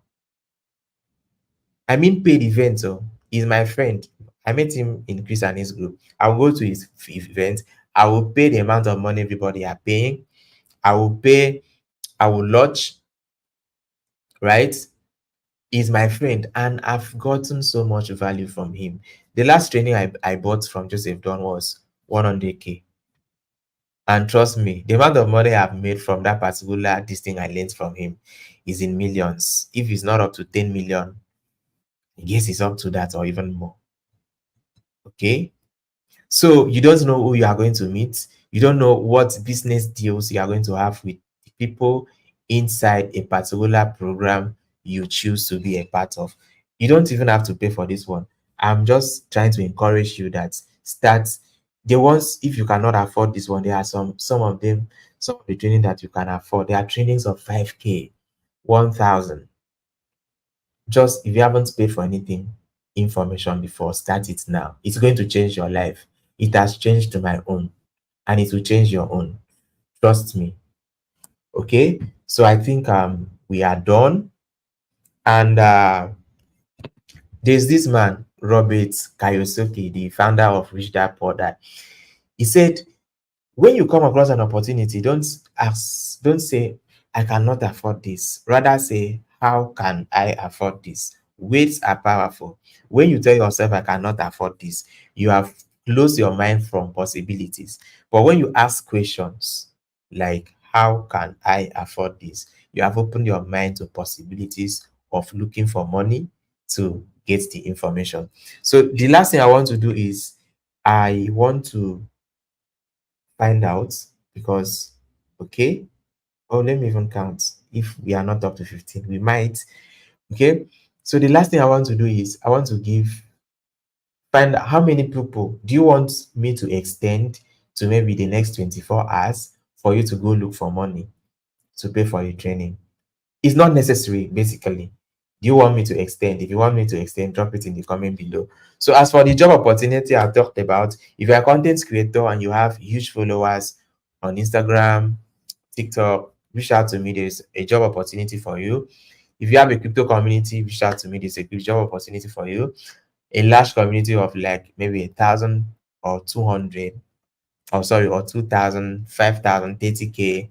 I mean, paid events. So he's my friend. I met him in Chris and his group. I'll go to his event. I will pay the amount of money everybody are paying. I will lodge, right? He's my friend, and I've gotten so much value from him. The last training I bought from Joseph Don was 100K. And trust me, the amount of money I've made from that particular this thing I learned from him is in millions. If it's not up to 10 million, I guess it's up to that or even more. Okay. So you don't know who you are going to meet. You don't know what business deals you are going to have with the people inside a particular program you choose to be a part of. You don't even have to pay for this one. I'm just trying to encourage you that start the ones. If you cannot afford this one, there are some of them, some of the training that you can afford. There are trainings of 5K, 1,000. Just if you haven't paid for anything, information before, start it now. It's going to change your life. It has changed my own, and it will change your own. Trust me. Okay. So I think we are done. And there's this man, Robert Kiyosaki, the founder of Rich Dad Poor Dad. He said, when you come across an opportunity, don't say, I cannot afford this. Rather say, how can I afford this? Weights are powerful. When you tell yourself, I cannot afford this, you have closed your mind from possibilities. But when you ask questions like, how can I afford this? You have opened your mind to possibilities of looking for money to get the information. So the last thing I want to do is I want to find out, because okay, oh, let me even count. If we are not up to 15, we might. Okay, so the last thing I want to do is I want to find out how many people do you want me to extend to maybe the next 24 hours for you to go look for money to pay for your training. It's not necessary, basically. Do you want me to extend? If you want me to extend, drop it in the comment below. So as for the job opportunity I talked about, if you're a content creator and you have huge followers on Instagram, TikTok, reach out to me. There's a job opportunity for you. If you have a crypto community, reach out to me. There's a job opportunity for you. A large community of like maybe 1,000 or 200, or sorry, or 2,000, 5,000, 30K,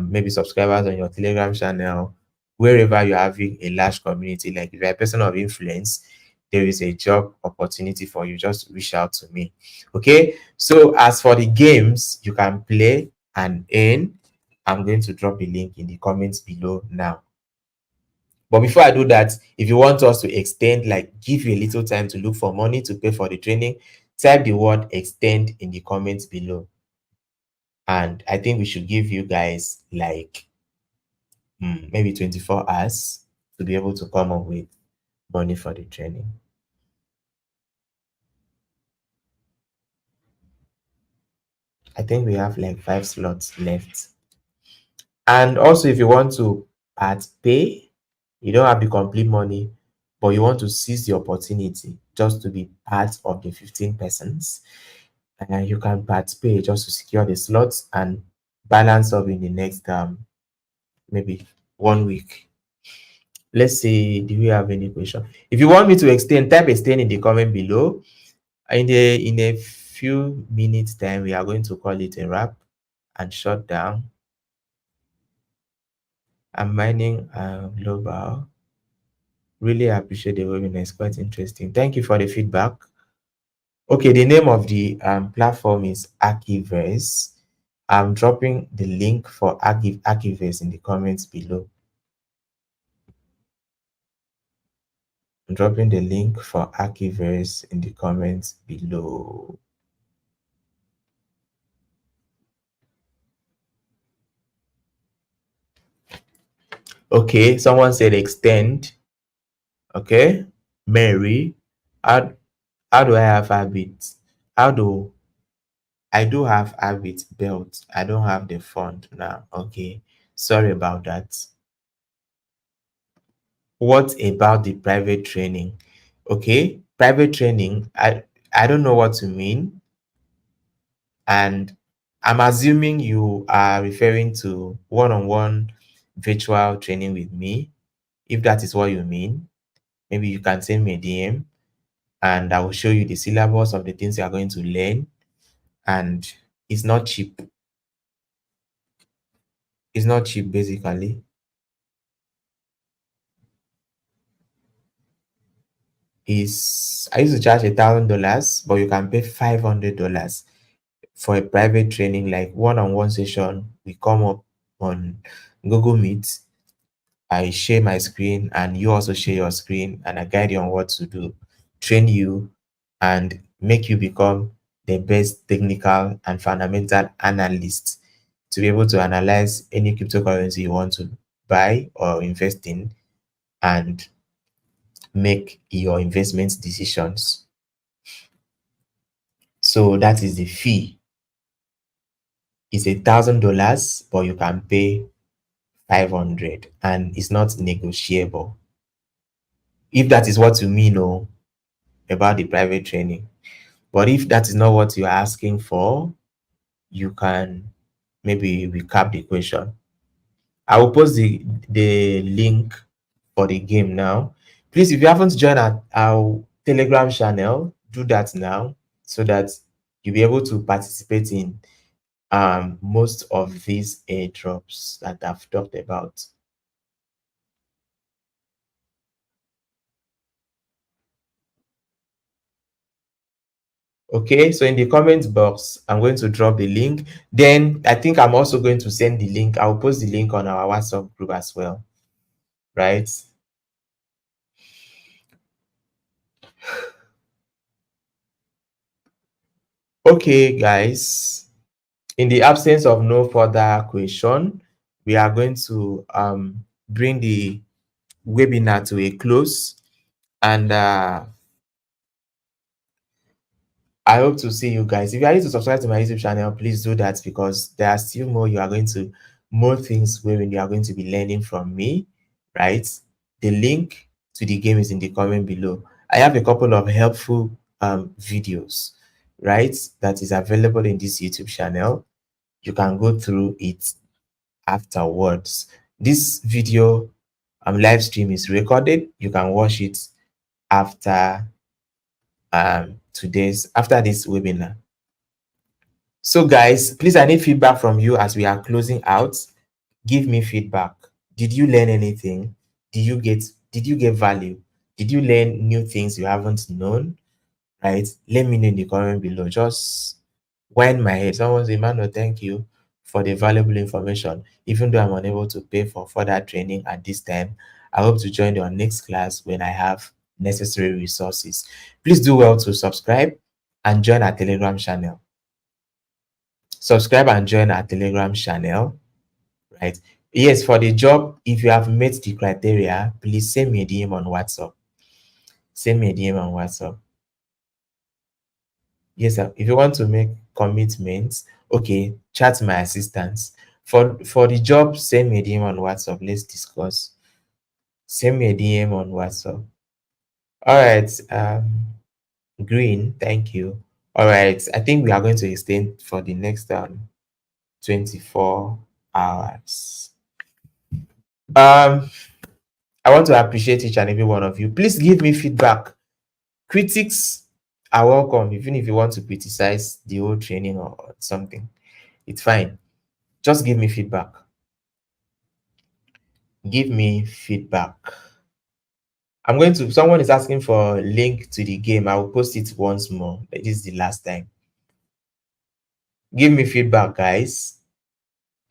maybe subscribers on your Telegram channel, wherever you're having a large community. Like if you're a person of influence, there is a job opportunity for you. Just reach out to me. Okay. So as for the games you can play and earn, I'm going to drop a link in the comments below now. But before I do that, if you want us to extend, like give you a little time to look for money to pay for the training, type the word extend in the comments below. And I think we should give you guys like maybe 24 hours to be able to come up with money for the training. I think we have like 5 slots left. And also, if you want to part pay, you don't have the complete money, but you want to seize the opportunity just to be part of the 15 persons, and you can part pay just to secure the slots and balance up in the next maybe 1 week. Let's see, do we have any question? If you want me to extend, type extend in the comment below. In a few minutes time, we are going to call it a wrap and shut down. I'm mining global. Really appreciate the webinar. It's quite interesting. Thank you for the feedback. Okay, the name of the platform is Archiverse. I'm dropping the link for Archiverse in the comments below. I'm dropping the link for Archiverse in the comments below. Okay, someone said extend. Okay, Mary, how do I have habits? How do I do have habit built? I don't have the fund now. Okay, sorry about that. What about the private training? Okay, private training, I don't know what to mean, and I'm assuming you are referring to one-on-one virtual training with me. If that is what you mean, maybe you can send me a DM and I will show you the syllabus of the things you are going to learn. And it's not cheap. It's not cheap, basically. Is I used to charge $1,000, but you can pay $500 for a private training, like one-on-one session. We come up on Google Meet. I share my screen and you also share your screen, and I guide you on what to do, train you, and make you become the best technical and fundamental analysts to be able to analyze any cryptocurrency you want to buy or invest in and make your investment decisions. So that is the fee. It's $1,000, but you can pay 500 and it's not negotiable. If that is what you mean about the private training. But if that is not what you're asking for, you can maybe recap the question. I will post the link for the game now. Please, if you haven't joined our Telegram channel, do that now so that you'll be able to participate in most of these airdrops that I've talked about. Okay, so in the comment box, I'm going to drop the link. Then I think I'm also going to send the link. I'll post the link on our WhatsApp group as well, right? Okay, guys, in the absence of no further question, we are going to bring the webinar to a close. And I hope to see you guys. If you are ready to subscribe to my YouTube channel, please do that because there are still more more things where you are going to be learning from me, right? The link to the game is in the comment below. I have a couple of helpful videos, right? That is available in this YouTube channel. You can go through it afterwards. This video live stream is recorded. You can watch it after after this webinar. So guys, please, I need feedback from you as we are closing out. Give me feedback. Did you learn anything? Did you get value? Did you learn new things you haven't known? Right? Let me know in the comment below. Just wind my head. Someone say, Emmanuel, thank you for the valuable information. Even though I'm unable to pay for further training at this time, I hope to join your next class when I have necessary resources. Please do well to subscribe and join our Telegram channel. Subscribe and join our Telegram channel, right? Yes, for the job, if you have met the criteria, please send me a DM on WhatsApp. Send me a DM on WhatsApp. Yes, sir. If you want to make commitments, okay, chat my assistants. For the job, send me a DM on WhatsApp. Let's discuss. Send me a DM on WhatsApp. All right. Green, thank you. All right. I think we are going to extend for the next 24 hours. I want to appreciate each and every one of you. Please give me feedback. Critics are welcome, even if you want to criticize the whole training or something. It's fine. Just give me feedback. Give me feedback. Someone is asking for a link to the game. I will post it once more. This is the last time. Give me feedback, guys.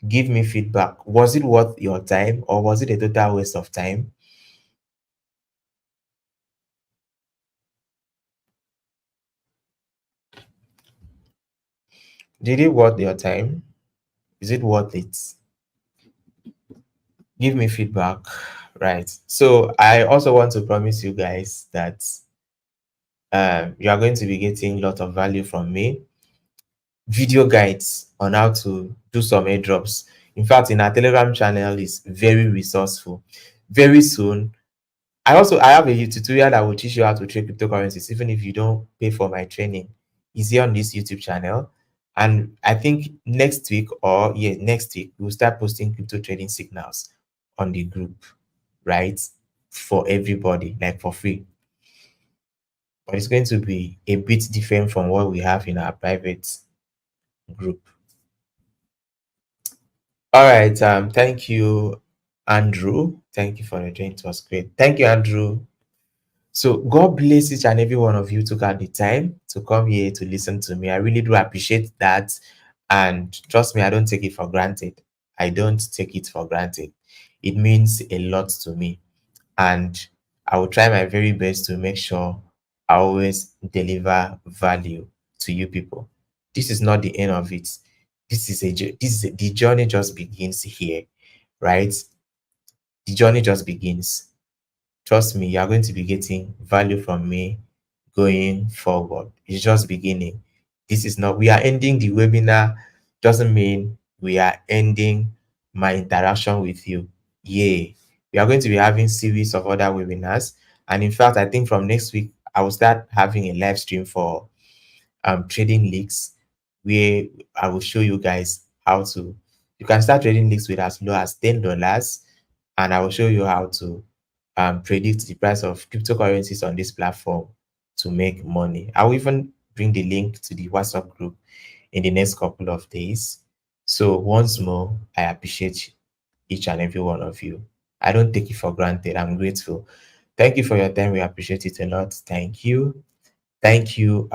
Give me feedback. Was it worth your time or was it a total waste of time? Did it worth your time? Is it worth it? Give me feedback, right? So I also want to promise you guys that you are going to be getting a lot of value from me. Video guides on how to do some airdrops. In fact, in our Telegram channel is very resourceful. Very soon, I have a tutorial that will teach you how to trade cryptocurrencies, even if you don't pay for my training. Is here on this YouTube channel. And I think next week we'll start posting crypto trading signals on the group, right? For everybody, like for free. But it's going to be a bit different from what we have in our private group. All right. Thank you, Andrew. Thank you for the training. It was great. Thank you, Andrew. So God bless each and every one of you took out the time to come here to listen to me. I really do appreciate that. And trust me, I don't take it for granted. I don't take it for granted. It means a lot to me. And I will try my very best to make sure I always deliver value to you people. This is not the end of it. The journey just begins here, right? The journey just begins. Trust me, you are going to be getting value from me going forward. It's just beginning. This is not, we are ending the webinar, doesn't mean we are ending my interaction with you. Yeah, we are going to be having series of other webinars. And in fact, I think from next week, I will start having a live stream for trading leaks where I will show you guys how to, you can start trading leaks with as low as $10, and I will show you how to predict the price of cryptocurrencies on this platform to make money. I will even bring the link to the WhatsApp group in the next couple of days. So once more, I appreciate each and every one of you. I don't take it for granted. I'm grateful. Thank you for your time. We appreciate it a lot. Thank you. Thank you,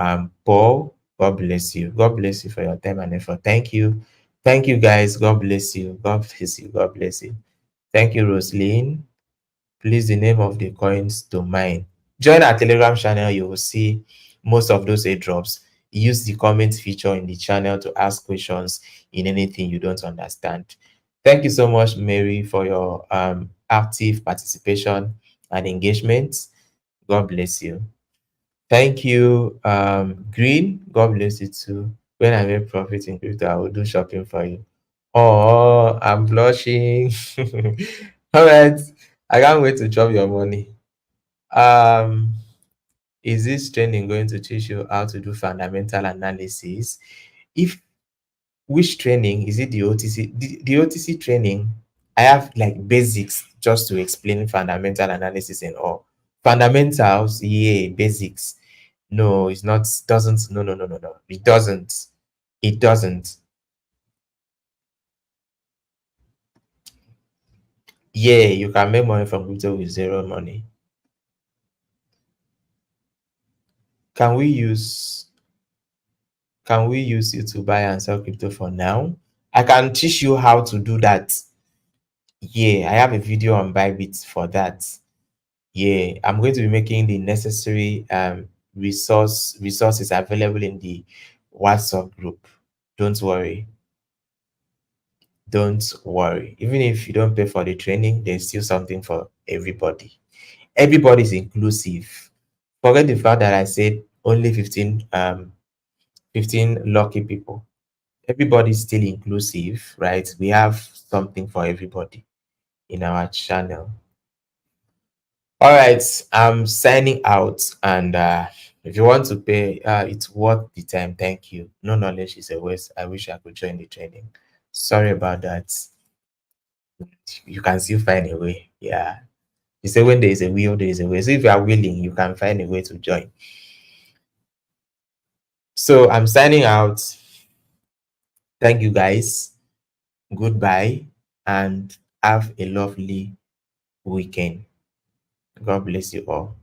Paul. God bless you. God bless you for your time and effort. Thank you. Thank you, guys. God bless you. God bless you. God bless you. Thank you, Roseline. Please, the name of the coins to mine. Join our Telegram channel. You will see most of those airdrops. Use the comment feature in the channel to ask questions in anything you don't understand. Thank you so much, Mary, for your active participation and engagement. God bless you. Thank you, Green. God bless you too. When I make profit in crypto, I will do shopping for you. Oh, I'm blushing. All right. I can't wait to drop your money. Um, is this training going to teach you how to do fundamental analysis? If which training is it? The OTC, the OTC training. I have like basics just to explain fundamental analysis and all. Fundamentals, yeah, basics. No, it's not. Doesn't. No, no, no, no, no. It doesn't. It doesn't. Yeah, you can make money from crypto with zero money. Can we use can we use it to buy and sell crypto for now? I can teach you how to do that. Yeah, I have a video on Bybit for that. Yeah, I'm going to be making the necessary resources available in the WhatsApp group. Don't worry. Don't worry. Even if you don't pay for the training, there's still something for everybody. Everybody is inclusive. Forget the fact that I said only 15 lucky people. Everybody is still inclusive, right? We have something for everybody in our channel. All right, I'm signing out, and if you want to pay, it's worth the time. Thank you. No knowledge is a waste. I wish I could join the training. Sorry about that. You can still find a way. Yeah. You say when there is a will, there is a way. So if you are willing, you can find a way to join. So I'm signing out. Thank you guys. Goodbye and have a lovely weekend. God bless you all.